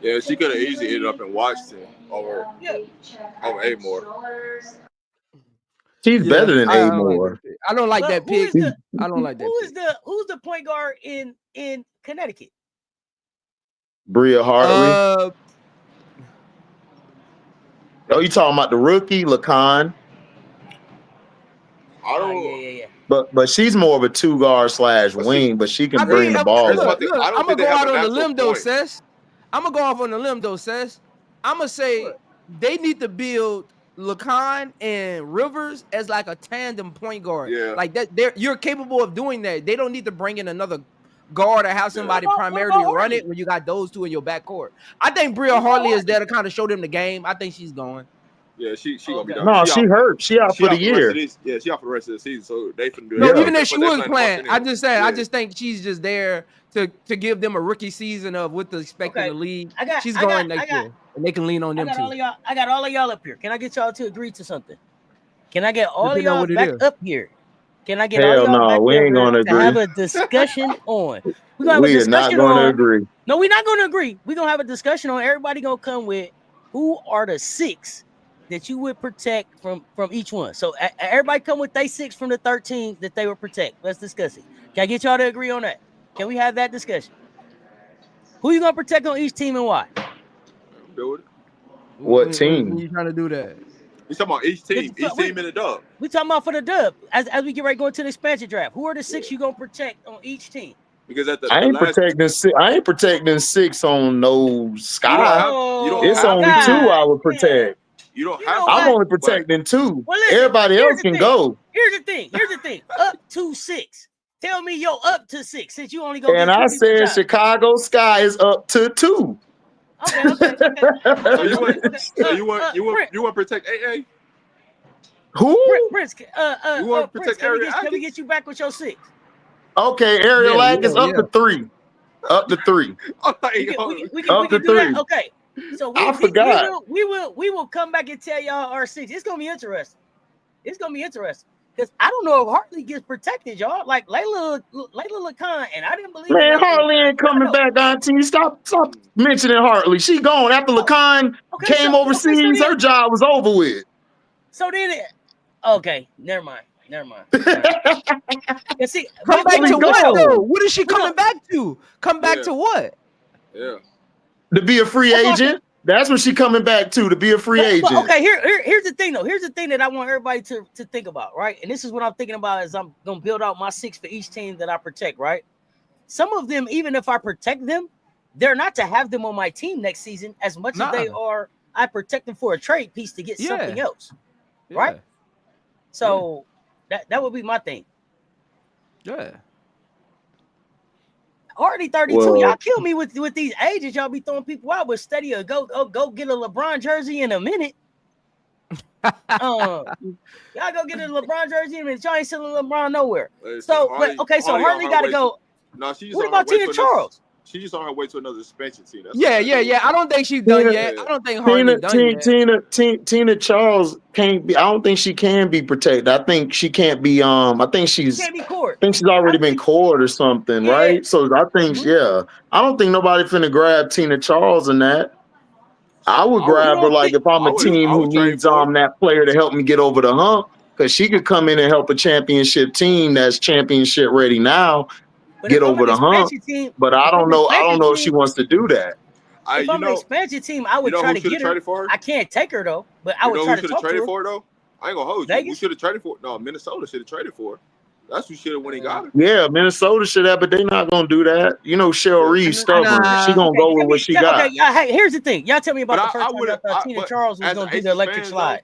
[SPEAKER 3] Yeah, she could have easily ended up in Washington over Amore.
[SPEAKER 1] She's better than Amore.
[SPEAKER 4] I don't like that pick. I don't like that.
[SPEAKER 2] Who's the point guard in Connecticut?
[SPEAKER 1] Bria Hartley. Oh, you talking about the rookie, Lacan?
[SPEAKER 3] I don't.
[SPEAKER 2] Yeah.
[SPEAKER 1] But she's more of a 2-guard/wing, but she can bring the ball.
[SPEAKER 4] Look, I'm gonna go out on the limb though, Sess. I'm gonna go off on the limb though, Sess. I'm gonna say they need to build LeCon and Rivers as like a tandem point guard.
[SPEAKER 3] Yeah.
[SPEAKER 4] Like that, you're capable of doing that. They don't need to bring in another guard or have somebody primarily run it when you got those two in your backcourt. I think Bria Hartley is there to kind of show them the game. I think she's going.
[SPEAKER 3] Yeah, she gonna be done.
[SPEAKER 1] No, she hurt. She out for the year.
[SPEAKER 3] Yeah, she out for the rest of the season. So they finna do.
[SPEAKER 4] No, even if she was playing, I just said I just think she's just there to give them a rookie season of what to expect in the league. She's going next year, and they can lean on them too.
[SPEAKER 2] I got all of y'all up here. Can I get y'all to agree to something? Can I get all of y'all back up here? Can I get all y'all back
[SPEAKER 1] we ain't gonna agree.
[SPEAKER 2] To have a discussion on?
[SPEAKER 1] We're gonna have a discussion on. Agree.
[SPEAKER 2] No, we're not gonna agree. We're gonna have a discussion on. Everybody gonna come with who are the 6 that you would protect from each one. So everybody come with they 6 from the 13 that they would protect. Let's discuss it. Can I get y'all to agree on that? Can we have that discussion? Who you gonna protect on each team and why?
[SPEAKER 3] Do it.
[SPEAKER 1] What team?
[SPEAKER 4] When you trying to do that?
[SPEAKER 3] We talking about each team in the dub.
[SPEAKER 2] We talking about for the dub as we get ready to go into the expansion draft. Who are the 6 you gonna protect on each team?
[SPEAKER 3] Because at the
[SPEAKER 1] I ain't protecting 6 on no Sky. It's only 2 I would protect.
[SPEAKER 3] You don't have.
[SPEAKER 1] I'm only protecting 2. Well, listen, everybody else can go.
[SPEAKER 2] Here's the thing. Up to 6. Tell me you're up to 6 since you only go.
[SPEAKER 1] And I said Chicago Sky is up to 2.
[SPEAKER 2] Okay.
[SPEAKER 3] So you want to protect AA?
[SPEAKER 1] Who?
[SPEAKER 2] Prince,
[SPEAKER 3] you want to protect Ariel?
[SPEAKER 2] Can we get you back with your 6?
[SPEAKER 1] Okay, Ariel Lack is up to 3. Up to 3.
[SPEAKER 2] We can do that. Okay. So
[SPEAKER 1] I forgot.
[SPEAKER 2] We will come back and tell y'all our 6. It's gonna be interesting. Because I don't know if Hartley gets protected, y'all. Like Layla LeCon, and I didn't believe.
[SPEAKER 1] Man, Hartley ain't coming back, Auntie. Stop mentioning Hartley. She gone after LeCon came overseas. Her job was over with.
[SPEAKER 2] So then, never mind. See,
[SPEAKER 4] come back to what though? What is she coming back to? Come back to what?
[SPEAKER 3] Yeah.
[SPEAKER 1] To be a free agent. That's what she coming back to be a free agent.
[SPEAKER 2] Okay, here's the thing though. Here's the thing that I want everybody to think about, right? And this is what I'm thinking about as I'm gonna build out my 6 for each team that I protect, right? Some of them, even if I protect them, they're not to have them on my team next season as much as they are. I protect them for a trade piece to get something else, right? So that would be my thing.
[SPEAKER 4] Yeah.
[SPEAKER 2] Already 32. Y'all kill me with these ages. Y'all be throwing people out with steady or go get a LeBron jersey in a minute. Y'all go get a LeBron jersey in a minute. Y'all ain't selling LeBron nowhere. So Hartley got to go.
[SPEAKER 3] No, she's
[SPEAKER 2] what about Tina Charles?
[SPEAKER 3] She's just on her way to another suspension team.
[SPEAKER 4] Yeah. I don't think she's done yet. I don't think Hartley done yet.
[SPEAKER 1] Tina Charles can't be. I don't think she can be protected. I think she can't be. I think she's.
[SPEAKER 2] Can't be court.
[SPEAKER 1] I think she's already been court or something, right? So I think, I don't think nobody finna grab Tina Charles in that. I would grab her like if I'm a team who needs that player to help me get over the hump, because she could come in and help a championship team that's championship ready now. Get over the hump, but I don't know if she wants to do that.
[SPEAKER 2] If I'm an expansion team, I would try to get her. I can't take her though, but I would try to talk to her.
[SPEAKER 3] For her though? I ain't gonna hold you. We should have traded for. No, Minnesota should have traded for her. That's who should have when he got her.
[SPEAKER 1] Yeah, Minnesota should have, but they're not gonna do that. You know, Cheryl Reese stubborn. She gonna go with what she got.
[SPEAKER 2] Okay, hey, here's the thing. Y'all tell me about the first time Tina Charles was gonna do the electric slide.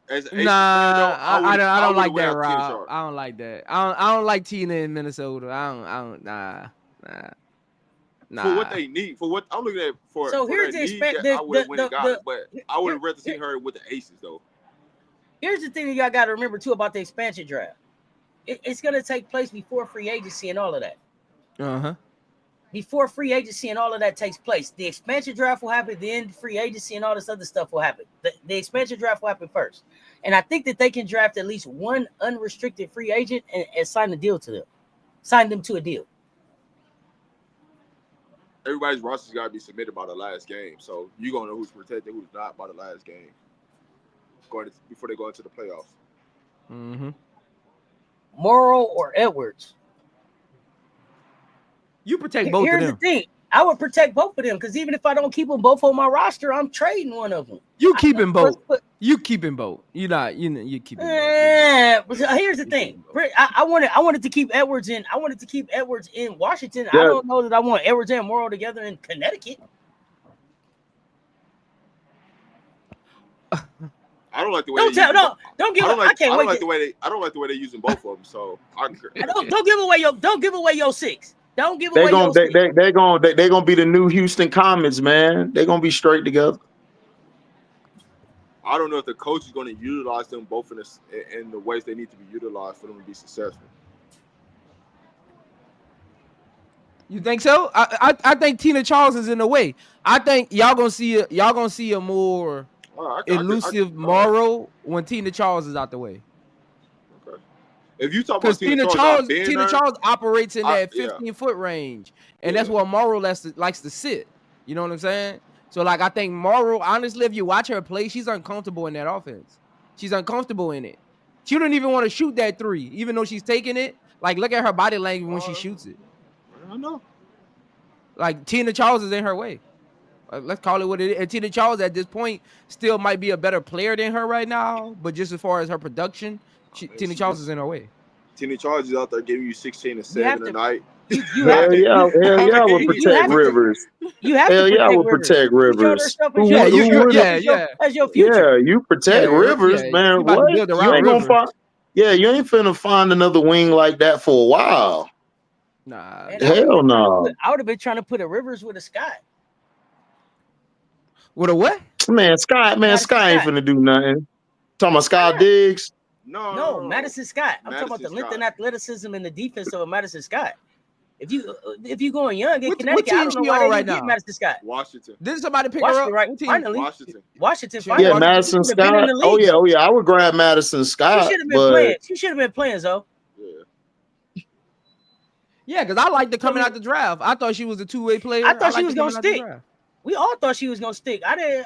[SPEAKER 4] I don't like that, Rob. I don't like that. I don't like Tina in Minnesota. Nah.
[SPEAKER 3] For what they need, for what I'm looking at,
[SPEAKER 2] so here's the
[SPEAKER 3] I would have went and got it, but I would have rather seen her with the Aces though.
[SPEAKER 2] Here's the thing that y'all got to remember too about the expansion draft. It's gonna take place before free agency and all of that. Before free agency and all of that takes place, the expansion draft will happen. Then free agency and all this other stuff will happen. The expansion draft will happen first, and I think that they can draft at least one unrestricted free agent and sign a deal to them, sign them to a deal.
[SPEAKER 3] Everybody's roster's got to be submitted by the last game, so you're gonna know who's protected, who's not by the last game, before they go into the playoffs.
[SPEAKER 2] Morrow or Edwards?
[SPEAKER 4] You protect both of them.
[SPEAKER 2] Here's the thing. I would protect both of them because even if I don't keep them both on my roster, I'm trading one of them.
[SPEAKER 4] You keeping both. You keeping both. You're not. You keeping both.
[SPEAKER 2] Here's the thing. I wanted to keep Edwards in. I wanted to keep Edwards in Washington. Yeah. I don't know that I want Edwards and Morrow together in Connecticut.
[SPEAKER 3] I don't like the way.
[SPEAKER 2] Don't give. I can't wait.
[SPEAKER 3] I don't like the way they're using both of them. So
[SPEAKER 2] don't give away your 6. Don't give away your 6.
[SPEAKER 1] They're gonna be the new Houston Comets, man. They're gonna be straight together.
[SPEAKER 3] I don't know if the coach is going to utilize them both in the ways they need to be utilized for them to be successful.
[SPEAKER 4] You think so? I think Tina Charles is in the way. I think y'all gonna see a more elusive Morrow when Tina Charles is out the way.
[SPEAKER 3] Okay. If you talk about Tina
[SPEAKER 4] Charles operates in that 15-foot range, and that's where Morrow likes to sit. You know what I'm saying? So, like, I think Morrow, honestly, if you watch her play, she's uncomfortable in that offense. She's uncomfortable in it. She don't even want to shoot that 3, even though she's taking it. Like, look at her body language when she shoots it.
[SPEAKER 3] I know.
[SPEAKER 4] Like, Tina Charles is in her way. Let's call it what it is. And Tina Charles, at this point, still might be a better player than her right now. But just as far as her production, Tina Charles is in her way.
[SPEAKER 3] Tina Charles is out there giving you 16 and 7 a night.
[SPEAKER 1] Hell yeah, would protect Rivers. Hell yeah, would protect Rivers.
[SPEAKER 2] As your future.
[SPEAKER 1] Yeah, you protect Rivers, man. What? You ain't gonna find. Yeah, you ain't finna find another wing like that for a while.
[SPEAKER 4] Nah,
[SPEAKER 1] hell no.
[SPEAKER 2] I would have been trying to put a Rivers with a Scott.
[SPEAKER 4] With a what?
[SPEAKER 1] Man, Scott ain't finna do nothing. Talking about Skylar Diggins?
[SPEAKER 2] No, Madison Scott. I'm talking about the length and athleticism and the defense of Madison Scott. If you going young in Connecticut, I don't know why they didn't get Madison Scott.
[SPEAKER 3] Washington.
[SPEAKER 4] Didn't somebody pick her up?
[SPEAKER 2] Right? Finally.
[SPEAKER 3] Washington.
[SPEAKER 2] Finally.
[SPEAKER 1] Yeah, Madison Scott. Oh yeah. I would grab Madison Scott.
[SPEAKER 2] She should have been playing, though.
[SPEAKER 4] Yeah, because I liked her coming out the draft. I thought she was a two-way player.
[SPEAKER 2] I thought she was gonna stick. We all thought she was gonna stick. I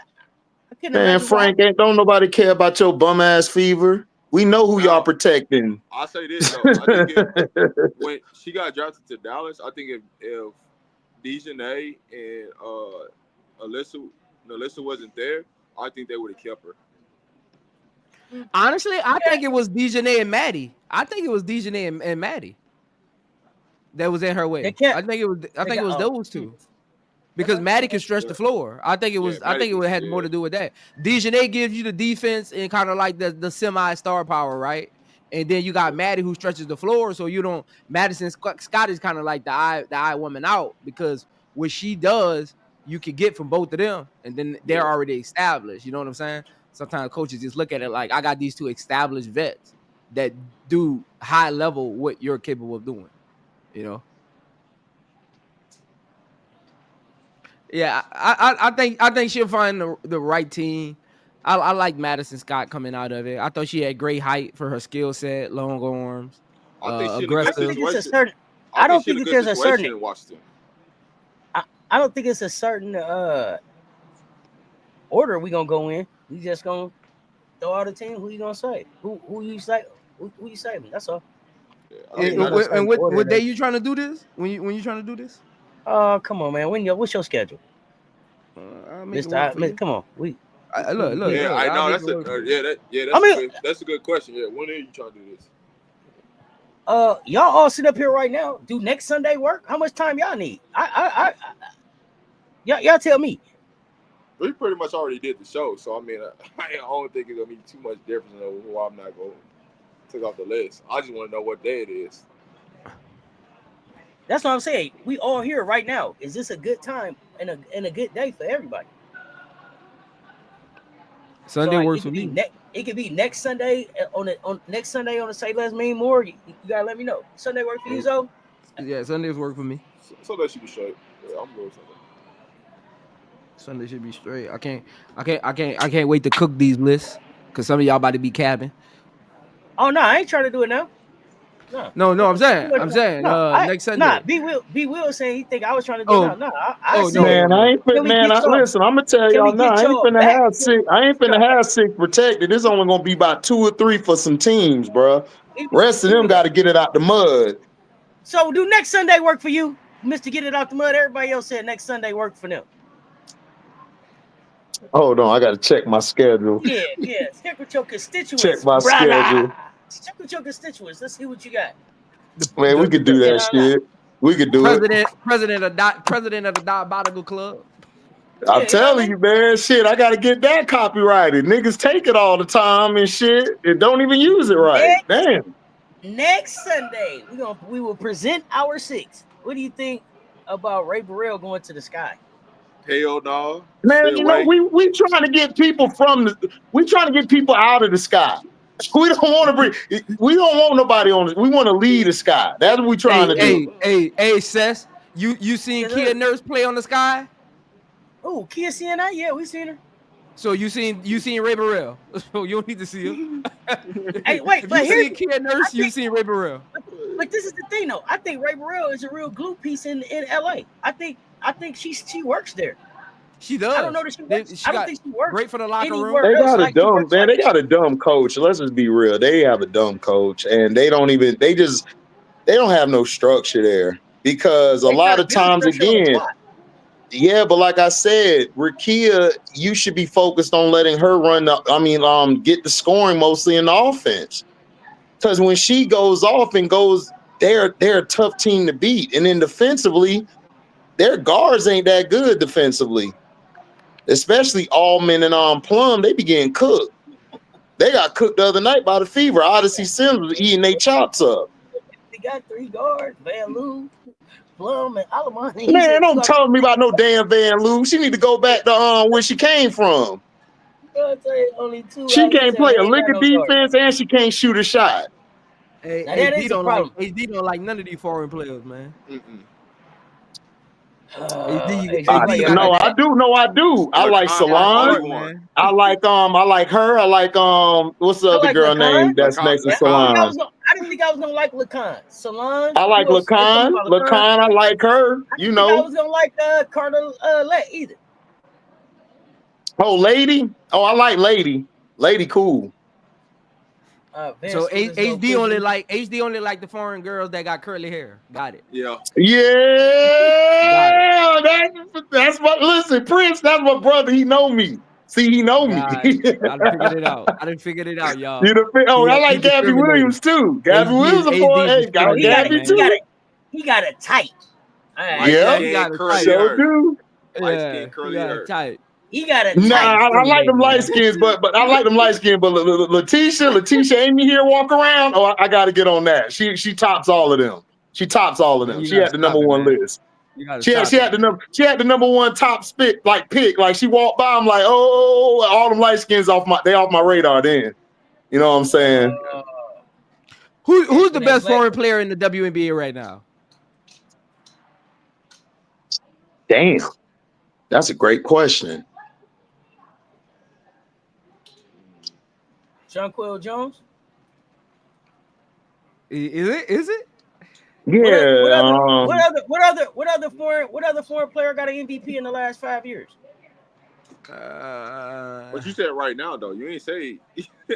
[SPEAKER 2] couldn't.
[SPEAKER 1] Man, Frank, don't nobody care about your bum ass fever. We know who y'all protecting.
[SPEAKER 3] I'll say this though. I think when she got drafted to Dallas, I think if Dejanay and Alyssa wasn't there, I think they would have kept her.
[SPEAKER 4] Honestly, I think it was Dejanay and Maddie. and Maddie that was in her way. I think it was those two. Because Maddie can stretch the floor. I think it had more to do with that. Dejanay gives you the defense and kind of like the semi-star power, right? And then you got Maddie who stretches the floor, so you don't. Madison Scott is kind of like the eye woman out, because what she does, you can get from both of them, and then they're already established. You know what I'm saying? Sometimes coaches just look at it like, I got these two established vets that do high level what you're capable of doing. You know. Yeah, I think she'll find the right team. I like Madison Scott coming out of it. I thought she had great height for her skill set, long arms, aggressive.
[SPEAKER 2] I don't think there's a certain. I don't think it's a certain order we gonna go in. We just gonna throw out a team. Who you gonna say? Who you say? Who you saving? That's all.
[SPEAKER 4] And what day you trying to do this? When you trying to do this?
[SPEAKER 2] Come on, man. What's your schedule? Mr. Come on.
[SPEAKER 4] Look.
[SPEAKER 3] Yeah, I know. That's a good question. Yeah, when are you trying to do this?
[SPEAKER 2] Y'all all sit up here right now. Do next Sunday work? How much time y'all need? Y'all tell me.
[SPEAKER 3] We pretty much already did the show, so I mean, I don't think it's gonna be too much difference in who I'm not going to take off the list. I just want to know what day it is.
[SPEAKER 2] That's what I'm saying. We all here right now. Is this a good time and a good day for everybody?
[SPEAKER 4] Sunday works for me.
[SPEAKER 2] It could be next Sunday on next Sunday on the Say Less Mean More. You gotta let me know. Sunday work for you, Zoe?
[SPEAKER 4] Yeah, Sundays work for me.
[SPEAKER 3] Sunday should be straight. Yeah, I'm going Sunday.
[SPEAKER 4] Sunday should be straight. I can't wait to cook these lists, because some of y'all about to be cabbing.
[SPEAKER 2] Oh no, I ain't trying to do it now.
[SPEAKER 4] No, I'm saying next Sunday.
[SPEAKER 2] Nah, B Will saying he think I was trying to do it now.
[SPEAKER 1] Man, I ain't listen, I'm gonna tell y'all now, I ain't finna have six protected. It's only gonna be about 2 or 3 for some teams, bro. Rest of them gotta get it out the mud.
[SPEAKER 2] So do next Sunday work for you, Mr. Get It Out the Mud? Everybody else said next Sunday work for them.
[SPEAKER 1] Hold on, I gotta check my schedule.
[SPEAKER 2] Yeah. Check with your constituents.
[SPEAKER 1] Check my schedule.
[SPEAKER 2] Check with your constituents. Let's see what you got.
[SPEAKER 1] Man, we could do that shit. We could do
[SPEAKER 4] it. President of the Diabolical Club.
[SPEAKER 1] I'm telling you, man, shit, I gotta get that copyrighted. Niggas take it all the time and shit and don't even use it right. Damn.
[SPEAKER 2] Next Sunday, we will present our 6. What do you think about Ray Burrell going to the Sky?
[SPEAKER 3] Hell no.
[SPEAKER 1] Man, you know, we trying to get people we trying to get people out of the Sky. We don't want to we don't want nobody on it. We want to leave the Sky. That's what we trying to do.
[SPEAKER 4] Hey, Seth, you seen Kia Nurse play on the Sky?
[SPEAKER 2] Oh, Kia CNI? Yeah, we seen her.
[SPEAKER 4] So you seen Ray Burrell. So you don't need to see him.
[SPEAKER 2] Hey, wait, but
[SPEAKER 4] you seen Kia Nurse, you seen Ray Burrell.
[SPEAKER 2] But this is the thing though. I think Ray Burrell is a real glue piece in LA. I think she works there.
[SPEAKER 4] She does.
[SPEAKER 2] I don't know that she works. I don't think she works.
[SPEAKER 4] Great for the locker room.
[SPEAKER 1] They got a dumb coach. Let's just be real. They have a dumb coach, and they don't have no structure there because a lot of times again. Yeah, but like I said, Rakia, you should be focused on letting her get the scoring mostly in the offense. Because when she goes off and goes, they're a tough team to beat. And then defensively, their guards ain't that good defensively. Especially Allman and Plum, they be getting cooked. They got cooked the other night by the Fever. Odyssey Sims was eating their chops up.
[SPEAKER 2] They got 3 guards, Van Loo, Plum, and Aaliyah Nye.
[SPEAKER 1] Man, don't tell me about no damn Van Loo. She need to go back to where she came from.
[SPEAKER 2] Only 2.
[SPEAKER 1] She can't play a lick of defense and she can't shoot a shot.
[SPEAKER 4] Hey, HD don't like none of these foreign players, man.
[SPEAKER 1] I do. I like Salon. I like her. I like what's the other girl name that's next to Salon?
[SPEAKER 2] I didn't think I was gonna like Lacan. Salon.
[SPEAKER 1] I like Lacan. Lacan, I like her. You know.
[SPEAKER 2] I was gonna like Carter either.
[SPEAKER 1] Oh, Lady. Oh, I like Lady. Lady, cool.
[SPEAKER 4] So HD only like the foreign girls that got curly hair. Got it.
[SPEAKER 3] Yeah.
[SPEAKER 1] Yeah. That's what. Listen, Prince. That's my brother. He know me. See, he know me.
[SPEAKER 4] I done figured it out, y'all.
[SPEAKER 1] I like Gabby Williams too. Gabby Williams, Gabby too.
[SPEAKER 2] He got a tight.
[SPEAKER 1] Yeah,
[SPEAKER 3] he got a tight.
[SPEAKER 1] So do.
[SPEAKER 3] Curly hair.
[SPEAKER 4] Tight.
[SPEAKER 2] He got a
[SPEAKER 1] tight. I like them light skins, but I like them light skins. But Letitia, ain't me here walk around. Oh, I got to get on that. She tops all of them. She had the number 1 list. She had the number 1 top pick. Like she walked by, I'm like, oh, all them light skins off my radar. Then, you know what I'm saying?
[SPEAKER 4] Who's the best foreign player in the WNBA right now?
[SPEAKER 1] Damn, that's a great question.
[SPEAKER 2] Jonquel Jones.
[SPEAKER 4] Is it?
[SPEAKER 1] Yeah.
[SPEAKER 2] What other foreign player got an MVP in the last 5 years?
[SPEAKER 3] What you said right now though? You ain't say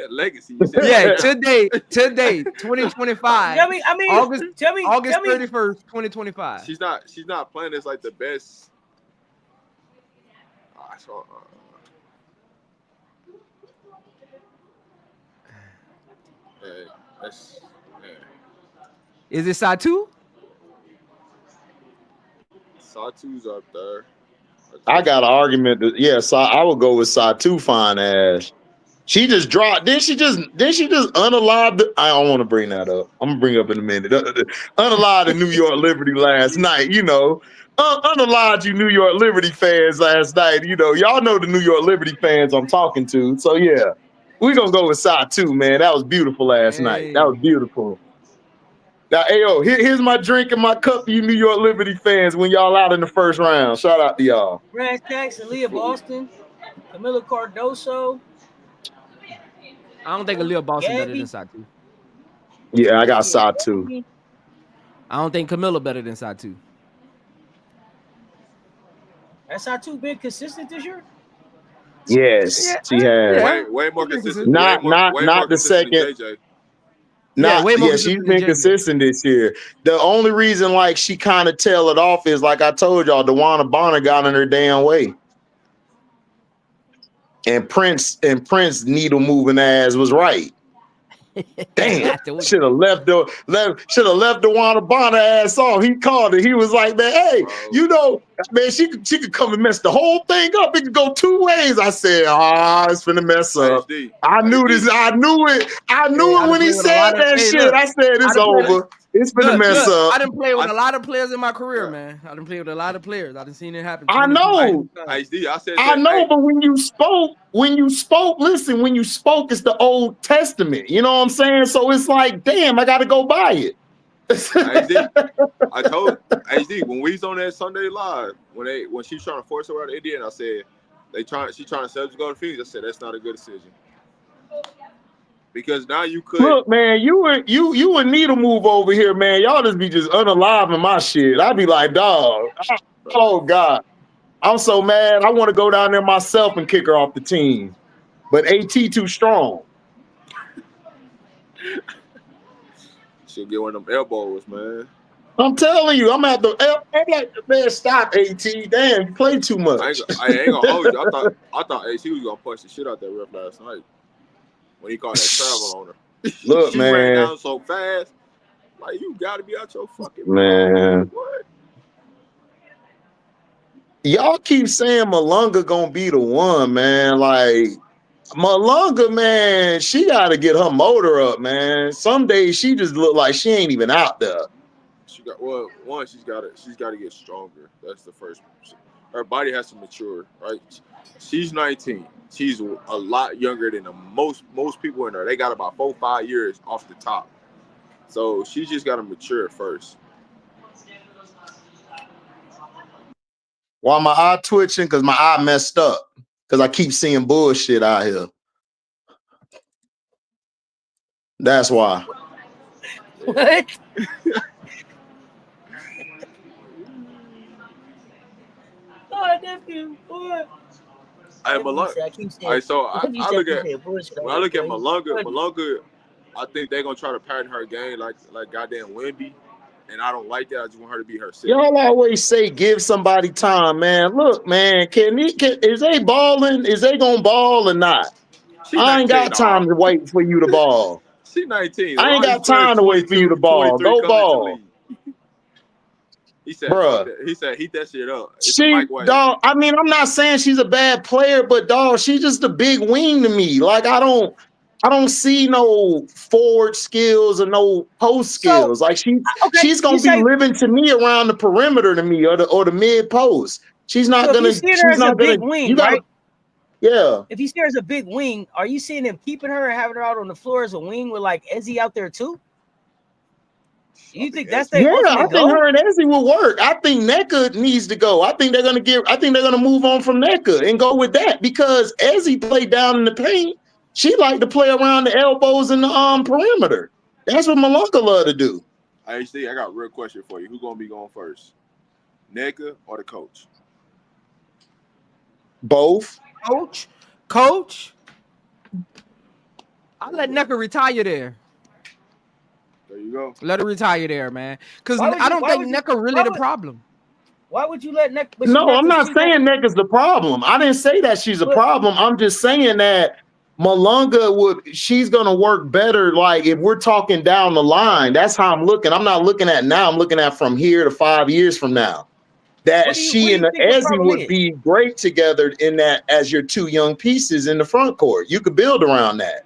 [SPEAKER 3] legacy. You said
[SPEAKER 4] today, 2025. August 31st, 2025.
[SPEAKER 3] She's not playing as like the best.
[SPEAKER 4] Is it Satu?
[SPEAKER 3] Satu's up there.
[SPEAKER 1] I got an argument. I would go with Satu fine ass. She just dropped. Then she just unalived. I don't want to bring that up. I'm gonna bring it up in a minute. Unalived the New York Liberty last night. You know, unalived you New York Liberty fans last night. You know, y'all know the New York Liberty fans I'm talking to. So yeah, we're gonna go with Satu, man. That was beautiful last night. That was beautiful. Now, ayo, here's my drink and my cup to you New York Liberty fans when y'all out in the first round. Shout out to y'all.
[SPEAKER 2] Brad Jackson, Aaliyah Boston, Camila Cardoso.
[SPEAKER 4] I don't think Aaliyah Boston better than Satu.
[SPEAKER 1] Yeah, I got Satu.
[SPEAKER 4] I don't think Camila better than Satu.
[SPEAKER 2] Has Satu been consistent this year?
[SPEAKER 1] Yes, she has.
[SPEAKER 3] Way more consistent.
[SPEAKER 1] Not the second. She's been consistent this year. The only reason she kind of tail it off is like I told y'all, DeWanna Bonner got in her damn way. And Prince needle moving ass was right. Damn, should have left the Wanabana ass off. He called it. He was like, man, hey,
[SPEAKER 3] Bro.
[SPEAKER 1] you know, man, she could come and mess the whole thing up. It could go two ways. I said, it's finna mess up.
[SPEAKER 3] HD.
[SPEAKER 1] I knew this. I knew it. I knew it when he said that shit. Look, I said, it's over. It's finna mess up.
[SPEAKER 4] I done played with a lot of players in my career, man. I done played with a lot of players. I done seen it happen.
[SPEAKER 1] I know.
[SPEAKER 3] HD, I said
[SPEAKER 1] I
[SPEAKER 3] that,
[SPEAKER 1] know, but when you spoke, listen, when you spoke, it's the Old Testament. You know what I'm saying? So it's like, damn, I got to go buy it.
[SPEAKER 3] HD, I told HD when we was on that Sunday live, when she was trying to force her out of Indiana, I said she trying to set up to go to Phoenix. I said that's not a good decision. Because now you could
[SPEAKER 1] look, man. You would need to move over here, man. Y'all just be just unaliving my shit. I'd be like, dog. Oh God, I'm so mad. I want to go down there myself and kick her off the team, but AT too strong.
[SPEAKER 3] She'll get one of them elbows, man.
[SPEAKER 1] I'm telling you, I'm like, man, stop, AT. Damn, you play too much.
[SPEAKER 3] I ain't gonna hold you. I thought AT was gonna punch the shit out that ref last night when he called that travel on her.
[SPEAKER 1] Look,
[SPEAKER 3] she
[SPEAKER 1] man,
[SPEAKER 3] ran down so fast. Like, you gotta be out your fucking
[SPEAKER 1] man.
[SPEAKER 3] mind. What?
[SPEAKER 1] Y'all keep saying Malunga gonna be the one, man. Like Malunga, man, she gotta get her motor up, man. Some days she just look like she ain't even out there.
[SPEAKER 3] She's gotta get stronger. That's the first. Her body has to mature, right? She's 19. She's a lot younger than most people in there. They got about 4-5 years off the top. So she just gotta mature first.
[SPEAKER 1] Why my eye twitching? Because my eye messed up. Because I keep seeing bullshit out here. That's why.
[SPEAKER 2] What? Oh, nephew, boy.
[SPEAKER 3] I look at Malunga, I think they're gonna try to pattern her game like goddamn Wemby, and I don't like that. I just want her to be herself.
[SPEAKER 1] Y'all always say give somebody time, man. Look, man, is they balling? Is they gonna ball or not? I ain't got time to wait for you to ball.
[SPEAKER 3] She 19.
[SPEAKER 1] I ain't got time to wait for you to ball. Go ball.
[SPEAKER 3] He said,
[SPEAKER 1] bruh.
[SPEAKER 3] Heat that shit up.
[SPEAKER 1] Dog, I mean, I'm not saying she's a bad player, but dog, she's just a big wing to me. Like, I don't see no forward skills or no post skills. Like she's gonna be living to me around the perimeter to me or the mid post. She's not gonna.
[SPEAKER 2] If you see her as a big wing, right?
[SPEAKER 1] Yeah.
[SPEAKER 2] If you see her as a big wing, are you seeing him keeping her and having her out on the floor as a wing with like Ezzy out there too? You think that's their ultimate goal?
[SPEAKER 1] I think her and Ezzy will work. I think NECA needs to go. I think they're gonna move on from NECA and go with that because Ezzy played down in the paint. She like to play around the elbows and the perimeter. That's what Malunga love to do.
[SPEAKER 3] HD, I got a real question for you. Who's gonna be going first? NECA or the coach?
[SPEAKER 1] Both.
[SPEAKER 4] Coach. I'll let NECA retire there.
[SPEAKER 3] There you go.
[SPEAKER 4] Let her retire there, man. Because I don't think NECA really the problem.
[SPEAKER 2] Why would you let NECA?
[SPEAKER 1] No, I'm not saying NECA's the problem. I didn't say that she's a problem. I'm just saying that Malunga she's gonna work better. Like if we're talking down the line, that's how I'm looking. I'm not looking at now. I'm looking at from here to 5 years from now. That she and Ezzy would be great together in that as your two young pieces in the front court. You could build around that.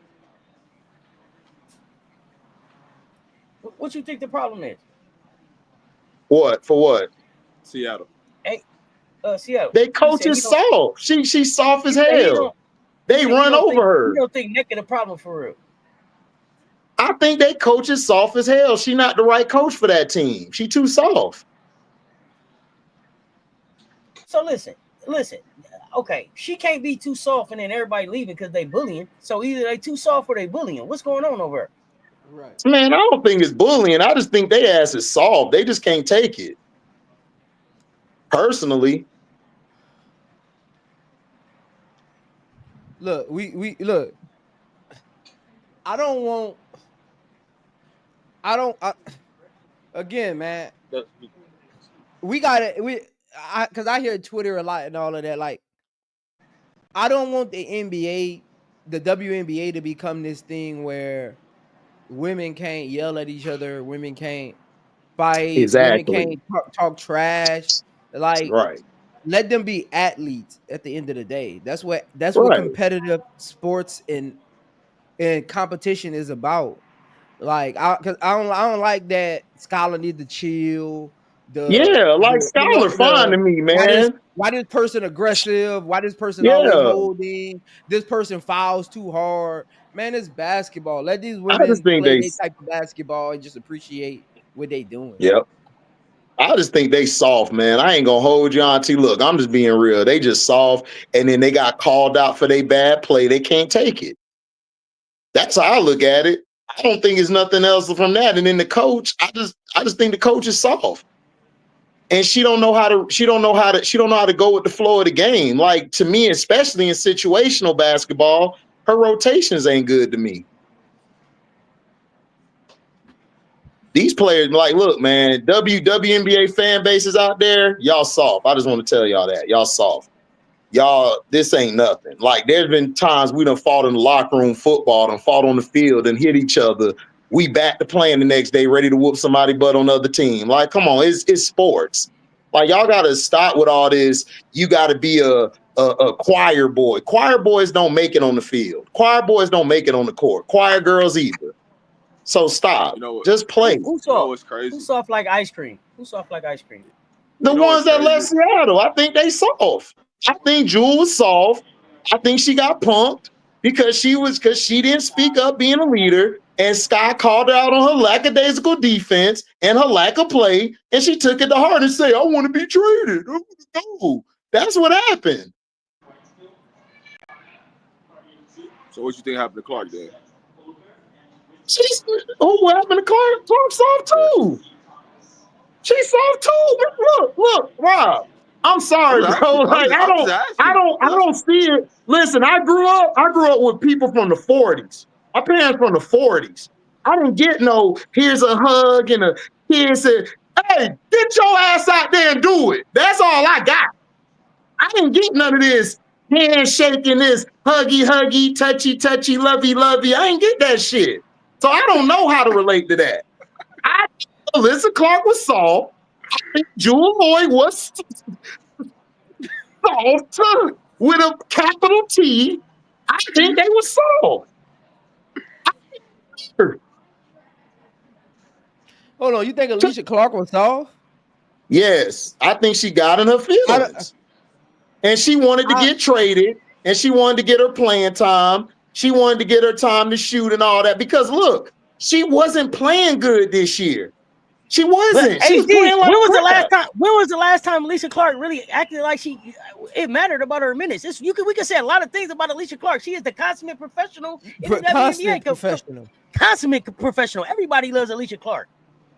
[SPEAKER 2] What you think the problem is?
[SPEAKER 1] What? For what?
[SPEAKER 3] Seattle.
[SPEAKER 2] Hey, Seattle.
[SPEAKER 1] They coach is soft. She's soft as hell. They run over her.
[SPEAKER 2] You don't think NECA the problem for real?
[SPEAKER 1] I think they coach is soft as hell. She not the right coach for that team. She too soft.
[SPEAKER 2] So listen. Okay, she can't be too soft and then everybody leaving because they bullying. So either they too soft or they bullying. What's going on over there?
[SPEAKER 4] Right.
[SPEAKER 1] Man, I don't think it's bullying. I just think they ass is soft. They just can't take it. Personally.
[SPEAKER 4] Look, we look. Again, man. We got it. Because I hear Twitter a lot and all of that. Like, I don't want the NBA, the WNBA, to become this thing where women can't yell at each other. Women can't fight.
[SPEAKER 1] Exactly.
[SPEAKER 4] Women can't talk trash. Like,
[SPEAKER 1] right.
[SPEAKER 4] let them be athletes at the end of the day. That's what
[SPEAKER 1] Right.
[SPEAKER 4] competitive sports and competition is about. Like, because I don't like that Skylar need to chill.
[SPEAKER 1] Skylar fine to me, man.
[SPEAKER 4] Why this person aggressive? Why this person always holding? This person fouls too hard. Man, it's basketball. Let these women play their type of basketball and just appreciate what they doing.
[SPEAKER 1] Yep. I just think they soft, man. I ain't gonna hold you, Auntie. Look, I'm just being real. They just soft, and then they got called out for their bad play. They can't take it. That's how I look at it. I don't think it's nothing else from that. And then the coach, I just think the coach is soft. And she don't know how to go with the flow of the game. Like, to me, especially in situational basketball, her rotations ain't good to me. These players, like, look, man, WNBA fan bases out there, y'all soft. I just want to tell y'all that. Y'all soft. Y'all, this ain't nothing. Like, there's been times we done fought in the locker room football, done fought on the field and hit each other. We back to playing the next day, ready to whoop somebody butt on the other team. Like, come on, it's sports. Like, y'all got to stop with all this. You got to be a choir boy. Choir boys don't make it on the field. Choir boys don't make it on the court. Choir girls either. So stop. Just play.
[SPEAKER 2] Who's soft? Crazy? Who's soft like ice cream? Who's soft like ice cream?
[SPEAKER 1] The ones that left Seattle. I think they soft. I think Jewel was soft. I think she got punked because she didn't speak up being a leader, and Sky called her out on her lackadaisical defense and her lack of play, and she took it to heart and said, I want to be traded. No. That's what happened.
[SPEAKER 3] So what you think happened to Clark then?
[SPEAKER 1] What happened to Clark? Clark's soft too. She's soft too. Look, Rob. I'm sorry, bro. Like, I don't see it. Listen, I grew up with people from the 40s. My parents from the 40s. I didn't get no, here's a hug and a kiss. Hey, get your ass out there and do it. That's all I got. I didn't get none of this handshaking, this huggy, touchy, lovey. I ain't get that shit. So I don't know how to relate to that. Alyssa Clark was soft. I think Jewel Lloyd was soft with a capital T. I think they were soft.
[SPEAKER 4] Hold on, you think Alicia Clark was soft?
[SPEAKER 1] Yes, I think she got in her feelings. And she wanted to get traded, and she wanted to get her playing time. She wanted to get her time to shoot and all that. Because look, she wasn't playing good this year. She wasn't. She was playing like
[SPEAKER 2] when was the last time Alicia Clark really acted like it mattered about her minutes? We can say a lot of things about Alicia Clark. She is the consummate professional in the WNBA. Consummate professional. Everybody loves Alicia Clark.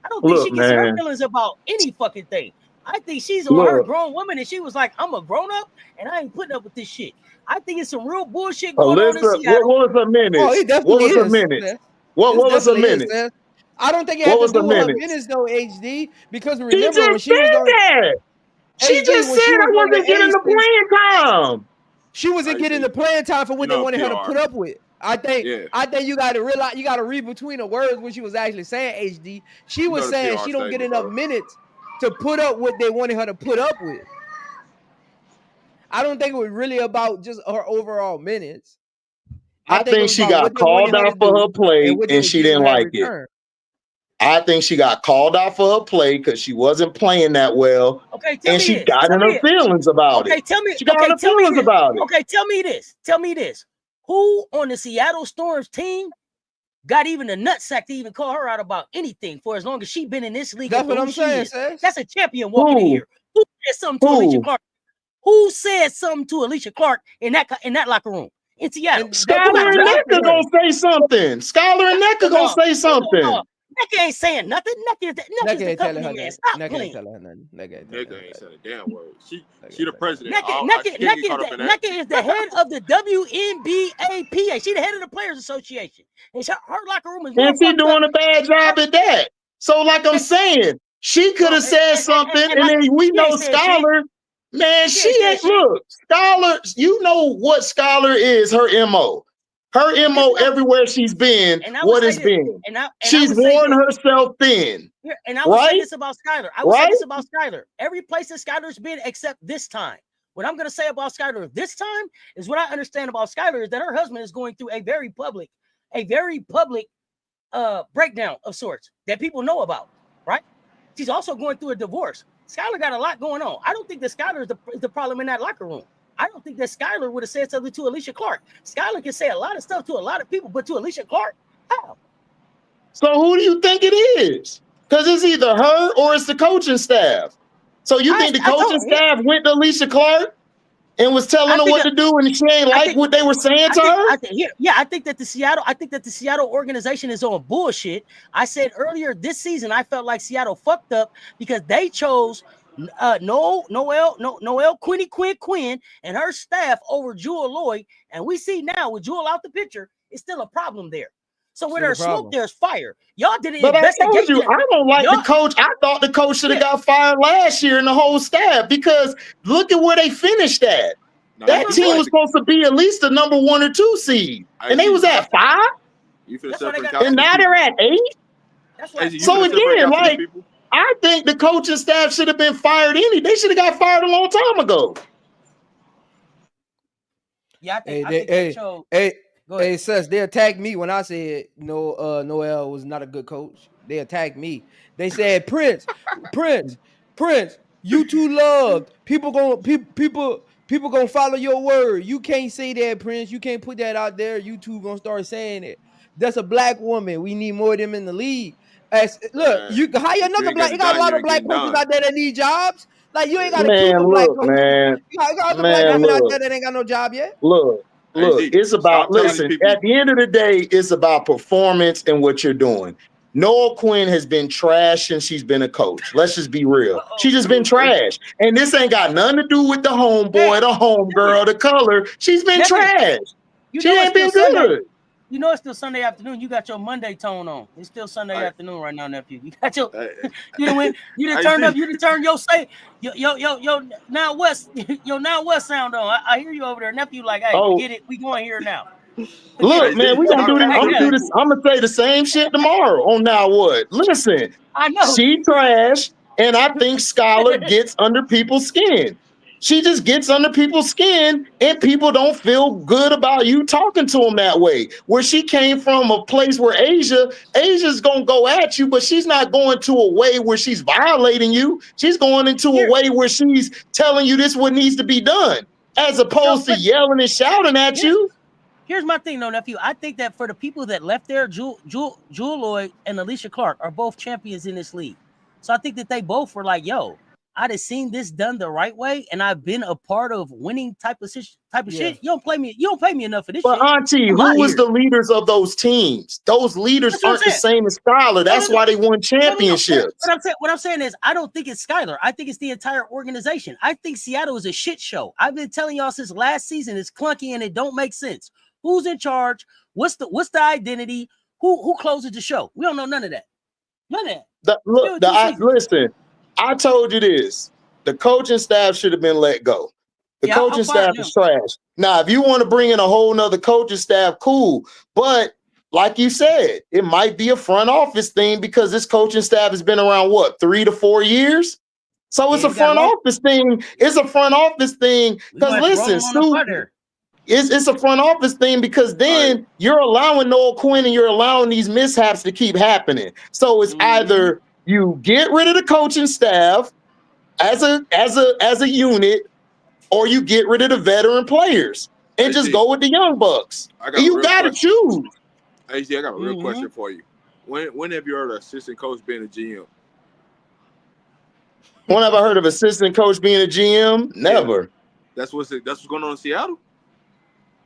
[SPEAKER 2] I don't think she gets her feelings about any fucking thing. I think she's a grown woman, and she was like, I'm a grown up, and I ain't putting up with this shit. I think it's some real bullshit going on in Seattle.
[SPEAKER 1] What was her minutes?
[SPEAKER 4] Oh, it definitely
[SPEAKER 1] what was her minutes? What was her minutes?
[SPEAKER 4] I don't think it had to do with her minutes though, HD. Because remember when she was on
[SPEAKER 1] that. She just said I wasn't getting the playing time.
[SPEAKER 4] She wasn't getting the playing time for what they wanted her to put up with. I think you got to realize, you got to read between the words what she was actually saying. HD. She was saying she don't get enough minutes to put up what they wanted her to put up with. I don't think it was really about just her overall minutes.
[SPEAKER 1] I think she got called out for her play and she didn't like it. I think she got called out for her play because she wasn't playing that well.
[SPEAKER 2] Okay,
[SPEAKER 1] and she got in her feelings about it. She got in her feelings about it.
[SPEAKER 2] Okay, tell me this. Tell me this. Who on the Seattle Storm's team got even the nutsack to even call her out about anything for as long as she been in this league?
[SPEAKER 4] That's what I'm saying.
[SPEAKER 2] That's a champion walking in here. Who said something to Alicia Clark? Who said something to Alicia Clark in that locker room in Seattle?
[SPEAKER 1] Skylar and Nneka gonna say something. Skylar and Nneka gonna say something.
[SPEAKER 2] Nneka ain't saying nothing. Nneka ain't telling her nothing.
[SPEAKER 3] Nneka ain't saying a damn word. She the president.
[SPEAKER 2] Nneka is the head of the WNBA PA. She the head of the Players Association. And her locker room is.
[SPEAKER 1] And she doing a bad job at that. So, like I'm saying, she could have said something, and then we know Skylar. Man, she ain't. Look, Skylar. You know what Skylar is. Her MO. Her MO everywhere she's been, what has been? She's worn herself thin.
[SPEAKER 2] And I would say this about Skylar. I would say this about Skylar. Every place that Skylar's been except this time. What I'm going to say about Skylar this time is what I understand about Skylar is that her husband is going through a very public breakdown of sorts that people know about, right? She's also going through a divorce. Skylar got a lot going on. I don't think that Skylar is the problem in that locker room. I don't think that Skylar would have said something to Alicia Clark. Skylar can say a lot of stuff to a lot of people, but to Alicia Clark, how?
[SPEAKER 1] So who do you think it is? Because it's either her or it's the coaching staff. So you think the coaching staff went to Alicia Clark and was telling her what to do, and she ain't like what they were saying to her?
[SPEAKER 2] I think that the Seattle organization is on bullshit. I said earlier this season, I felt like Seattle fucked up because they chose Noelle Quinn and her staff over Jewel Lloyd, and we see now with Jewel out the picture, it's still a problem there. So where there's smoke, there's fire. Y'all didn't investigate.
[SPEAKER 1] I told you, I don't like the coach. I thought the coach should have got fired last year and the whole staff, because look at where they finished at. That team was supposed to be at least the number 1 or 2 seed, and they was at 5. And now they're at 8. So again, like, I think the coaching staff should have been fired. They should have got fired a long time ago.
[SPEAKER 2] Yeah, I think
[SPEAKER 5] Hey, Sess, they attacked me when I said Noelle was not a good coach. They attacked me. They said, Prince, you too loved. People gonna follow your word. You can't say that, Prince. You can't put that out there. You two gonna start saying it. That's a black woman. We need more of them in the league. You can hire another black. You got a lot of black coaches out there that need jobs. Like, you ain't got to keep a black coach. You got other black women out there that ain't got no job yet.
[SPEAKER 1] Look, it's about, listen, at the end of the day, it's about performance and what you're doing. Noelle Quinn has been trash since she's been a coach. Let's just be real. She's just been trash. And this ain't got nothing to do with the homeboy, the homegirl, the color. She's been trash. She ain't been good.
[SPEAKER 2] You know it's still Sunday afternoon. You got your Monday tone on. It's still Sunday afternoon right now, nephew. You got your you done turned up, you done turned your now West sound on. I hear you over there, nephew. Like, hey, get it, we going here now.
[SPEAKER 1] Look, man, we gonna do this. I'm gonna say the same shit tomorrow on Now What. Listen,
[SPEAKER 2] I know
[SPEAKER 1] she trash, and I think Skylar gets under people's skin. She just gets under people's skin, and people don't feel good about you talking to them that way. Where she came from, a place where Asia's gonna go at you, but she's not going to a way where she's violating you. She's going into a way where she's telling you this what needs to be done, as opposed to yelling and shouting at you.
[SPEAKER 2] Here's my thing, though, nephew. I think that for the people that left there, Jewel Lloyd and Alicia Clark are both champions in this league. So I think that they both were like, yo, I'd have seen this done the right way, and I've been a part of winning type of shit. You don't pay me enough for this shit.
[SPEAKER 1] But Auntie, who was the leaders of those teams? Those leaders aren't the same as Skylar. That's why they won championships.
[SPEAKER 2] What I'm saying is, I don't think it's Skylar. I think it's the entire organization. I think Seattle is a shit show. I've been telling y'all since last season, it's clunky and it don't make sense. Who's in charge? What's the identity? Who closes the show? We don't know none of that. None of that.
[SPEAKER 1] Listen. I told you this. The coaching staff should have been let go. The coaching staff is trash. Now, if you want to bring in a whole nother coaching staff, cool. But like you said, it might be a front office thing because this coaching staff has been around, 3 to 4 years? So it's a front office thing. It's a front office thing. Because listen, it's a front office thing because then you're allowing Noelle Quinn and you're allowing these mishaps to keep happening. So it's either you get rid of the coaching staff as a unit, or you get rid of the veteran players and just go with the young bucks. You got to choose.
[SPEAKER 3] Hey, I got a real question for you. When have you heard of assistant coach being a GM?
[SPEAKER 1] When have I heard of assistant coach being a GM? Never.
[SPEAKER 3] Yeah. That's what's going on in Seattle.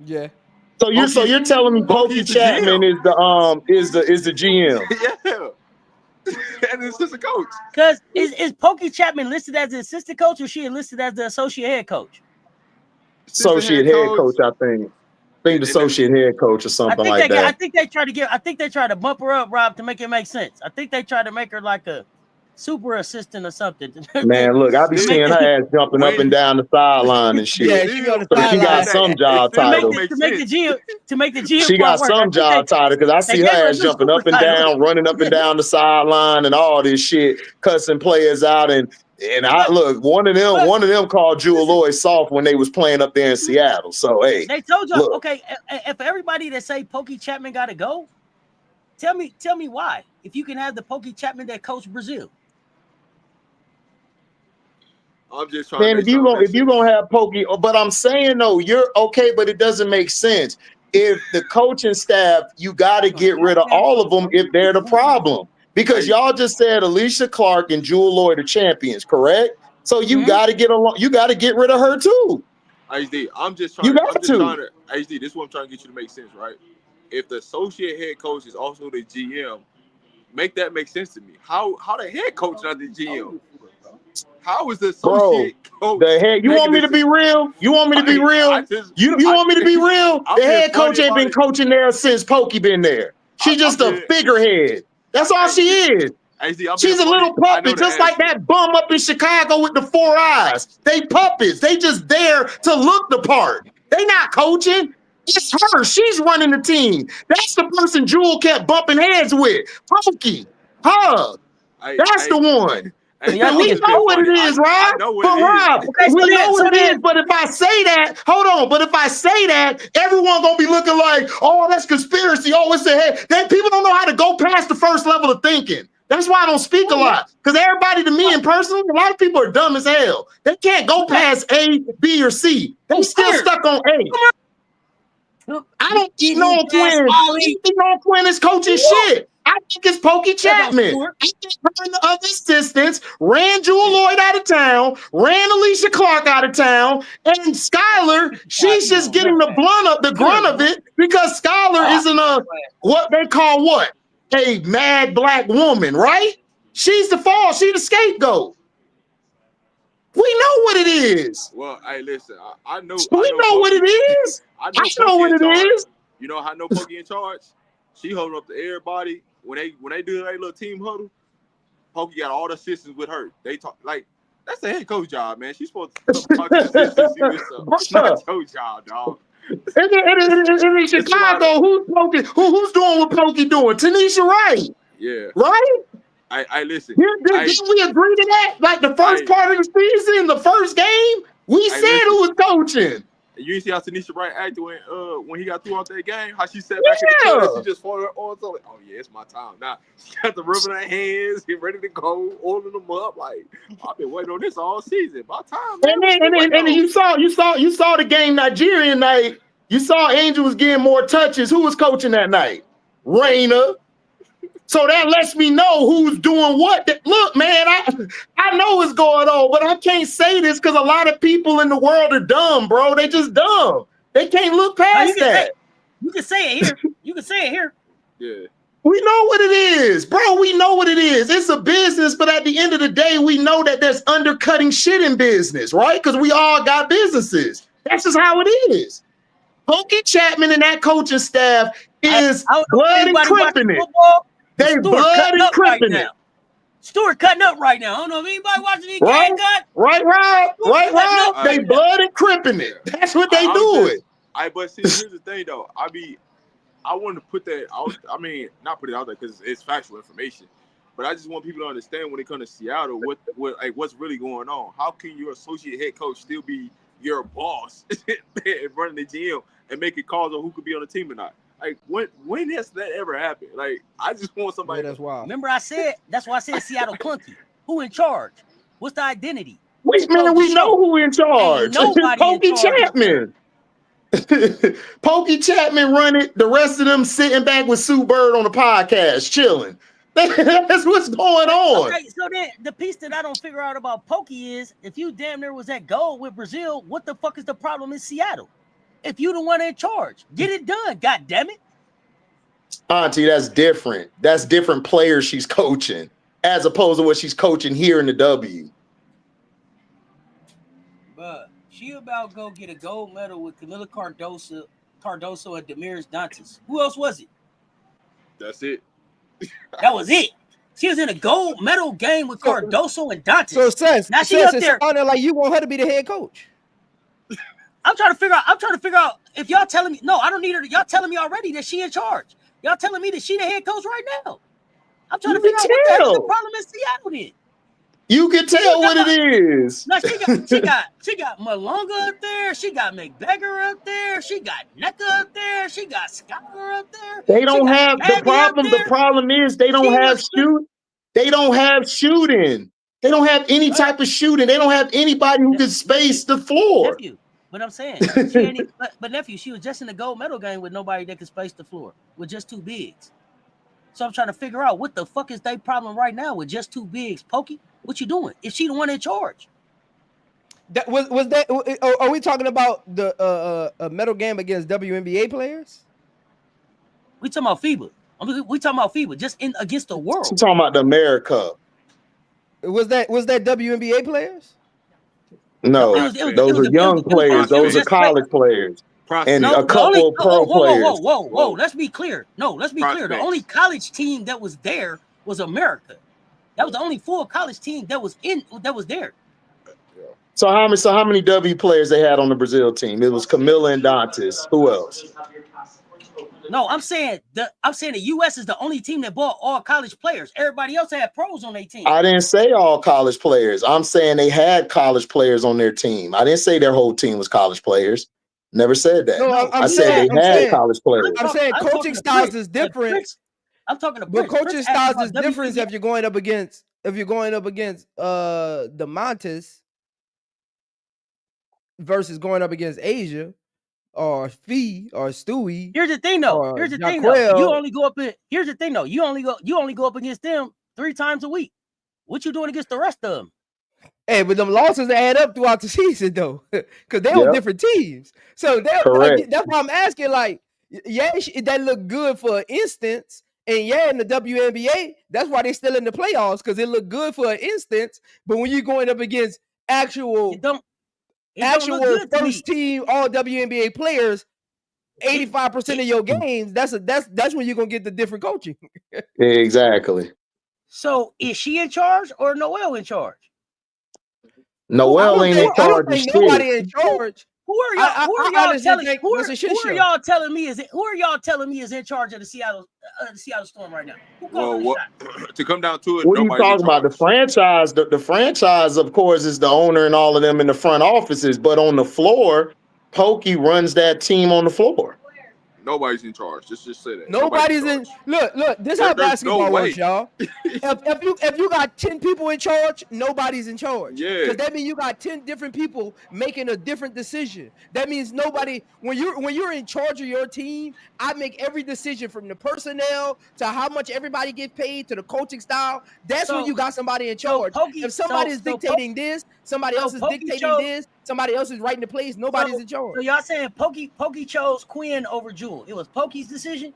[SPEAKER 5] Yeah.
[SPEAKER 1] So you're telling me Pokey Chapman is the GM?
[SPEAKER 3] Yeah. And the assistant coach.
[SPEAKER 2] Because is Pokey Chapman listed as the assistant coach, or she listed as the associate head coach?
[SPEAKER 1] Associate head coach, I think. The associate head coach or something like that.
[SPEAKER 2] I think they try to bump her up, Rob, to make it make sense. I think they try to make her like a super assistant or something.
[SPEAKER 1] Man, look, I be seeing her ass jumping up and down the sideline and shit.
[SPEAKER 5] Yeah, she on the
[SPEAKER 1] So she got
[SPEAKER 5] sideline.
[SPEAKER 1] some job title.
[SPEAKER 2] to make the GM
[SPEAKER 1] She got
[SPEAKER 2] work.
[SPEAKER 1] some job title because I see her ass jumping up and down, running up and down the sideline, and all this shit, cussing players out. And I look, one of them called Jewel Lloyd soft when they was playing up there in Seattle. So hey,
[SPEAKER 2] they told you,
[SPEAKER 1] look,
[SPEAKER 2] okay, if everybody that say Pokey Chapman got to go, tell me why. If you can have the Pokey Chapman that coached Brazil.
[SPEAKER 3] I'm just trying.
[SPEAKER 1] Man, if you gonna have Pokey, but I'm saying though, you're okay, but it doesn't make sense. If the coaching staff, you got to get rid of all of them if they're the problem. Because y'all just said Alicia Clark and Jewel Lloyd are champions, correct? So you got to get along. You got to get rid of her too.
[SPEAKER 3] HD, I'm just trying to. HD, this is what I'm trying to get you to make sense, right? If the associate head coach is also the GM, make that make sense to me. How the head coach not the GM? How is the associate coach?
[SPEAKER 1] The head, you want me to be real? You want me to be real? You want me to be real? The head coach ain't been coaching there since Pokey been there. She's just a figurehead. That's all she is. She's a little puppet, just like that bum up in Chicago with the 4 eyes. They puppets. They just there to look the part. They not coaching. It's her. She's running the team. That's the person Jewel kept bumping heads with. Pokey. Her. That's the one. We know what it is, Rob. But Rob, we know what it is. But if I say that, hold on. But if I say that, everyone gonna be looking like, oh, that's conspiracy. Oh, it's the head. Then people don't know how to go past the first level of thinking. That's why I don't speak a lot. Because everybody to me in person, a lot of people are dumb as hell. They can't go past A, B, or C. They still stuck on A. I don't think no Quinn. No Quinn is coaching shit. I think it's Pokey Chapman. I think her and the other assistants ran Jewel Lloyd out of town, ran Alicia Clark out of town, and Skylar, she's just getting the grunt of it because Skylar isn't what they call a mad black woman, right? She's the scapegoat. We know what it is.
[SPEAKER 3] Well, hey, listen, I know.
[SPEAKER 1] We know what it is. I know what it is.
[SPEAKER 3] You know how I know Pokey in charge? She holding up to everybody. When they do their little team huddle, Pokey got all the assistants with her. They talk like that's the head coach job, man. She's supposed to talk to assistants. It's not your job, dog.
[SPEAKER 1] In Chicago, who's doing what Pokey doing? Tanisha Wright.
[SPEAKER 3] Yeah.
[SPEAKER 1] Right?
[SPEAKER 3] I listen.
[SPEAKER 1] Didn't we agree to that? Like the first part of the season, the first game, we said who was coaching.
[SPEAKER 3] You see how Tanisha Wright acted when he got through out that game? How she sat back in the corner, she just folded her arms up like, oh yeah, it's my time. Now she got the rubbing her hands, get ready to go, oiling them up. Like I've been waiting on this all season. My time. Man.
[SPEAKER 1] And then you saw the game Nigerian night. You saw Angel was getting more touches. Who was coaching that night? Raina. So that lets me know who's doing what. Look, man, I know what's going on, but I can't say this because a lot of people in the world are dumb, bro. They just dumb. They can't look past that.
[SPEAKER 2] You can say it here. You can say it here.
[SPEAKER 3] Yeah.
[SPEAKER 1] We know what it is, bro. We know what it is. It's a business, but at the end of the day, we know that there's undercutting shit in business, right? Because we all got businesses. That's just how it is. Pokey Chapman and that coaching staff is blood and crimping it. They blood and crimping it.
[SPEAKER 2] Stuart cutting up right now. I don't know if anybody watching these
[SPEAKER 1] games
[SPEAKER 2] cut.
[SPEAKER 1] Right, Rob. They blood and crimping it. That's what they doing.
[SPEAKER 3] But see, here's the thing though. I wanted to put that out. I mean, not put it out there because it's factual information. But I just want people to understand when it comes to Seattle, what's really going on. How can your associate head coach still be your boss and running the GM and making calls on who could be on the team or not? Like when has that ever happened? Like I just want somebody.
[SPEAKER 5] That's wild.
[SPEAKER 2] Remember, that's why I said Seattle clunky. Who in charge? What's the identity?
[SPEAKER 1] We know who in charge. Pokey Chapman. Pokey Chapman run it. The rest of them sitting back with Sue Bird on the podcast, chilling. That's what's going on.
[SPEAKER 2] Okay, so then the piece that I don't figure out about Pokey is if you damn near was at goal with Brazil, what the fuck is the problem in Seattle? If you the one in charge, get it done. God damn it.
[SPEAKER 1] Auntie, that's different. That's different players she's coaching as opposed to what she's coaching here in the W.
[SPEAKER 2] But she about go get a gold medal with Camila Cardoso and Demiris Dantas. Who else was it?
[SPEAKER 3] That's it.
[SPEAKER 2] That was it. She was in a gold medal game with Cardoso and Dantes.
[SPEAKER 5] So Seth,
[SPEAKER 2] now she up there.
[SPEAKER 5] Sounded like you want her to be the head coach.
[SPEAKER 2] I'm trying to figure out if y'all telling me. No, I don't need her. Y'all telling me already that she in charge. Y'all telling me that she the head coach right now. I'm trying to figure out what the hell is the problem in Seattle then.
[SPEAKER 1] You can tell what it is.
[SPEAKER 2] No, she got Malonga up there. She got McBeggar up there. She got Neka up there. She got Skylar up there.
[SPEAKER 1] They don't have the problem. The problem is they don't have shoot. They don't have shooting. They don't have any type of shooting. They don't have anybody who can space the floor.
[SPEAKER 2] Nephew, but I'm saying, but nephew, she was just in the gold medal game with nobody that could space the floor with just two bigs. So I'm trying to figure out what the fuck is their problem right now with just two bigs. Pokey, what you doing? Is she the one in charge?
[SPEAKER 5] That was that. Are we talking about the medal game against WNBA players?
[SPEAKER 2] We talking about FIBA. We talking about FIBA just against the world.
[SPEAKER 1] I'm talking about the America.
[SPEAKER 5] Was that WNBA players?
[SPEAKER 1] No, those are young players. Those are college players. And a couple of pro players.
[SPEAKER 2] Whoa. Let's be clear. clear. The only college team that was there was America. That was the only full college team that was there.
[SPEAKER 1] So how many W players they had on the Brazil team? It was Camila and Dantes. Who else?
[SPEAKER 2] No, I'm saying the U.S. is the only team that bought all college players. Everybody else had pros on their team.
[SPEAKER 1] I didn't say all college players. I'm saying they had college players on their team. I didn't say their whole team was college players. Never said that.
[SPEAKER 5] No,
[SPEAKER 1] I said they had college players.
[SPEAKER 5] I'm saying coaching styles is different.
[SPEAKER 2] I'm talking about
[SPEAKER 5] but coaching styles is different if you're going up against the Montes versus going up against Asia or Fee or Stewie.
[SPEAKER 2] Here's the thing though. You only go up in. Here's the thing though. You only go up against them 3 times a week. What you doing against the rest of them?
[SPEAKER 5] Hey, but them losses add up throughout the season though, because they're on different teams. So that's why I'm asking. Like, yeah, that look good for instance. And yeah, in the WNBA, that's why they're still in the playoffs, because it looked good for an instance. But when you're going up against actual first team all WNBA players, 85% of your games, that's when you're gonna get the different coaching.
[SPEAKER 1] Exactly.
[SPEAKER 2] So is she in charge or Noel in charge?
[SPEAKER 1] Noel ain't in charge.
[SPEAKER 5] Nobody in charge.
[SPEAKER 2] Who are y'all telling me is in charge of the Seattle Storm right now?
[SPEAKER 3] To come down to it,
[SPEAKER 1] what are you talking about? The franchise, the franchise, of course, is the owner and all of them in the front offices. But on the floor, Pokey runs that team on the floor.
[SPEAKER 3] Nobody's in charge. Just say that.
[SPEAKER 5] Nobody's in. Look. This is how basketball works, y'all. If you got 10 people in charge, nobody's in charge.
[SPEAKER 3] Yeah.
[SPEAKER 5] Because that means you got 10 different people making a different decision. That means nobody. When you're in charge of your team, I make every decision from the personnel to how much everybody gets paid to the coaching style. That's when you got somebody in charge. If somebody is dictating this, somebody else is dictating this. Somebody else is writing the plays. Nobody's in charge.
[SPEAKER 2] So y'all saying Pokey chose Quinn over Jewel? It was Pokey's decision.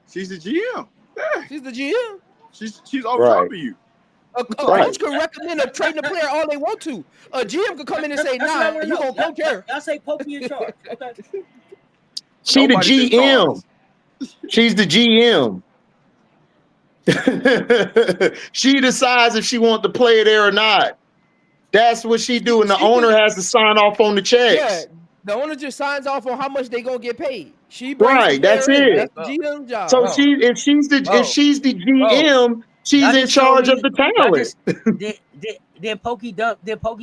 [SPEAKER 3] She's the GM. Yeah.
[SPEAKER 5] She's the GM.
[SPEAKER 3] She's over top of you.
[SPEAKER 5] A coach can recommend trading a player all they want to. A GM could come in and say, "Nah, you gonna coach her."
[SPEAKER 2] Y'all say Pokey in charge. Okay.
[SPEAKER 1] She the GM. She's the GM. She decides if she wants to play there or not. That's what she do, and the owner has to sign off on the checks. Yeah,
[SPEAKER 5] the owner just signs off on how much they gonna get paid.
[SPEAKER 1] That's it.
[SPEAKER 5] That's the GM job.
[SPEAKER 1] So if she's the GM, she's in charge of the talent.
[SPEAKER 2] Then Pokey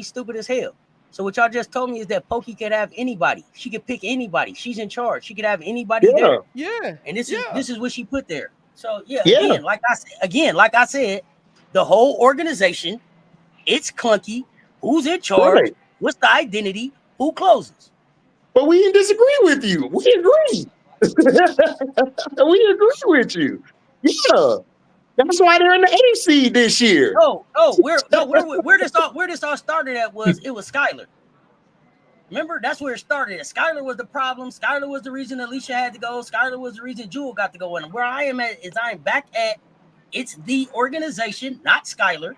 [SPEAKER 2] stupid as hell. So what y'all just told me is that Pokey could have anybody. She could pick anybody. She's in charge. She could have anybody there.
[SPEAKER 5] Yeah.
[SPEAKER 2] And this is what she put there. So again, like I said, the whole organization, it's clunky. Who's in charge? Right. What's the identity? Who closes?
[SPEAKER 1] But we didn't disagree with you. We agree. We agree with you. Yeah. That's why they're in the AFC this year.
[SPEAKER 2] Where this all started at was Skylar. Remember, that's where it started. Skylar was the problem. Skylar was the reason Alicia had to go. Skylar was the reason Jewel got to go. And where I am at is I'm back at it's the organization, not Skylar.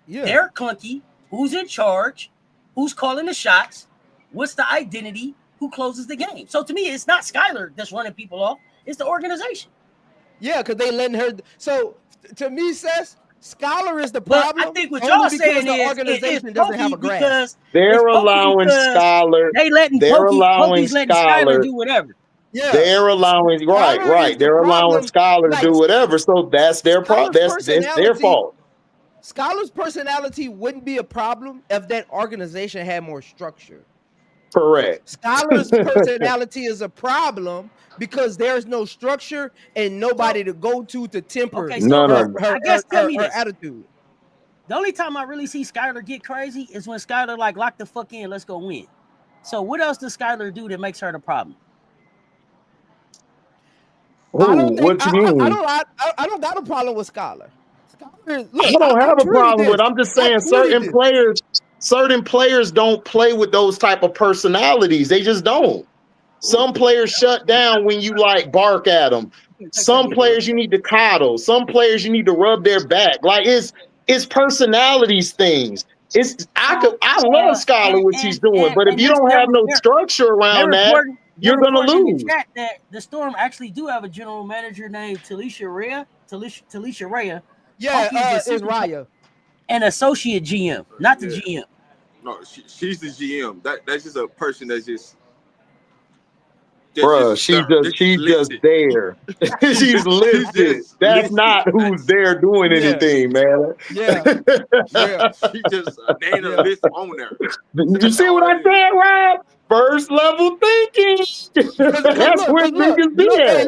[SPEAKER 2] Yeah. They're clunky. Who's in charge? Who's calling the shots? What's the identity? Who closes the game? So to me, it's not Skylar that's running people off. It's the organization.
[SPEAKER 5] Yeah, because they letting her. So to me, Seth, Skylar is the
[SPEAKER 2] But
[SPEAKER 5] problem.
[SPEAKER 2] I think what y'all saying
[SPEAKER 5] the
[SPEAKER 2] is
[SPEAKER 5] organization doesn't have a grasp.
[SPEAKER 2] because
[SPEAKER 1] They're allowing Skylar.
[SPEAKER 2] they letting Pokey's letting Skylar do whatever.
[SPEAKER 5] Yeah,
[SPEAKER 1] they're allowing right. They're allowing Skylar to do whatever. So that's their problem. That's their fault.
[SPEAKER 5] Skylar's personality wouldn't be a problem if that organization had more structure.
[SPEAKER 1] Correct.
[SPEAKER 5] Skylar's personality is a problem because there's no structure and nobody to go to temper her attitude.
[SPEAKER 2] The only time I really see Skylar get crazy is when Skylar like lock the fuck in, let's go win. So what else does Skylar do that makes her the problem?
[SPEAKER 1] What you mean?
[SPEAKER 5] I don't got a problem with Skylar.
[SPEAKER 1] Look, I don't have a problem with it. I'm just saying certain players don't play with those type of personalities. They just don't. Some players shut down when you like bark at them. Some players you need to coddle. Some players you need to rub their back. Like it's personalities things. I love Skylar what she's doing, but if you don't have no structure around that, you're gonna lose.
[SPEAKER 2] That the Storm actually do have a general manager named Talisha Rhea.
[SPEAKER 5] Yeah, it's Raya.
[SPEAKER 2] An associate GM, not the GM.
[SPEAKER 3] No, she's the GM. That's just a person that's just.
[SPEAKER 1] Bruh, she's just there. She's listed. That's not who's there doing anything, man.
[SPEAKER 5] Yeah.
[SPEAKER 3] She just named a list on there.
[SPEAKER 1] You see what I said, Rob? First level thinking. That's where niggas be at.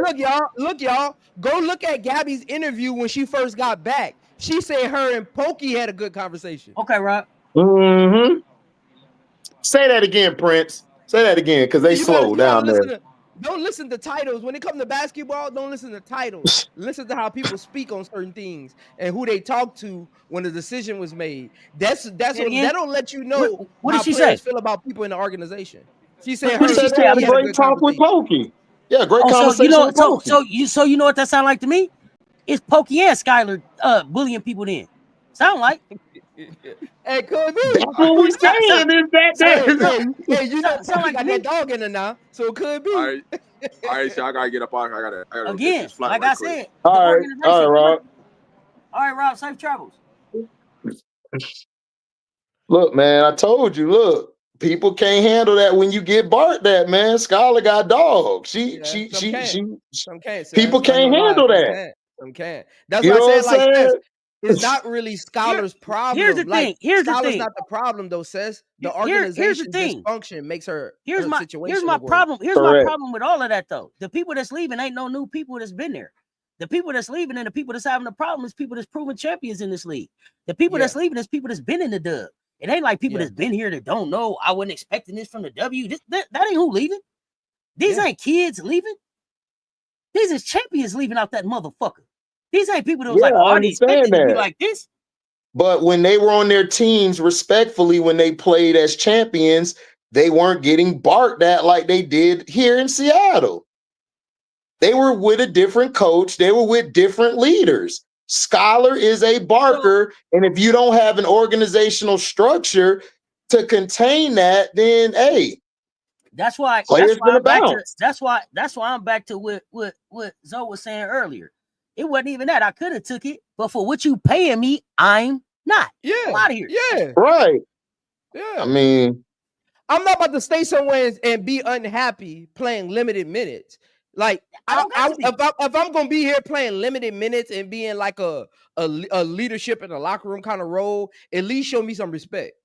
[SPEAKER 5] Look, y'all. Go look at Gabby's interview when she first got back. She said her and Pokey had a good conversation.
[SPEAKER 2] Okay, Rob.
[SPEAKER 1] Mm-hmm. Say that again, Prince. Say that again, because they slow down there.
[SPEAKER 5] Don't listen to titles. When it comes to basketball, don't listen to titles. Listen to how people speak on certain things and who they talk to when the decision was made. That's what that'll let you know
[SPEAKER 2] what
[SPEAKER 5] how
[SPEAKER 2] did she
[SPEAKER 5] players
[SPEAKER 2] say?
[SPEAKER 5] feel about people in the organization. She said
[SPEAKER 1] she had a great talk with Pokey. Yeah, great conversation with Pokey.
[SPEAKER 2] So you know what that sound like to me? It's Pokey and Skylar bullying people then. Sound like.
[SPEAKER 5] Hey, could be.
[SPEAKER 1] That's what we saying is that.
[SPEAKER 5] Hey, you know, sound like that dog in there now, so it could be.
[SPEAKER 3] All right, so I gotta get up. I gotta
[SPEAKER 2] again, like I said.
[SPEAKER 1] All right, Rob.
[SPEAKER 2] All right, Rob. Safe travels.
[SPEAKER 1] Look, man, I told you. Look, people can't handle that when you get barked at, man. Skylar got dogs.
[SPEAKER 5] Some can't.
[SPEAKER 1] People can't handle that.
[SPEAKER 5] Some can't. That's what I said. Like this. It's not really Skylar's problem.
[SPEAKER 2] Here's the thing.
[SPEAKER 5] Skylar's not the problem, though. Says the organization dysfunction makes her.
[SPEAKER 2] Here's my problem. Here's my problem with all of that, though. The people that's leaving ain't no new people that's been there. The people that's leaving and the people that's having a problem is people that's proven champions in this league. The people that's leaving is people that's been in the dub. It ain't like people that's been here that don't know. I wasn't expecting this from the W. That ain't who leaving. These ain't kids leaving. These is champions leaving out that motherfucker. These ain't people that was like, I expected to be like this.
[SPEAKER 1] But when they were on their teams, respectfully, when they played as champions, they weren't getting barked at like they did here in Seattle. They were with a different coach. They were with different leaders. Skylar is a barker, and if you don't have an organizational structure to contain that, then hey,
[SPEAKER 2] that's why I'm back to what Zoe was saying earlier. It wasn't even that. I could have took it, but for what you paying me, I'm not.
[SPEAKER 5] Yeah,
[SPEAKER 2] I'm out of here.
[SPEAKER 5] Yeah,
[SPEAKER 1] right.
[SPEAKER 5] Yeah,
[SPEAKER 1] I mean,
[SPEAKER 5] I'm not about to stay somewhere and be unhappy playing limited minutes. Like, if I'm gonna be here playing limited minutes and being like a leadership in the locker room kind of role, at least show me some respect.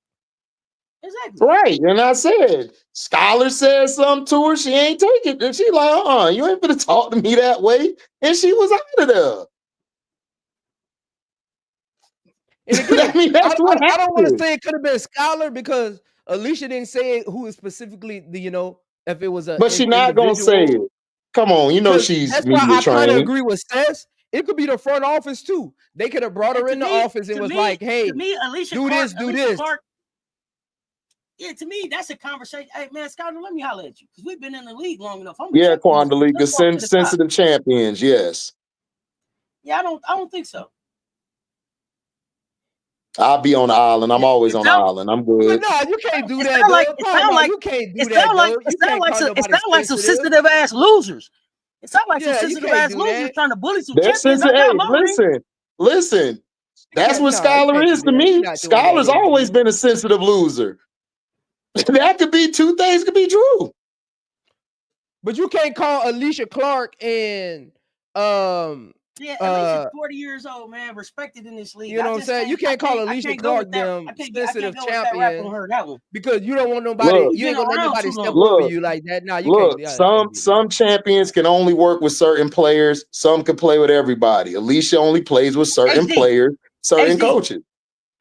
[SPEAKER 2] Exactly.
[SPEAKER 1] Right. And I said, Skylar said something to her. She ain't take it. She like, you ain't gonna talk to me that way. And she was out of there.
[SPEAKER 5] And again, I mean, I don't want to say it could have been Skylar because Alicia didn't say who is specifically if it was a.
[SPEAKER 1] But she's not gonna say it. Come on, she's.
[SPEAKER 5] That's why I kind of agree with Seth. It could be the front office too. They could have brought her in the office and was like, "Hey,
[SPEAKER 2] Alicia
[SPEAKER 5] do
[SPEAKER 2] Clark,
[SPEAKER 5] this, do this."
[SPEAKER 2] Clark, yeah, to me, that's a conversation. Hey, man, Skylar, let me holler at you because we've been in the league long enough.
[SPEAKER 1] Quandaliga, sensitive champions. Yes.
[SPEAKER 2] Yeah, I don't think so.
[SPEAKER 1] I'll be on the island. I'm always on the island. I'm good.
[SPEAKER 5] No, you can't do that. You can't do that.
[SPEAKER 2] It sounds like some sensitive ass losers. It sounds like some sensitive ass losers trying to bully some champions.
[SPEAKER 1] Hey, listen. That's what Skylar is to me. Skylar's always been a sensitive loser. That could be two things could be true.
[SPEAKER 5] But you can't call Alicia Clark and
[SPEAKER 2] Alicia's 40 years old, man, respected in this league.
[SPEAKER 5] You know what I'm saying? You can't call Alicia Clark them sensitive champion because you don't want nobody. You ain't gonna let nobody step over you like that. Nah, you can't.
[SPEAKER 1] Some champions can only work with certain players. Some can play with everybody. Alicia only plays with certain players, certain coaches.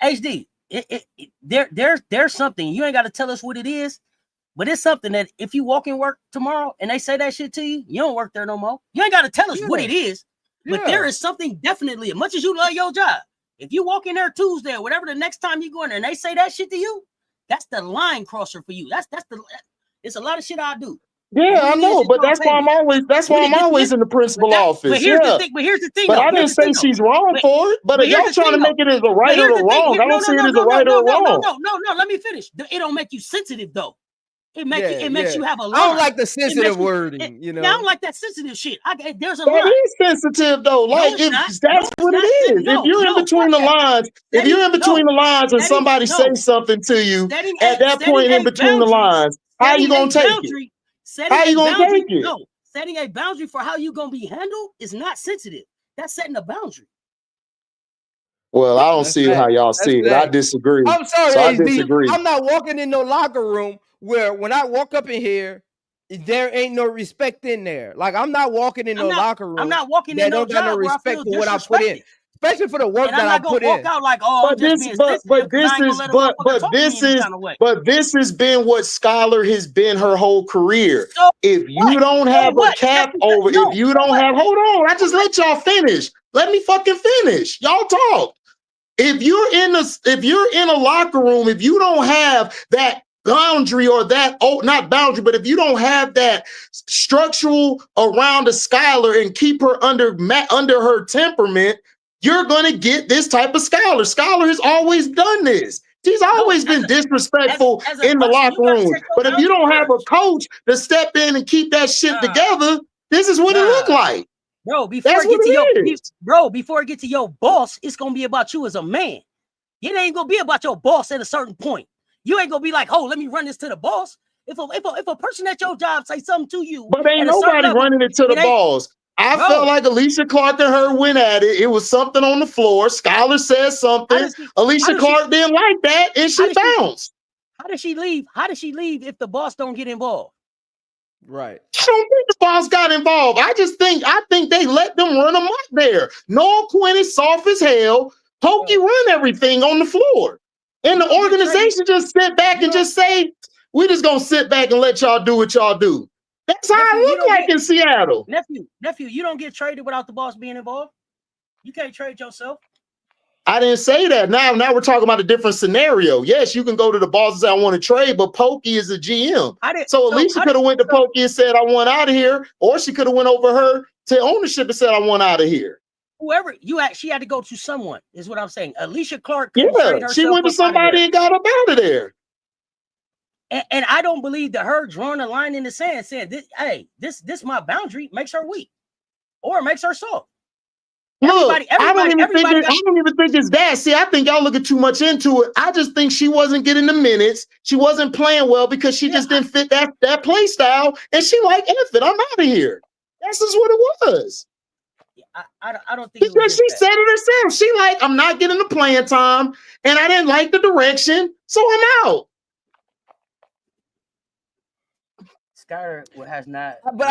[SPEAKER 2] HD, there's something. You ain't got to tell us what it is. But it's something that if you walk in work tomorrow and they say that shit to you, you don't work there no more. You ain't got to tell us what it is. But there is something definitely, as much as you love your job, if you walk in there Tuesday or whatever the next time you go in there and they say that shit to you, that's the line crosser for you. It's a lot of shit I do.
[SPEAKER 1] Yeah, I know, but that's why I'm always in the principal office.
[SPEAKER 2] But here's the thing.
[SPEAKER 1] But I didn't say she's wrong for it. But if y'all trying to make it as a right or a wrong, I don't see it as a right or a wrong.
[SPEAKER 2] No, let me finish. It don't make you sensitive though. It makes you have a line.
[SPEAKER 5] I don't like the sensitive wording, you know.
[SPEAKER 2] I don't like that sensitive shit. There's a
[SPEAKER 1] line.
[SPEAKER 2] That
[SPEAKER 1] is sensitive though. Like that's what it is. If you're in between the lines, the lines and somebody says something to you at that point in between the lines, how you gonna take it? How you gonna take it?
[SPEAKER 2] No, setting a boundary for how you gonna be handled is not sensitive. That's setting a boundary.
[SPEAKER 1] Well, I don't see how y'all see it. I disagree.
[SPEAKER 5] I'm sorry, so I disagree. I'm not walking in no locker room where when I walk up in here, there ain't no respect in there. Like I'm not walking in no locker room.
[SPEAKER 2] I'm not walking in no job
[SPEAKER 5] no respect for what I put in, especially for the work that I put in.
[SPEAKER 2] Walk out like, oh,
[SPEAKER 1] but this has been what Skylar has been her whole career. So, if you don't have a cap over, if you don't have, hold on, I just let y'all finish. Let me fucking finish. Y'all talk. If you're in a locker room, if you don't have that boundary or that, not boundary, but if you don't have that structural around a Skylar and keep her under her temperament, you're going to get this type of Skylar. Skylar has always done this. She's always been disrespectful in the locker room. But if you don't have a coach to step in and keep that shit together, this is what it look like.
[SPEAKER 2] Bro, before it get to your boss, it's gonna be about you as a man. It ain't gonna be about your boss at a certain point. You ain't gonna be like, oh, let me run this to the boss. If a person at your job say something to you,
[SPEAKER 1] but ain't nobody running it to the boss. I felt like Alicia Clark and her went at it. It was something on the floor. Skylar said something. Alicia Clark didn't like that, and she bounced.
[SPEAKER 2] How does she leave? How does she leave if the boss don't get involved?
[SPEAKER 5] Right.
[SPEAKER 1] I don't think the boss got involved. I think they let them run amok there. Noel Quinn is soft as hell. Pokey run everything on the floor. And the organization just sit back and just say, we're just gonna sit back and let y'all do what y'all do. That's how it look like in Seattle.
[SPEAKER 2] Nephew, you don't get traded without the boss being involved. You can't trade yourself.
[SPEAKER 1] I didn't say that. Now we're talking about a different scenario. Yes, you can go to the boss and say, I want to trade, but Pokey is a GM. So Alicia could have went to Pokey and said, I want out of here. Or she could have went over her to ownership and said, I want out of here.
[SPEAKER 2] Whoever she had to go to someone, is what I'm saying. Alicia Clark.
[SPEAKER 1] She went to somebody and got up out of there.
[SPEAKER 2] And I don't believe that her drawing a line in the sand saying, this my boundary makes her weak or makes her soft.
[SPEAKER 1] Look, I don't even think it's that. See, I think y'all looking too much into it. I just think she wasn't getting the minutes. She wasn't playing well because she just didn't fit that play style. And she like, F it, I'm out of here. That's just what it was.
[SPEAKER 2] I don't think
[SPEAKER 1] because she said it herself. She like, I'm not getting the playing time, and I didn't like the direction, so I'm out.
[SPEAKER 2] Skylar has not.
[SPEAKER 5] But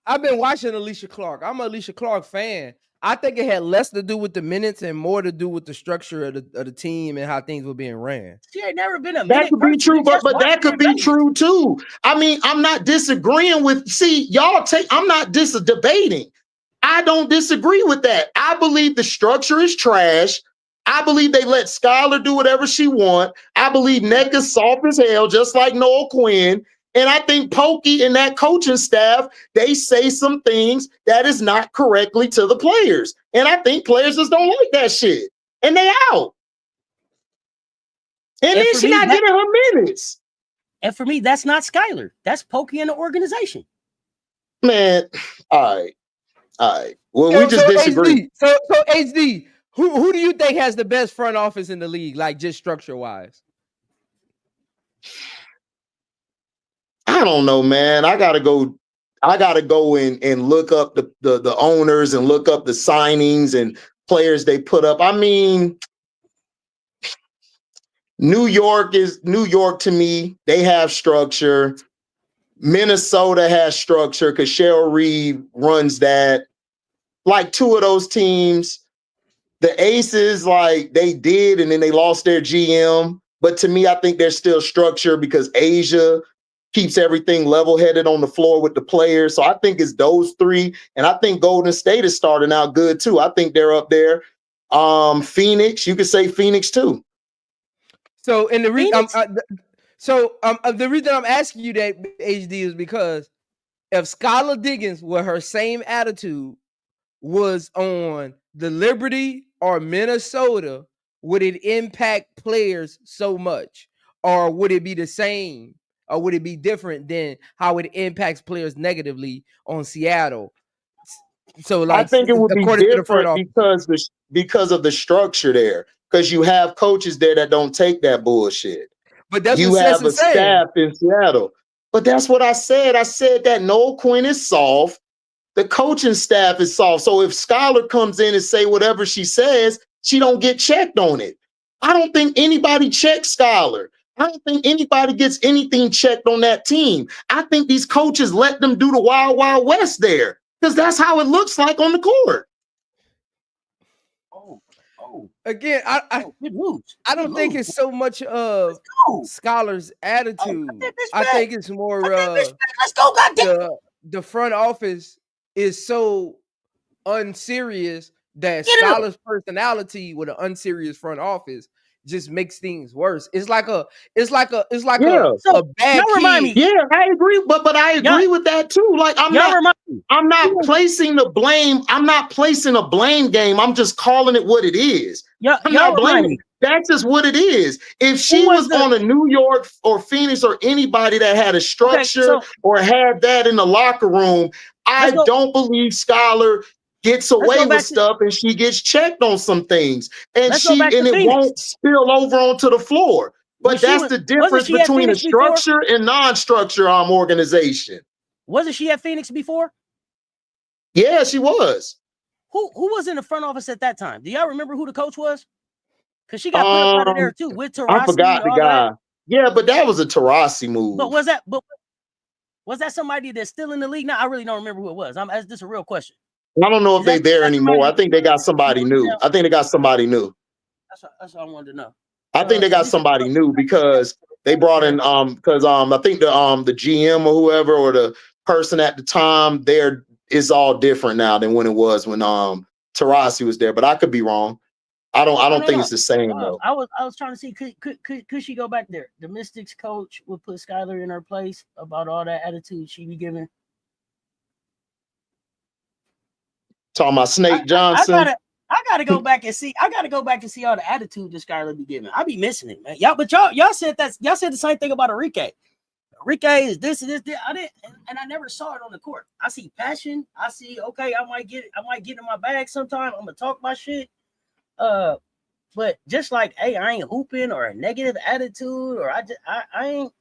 [SPEAKER 5] I've been watching Alicia Clark. I'm an Alicia Clark fan. I think it had less to do with the minutes and more to do with the structure of the team and how things were being ran.
[SPEAKER 2] She ain't never been a
[SPEAKER 1] that could be true, but that could be true too. I mean, I'm not disagreeing with. See, I'm not debating. I don't disagree with that. I believe the structure is trash. I believe they let Skylar do whatever she want. I believe Neck is soft as hell, just like Noel Quinn. And I think Pokey and that coaching staff, they say some things that is not correctly to the players. And I think players just don't like that shit. And they out. And then she not getting her minutes.
[SPEAKER 2] And for me, that's not Skylar. That's Pokey and the organization.
[SPEAKER 1] Man, all right. All right. Well, we just disagree.
[SPEAKER 5] So HD, who do you think has the best front office in the league, like just structure wise?
[SPEAKER 1] I don't know, man. I gotta go and look up the owners and look up the signings and players they put up. I mean, New York to me. They have structure. Minnesota has structure because Cheryl Reeve runs that. Like two of those teams, the Aces, like they did, and then they lost their GM. But to me, I think there's still structure because Asia keeps everything level-headed on the floor with the players. So I think it's those three. And I think Golden State is starting out good too. I think they're up there. Phoenix, you could say Phoenix too.
[SPEAKER 5] So in the the reason I'm asking you that, HD, is because if Skylar Diggins with her same attitude was on the Liberty or Minnesota, would it impact players so much? Or would it be the same? Or would it be different than how it impacts players negatively on Seattle? So, like,
[SPEAKER 1] I think it would be different because of the structure there. Because you have coaches there that don't take that bullshit.
[SPEAKER 5] But that's
[SPEAKER 1] you
[SPEAKER 5] what
[SPEAKER 1] have a staff in Seattle. But that's what I said. I said that Noel Quinn is soft. The coaching staff is soft. So if Skylar comes in and say whatever she says, she don't get checked on it. I don't think anybody checks Skylar. I don't think anybody gets anything checked on that team. I think these coaches let them do the wild, wild west there because that's how it looks like on the court.
[SPEAKER 5] Again, I don't think it's so much of Skylar's attitude. I think it's more
[SPEAKER 2] let's go, goddamn.
[SPEAKER 5] The front office is so unserious that Skylar's personality with an unserious front office just makes things worse. It's like a bad kid.
[SPEAKER 1] Yeah, I agree, but I agree with that too. Like I'm not placing the blame. I'm not placing a blame game. I'm just calling it what it is. I'm not blaming. That's just what it is. If she was on a New York or Phoenix or anybody that had a structure or had that in the locker room, I don't believe Skylar gets away with stuff and she gets checked on some things and it won't spill over onto the floor. But that's the difference between a structure and non-structure organization.
[SPEAKER 2] Wasn't she at Phoenix before?
[SPEAKER 1] Yeah, she was.
[SPEAKER 2] Who was in the front office at that time? Do y'all remember who the coach was? Because she got put up out of there too with Taurasi.
[SPEAKER 1] I forgot the guy. Yeah, but that was a Taurasi move.
[SPEAKER 2] But was that somebody that's still in the league now? I really don't remember who it was. This is a real question.
[SPEAKER 1] I don't know if they're there anymore. I think they got somebody new. That's
[SPEAKER 2] what I wanted to know.
[SPEAKER 1] I think they got somebody new because they brought in I think the GM or whoever or the person at the time there is all different now than when it was when Taurasi was there. But I could be wrong. I don't think it's the same though.
[SPEAKER 2] I was trying to see could she go back there? The Mystics coach would put Skylar in her place about all that attitude she be giving.
[SPEAKER 1] Talking about Snake Johnson.
[SPEAKER 2] I gotta go back and see. I gotta go back and see all the attitude that Skylar be giving. I be missing it, man. Y'all said that. Y'all said the same thing about Enrique. Enrique is this and this. I didn't, and I never saw it on the court. I see passion. I see. Okay, I might get in my bag sometime. I'm gonna talk my shit. But just like, hey, I ain't hooping or a negative attitude, or I ain't.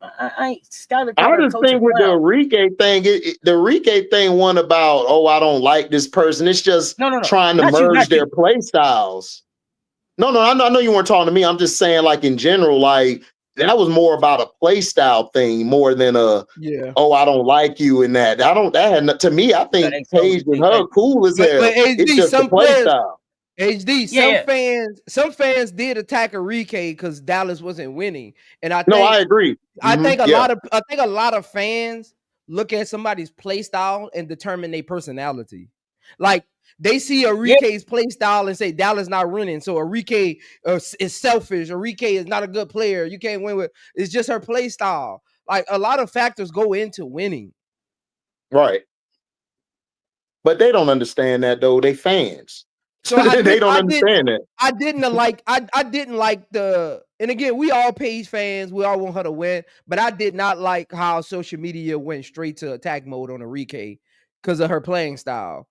[SPEAKER 2] I just think
[SPEAKER 1] with the Enrique thing, the Enrique thing wasn't about, I don't like this person. It's just trying to merge their play styles. No, I know you weren't talking to me. I'm just saying, like, in general, like, that was more about a play style thing more than I don't like you in that. To me, I think Paige and her cool as hell.
[SPEAKER 5] But
[SPEAKER 1] it's just a play style.
[SPEAKER 5] HD, some fans did attack Enrique because Dallas wasn't winning, and I
[SPEAKER 1] agree.
[SPEAKER 5] I think a lot of fans look at somebody's play style and determine their personality. Like they see Enrique's play style and say Dallas not running, so Enrique is selfish. Enrique is not a good player. You can't win with. It's just her play style. Like a lot of factors go into winning.
[SPEAKER 1] Right, but they don't understand that though. They fans. So they don't understand that.
[SPEAKER 5] I didn't like the, and again, we all Paige fans, we all want her to win, but I did not like how social media went straight to attack mode on Enrique. because of her playing style.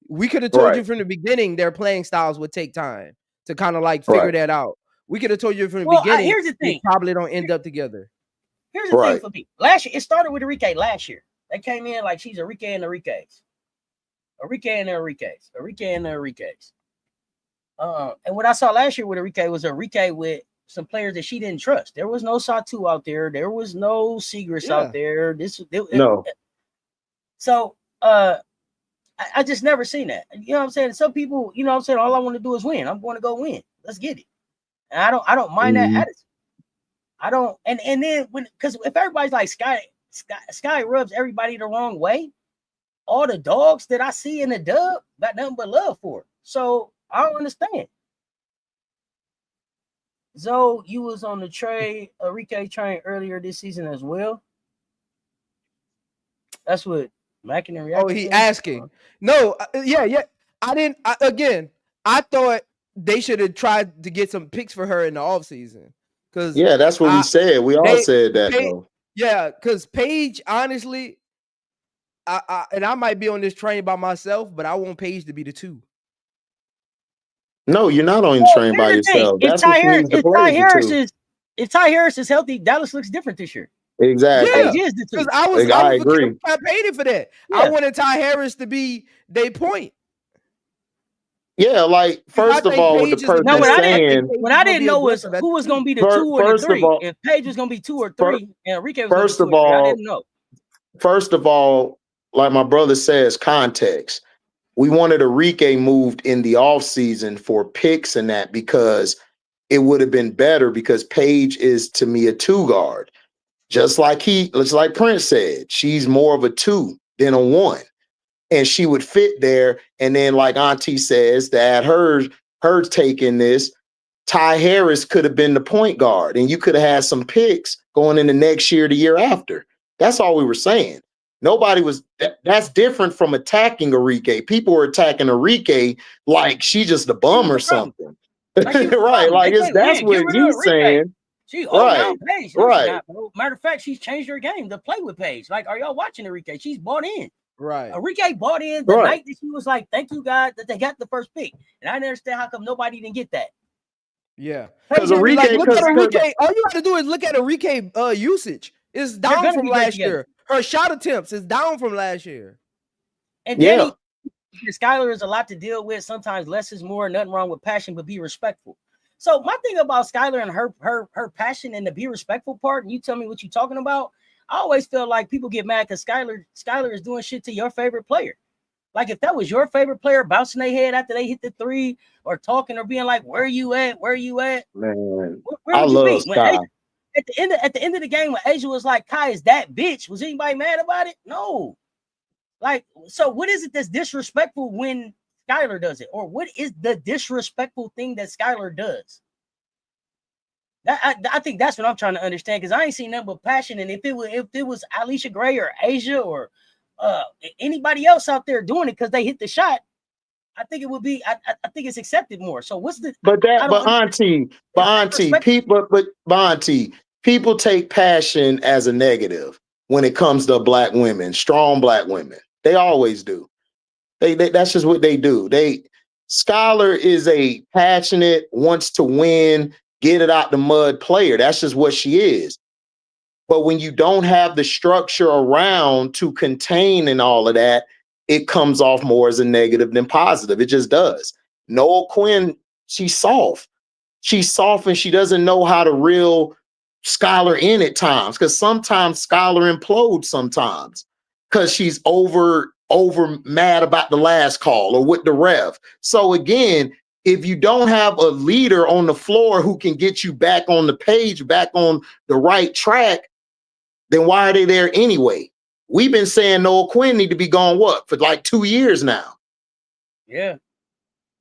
[SPEAKER 5] We could have told you from the beginning their playing styles would take time to kind of like figure that out. We could have told you from the beginning.
[SPEAKER 2] Here's the thing.
[SPEAKER 5] They probably don't end up together.
[SPEAKER 2] Here's the thing for me. Last year, it started with Enrique last year. They came in like she's Enrique and Enriquez. Enrique and Enriquez. Enrique and Enriquez. And what I saw last year with Enrique was Enrique with some players that she didn't trust. There was no Satu out there. There was no Segrist out there. So I just never seen that. You know what I'm saying? Some people, you know what I'm saying, all I want to do is win. I'm going to go win. Let's get it. And I don't mind that attitude. I don't, and then because if everybody's like Sky rubs everybody the wrong way, all the dogs that I see in the dub got nothing but love for it. So I don't understand. Zoe, you was on the Enrique train earlier this season as well. That's what Mackin and reaction.
[SPEAKER 5] Oh, he asking. No, yeah. I thought they should have tried to get some picks for her in the offseason.
[SPEAKER 1] Yeah, that's what we said. We all said that, though.
[SPEAKER 5] Yeah, because Paige, honestly, I might be on this train by myself, but I want Paige to be the 2.
[SPEAKER 1] No, you're not on the train by yourself.
[SPEAKER 2] If Ty Harris is healthy, Dallas looks different this year.
[SPEAKER 1] Exactly.
[SPEAKER 5] Yeah, because I agree. I paid it for that. Yeah. I wanted Ty Harris to be their point.
[SPEAKER 1] Yeah, like first of all, with the person saying,
[SPEAKER 2] what I didn't know was who was going to be the 2 or the 3. If Paige was going to be 2 or 3, and Enrique was
[SPEAKER 1] first
[SPEAKER 2] of all, I didn't know.
[SPEAKER 1] First of all, like my brother says, context. We wanted Enrique moved in the offseason for picks and that because it would have been better because Paige is to me a 2 guard. Just like Prince said, she's more of a 2 than a 1. And she would fit there. And then, like Auntie says, that her taking this, Ty Harris could have been the point guard, and you could have had some picks going into next year, the year after. That's all we were saying. Nobody was. That's different from attacking Enrique. People were attacking Enrique like she's just a bum or something, right? Like that's what he's saying.
[SPEAKER 2] She right, Paige. Right. Matter of fact, she's changed her game to play with Paige. Like, are y'all watching Enrique? She's bought in.
[SPEAKER 5] Right.
[SPEAKER 2] Enrique bought in the night that she was like, "Thank you, God, that they got the first pick." And I didn't understand how come nobody didn't get that.
[SPEAKER 5] Yeah, because Enrique. Look at Enrique. All you have to do is look at Enrique usage. It's down from last year. Her shot attempts is down from last year.
[SPEAKER 2] And Danny, Skylar is a lot to deal with. Sometimes less is more. Nothing wrong with passion, but be respectful. So my thing about Skylar and her passion and the be respectful part, and you tell me what you're talking about. I always feel like people get mad because Skylar is doing shit to your favorite player. Like if that was your favorite player bouncing their head after they hit the 3 or talking or being like, "Where you at? Where you at?"
[SPEAKER 1] Man,
[SPEAKER 2] where
[SPEAKER 1] I love Sky.
[SPEAKER 2] At the end of the game, when Asia was like, "Kai is that bitch," was anybody mad about it? No. Like, so what is it that's disrespectful when Skylar does it, or what is the disrespectful thing that Skylar does? I think that's what I'm trying to understand because I ain't seen nothing but passion. And if it was Alicia Gray or Asia or anybody else out there doing it because they hit the shot, I think it would be. I think it's accepted more. So what's the?
[SPEAKER 1] Auntie, people take passion as a negative when it comes to black women, strong black women. They always do. They that's just what they do. Skylar is a passionate, wants to win, get it out the mud player. That's just what she is. But when you don't have the structure around to contain and all of that, it comes off more as a negative than positive. It just does. Noah Quinn, she's soft. She's soft and she doesn't know how to reel Skylar in at times because sometimes Skylar implodes sometimes because she's over mad about the last call or with the ref. So again, if you don't have a leader on the floor who can get you back on the page, back on the right track, then why are they there anyway? We've been saying Noah Quinn need to be gone for like 2 years now.
[SPEAKER 2] Yeah.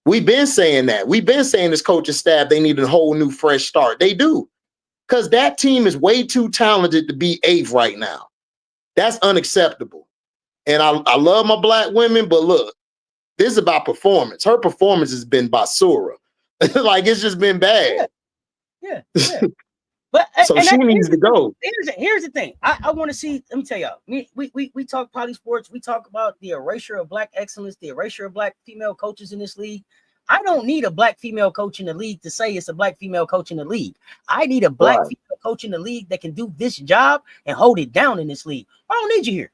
[SPEAKER 1] We've been saying that. We've been saying this coaching staff, they need a whole new fresh start. They do. Because that team is way too talented to be 8th right now. That's unacceptable. And I love my black women, but look, this is about performance. Her performance has been basura. Like it's just been bad.
[SPEAKER 2] Yeah. But
[SPEAKER 1] so she needs to go.
[SPEAKER 2] Here's the thing. I want to see. Let me tell y'all. We talk poly sports. We talk about the erasure of black excellence, the erasure of black female coaches in this league. I don't need a black female coach in the league to say it's a black female coach in the league. I need a black female coach in the league that can do this job and hold it down in this league. I don't need you here.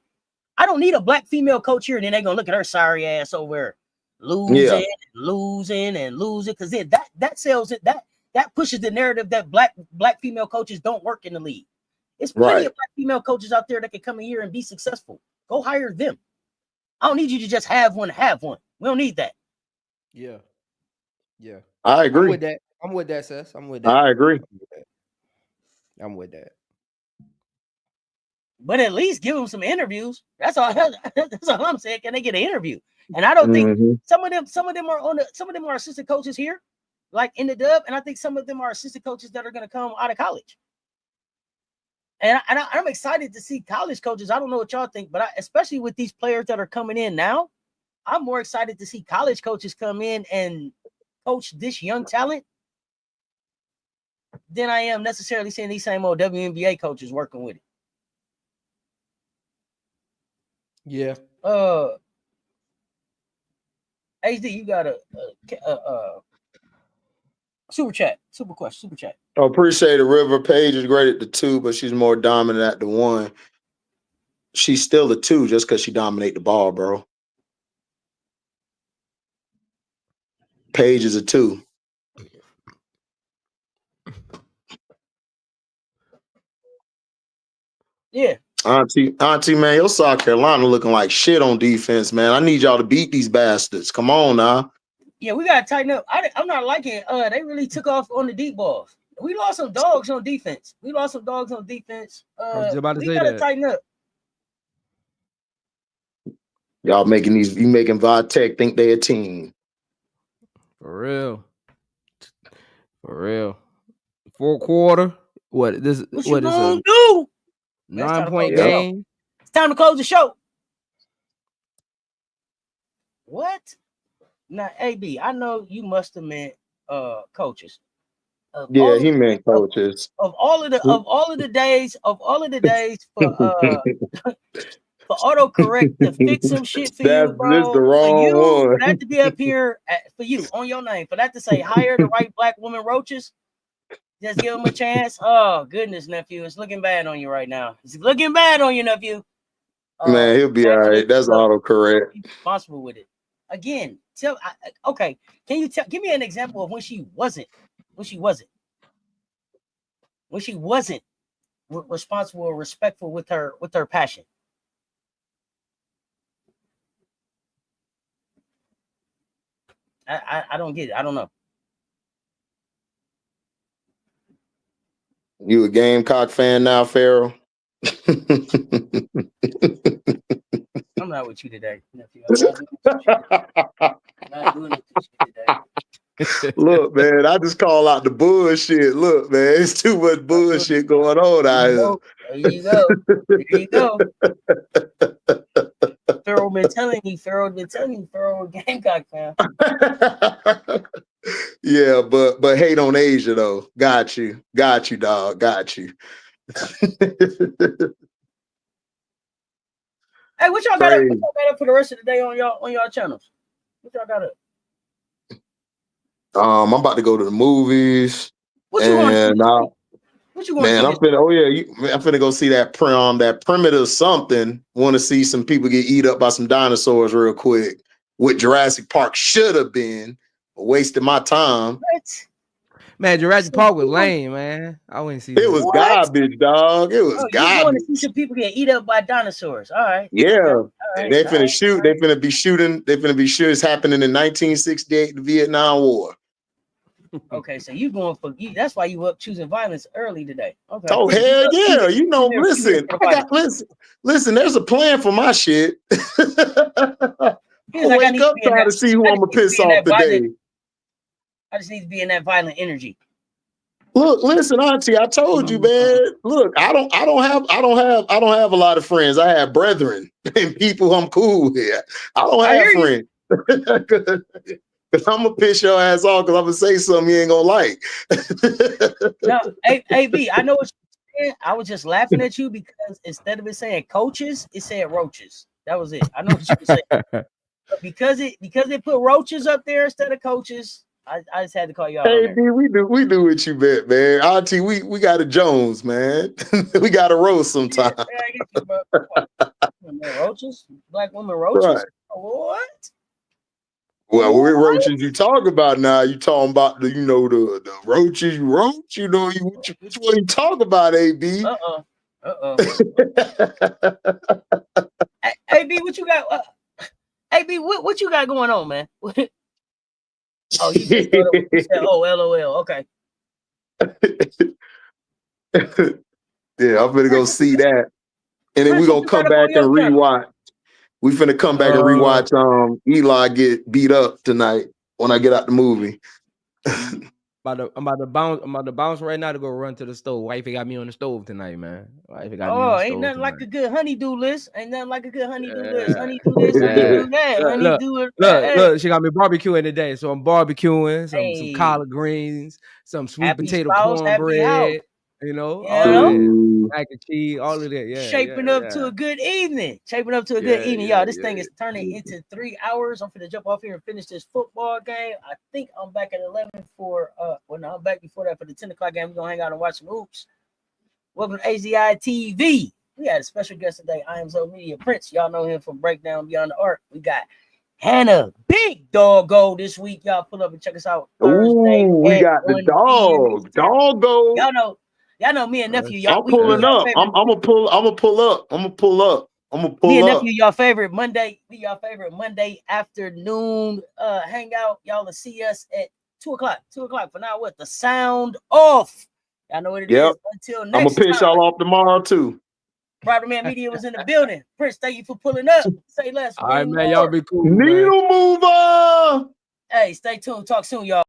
[SPEAKER 2] I don't need a black female coach here, and then they're gonna look at her sorry ass over losing because then that sells it. That pushes the narrative that black female coaches don't work in the league. It's plenty of black female coaches out there that can come in here and be successful. Go hire them. I don't need you to just have one. We don't need that.
[SPEAKER 5] Yeah.
[SPEAKER 1] I agree.
[SPEAKER 5] I'm with that, Seth. I'm with that.
[SPEAKER 1] I agree.
[SPEAKER 5] I'm with that.
[SPEAKER 2] But at least give them some interviews. That's all I'm saying. Can they get an interview? And I don't think some of them are assistant coaches here, like in the dub, and I think some of them are assistant coaches that are going to come out of college. And I'm excited to see college coaches. I don't know what y'all think, but especially with these players that are coming in now, I'm more excited to see college coaches come in and coach this young talent than I am necessarily seeing these same old WNBA coaches working with it.
[SPEAKER 5] Yeah.
[SPEAKER 2] HD, you got a super chat.
[SPEAKER 1] I appreciate it. River Page is great at the 2, but she's more dominant at the 1. She's still a 2 just because she dominate the ball, bro. Page is a 2.
[SPEAKER 2] Yeah.
[SPEAKER 1] Auntie, man, your South Carolina looking like shit on defense, man. I need y'all to beat these bastards. Come on now.
[SPEAKER 2] Yeah, we gotta tighten up. I'm not liking. They really took off on the deep balls. We lost some dogs on defense. I was just about to say gotta tighten up.
[SPEAKER 1] Y'all making Vitek think they a team.
[SPEAKER 4] For real. 4 quarter. What you
[SPEAKER 2] gonna do?
[SPEAKER 4] 9-point game.
[SPEAKER 2] It's time to close the show. What? Now, AB, I know you must have meant coaches.
[SPEAKER 1] Yeah, he meant coaches.
[SPEAKER 2] Of all of the days for for autocorrect to fix some shit for you, bro.
[SPEAKER 1] That's the wrong one.
[SPEAKER 2] For that to be up here for you on your name, for that to say hire the right black woman roaches. Just give him a chance. Oh, goodness, nephew. It's looking bad on you right now. It's looking bad on you, nephew.
[SPEAKER 1] Man, he'll be all right. That's autocorrect.
[SPEAKER 2] Be responsible with it. Again, give me an example of when she wasn't responsible or respectful with her passion. I don't get it. I don't know.
[SPEAKER 1] You a Gamecock fan now, Pharaoh?
[SPEAKER 2] I'm not with you today, nephew. I'm not doing it today.
[SPEAKER 1] Look, man, I just call out the bullshit. Look, man, it's too much bullshit going on out here.
[SPEAKER 2] There you go. Pharaoh been telling you, Pharaoh a Gamecock fan.
[SPEAKER 1] Yeah, but hate on Asia though. Got you, dog. Got you.
[SPEAKER 2] Hey, what y'all got up for the rest of the day on y'all channels? What y'all got up?
[SPEAKER 1] I'm about to go to the movies.
[SPEAKER 2] What you going to do?
[SPEAKER 1] Man, I'm finna go see that primitive something. Want to see some people get eat up by some dinosaurs real quick. What Jurassic Park should have been. Wasted my time.
[SPEAKER 2] What?
[SPEAKER 4] Man, Jurassic Park was lame, man. I wouldn't see
[SPEAKER 1] it. Was garbage, dog. It was garbage.
[SPEAKER 2] You want to see some people get eat up by dinosaurs. All right.
[SPEAKER 1] Yeah. All right. They finna shoot. They finna be shooting. They finna be sure it's happening in 1968, the Vietnam War.
[SPEAKER 2] Okay, so you going for you? That's why you up choosing violence early today. Okay.
[SPEAKER 1] Oh hell yeah! Listen. There's a plan for my shit. I wake up trying to see who I'm gonna piss off today.
[SPEAKER 2] I just need to be in that violent energy.
[SPEAKER 1] Look, listen, Auntie. I told you, man. Look, I don't have a lot of friends. I have brethren and people I'm cool with. I don't have friends. I'm gonna piss your ass off because I'm gonna say something you ain't gonna like.
[SPEAKER 2] No, AB, I know what you're saying. I was just laughing at you because instead of it saying coaches, it said roaches. That was it. I know what you were saying. But because they put roaches up there instead of coaches, I just had to call you out.
[SPEAKER 1] Hey, B, we do what you bet, man. Auntie, we got a Jones, man. We got a roast sometime.
[SPEAKER 2] Yeah, I get you, bro. Roaches, black women roaches.
[SPEAKER 1] Right.
[SPEAKER 2] What?
[SPEAKER 1] Well, what roaches you talking about now? You talking about the roaches you roach? Which one you talk about, AB?
[SPEAKER 2] AB, what you got? AB, what you got going on, man? Oh, you just said, oh, LOL. Okay.
[SPEAKER 1] Yeah, I'm gonna go see that, and then we're gonna come back and rewatch. We finna come back and rewatch Eli get beat up tonight when I get out the movie.
[SPEAKER 5] I'm about to bounce right now to go run to the stove. Wifey got me on the stove tonight, man. Wifey got me on the stove
[SPEAKER 2] ain't nothing
[SPEAKER 5] tonight.
[SPEAKER 2] like a good honeydew list. Ain't nothing like a good honeydew list. Honeydew this, honeydew that.
[SPEAKER 5] Look, she got me barbecuing today, so I'm barbecuing some collard greens, some sweet potato cornbread. You know, mac and cheese, all of that. Yeah,
[SPEAKER 2] shaping up to a good evening. Good evening, y'all. This thing is turning into 3 hours. I'm finna jump off here and finish this football game. I think I'm back at 11 for I'm back before that for the 10 o'clock game. We're gonna hang out and watch some hoops. Welcome to AZI TV. We had a special guest today. I am Zo Media Prince. Y'all know him from Breakdown Beyond the Arc. We got Hannah Big Doggo this week. Y'all pull up and check us out Thursday.
[SPEAKER 1] Ooh, we got the Doggo.
[SPEAKER 2] Y'all know me and nephew. Y'all,
[SPEAKER 1] I'm pulling up. I'm gonna pull up. Me
[SPEAKER 2] and nephew, y'all favorite Monday. We y'all favorite Monday afternoon hangout. Y'all will see us at 2 o'clock. 2 o'clock for now. What the sound off? Y'all know what it is. Until next time.
[SPEAKER 1] I'm gonna piss y'all off tomorrow too.
[SPEAKER 2] Private Man Media was in the building. Prince, thank you for pulling up. Say less.
[SPEAKER 5] All right, man. Y'all be cool.
[SPEAKER 1] Needle mover.
[SPEAKER 2] Hey, stay tuned. Talk soon, y'all.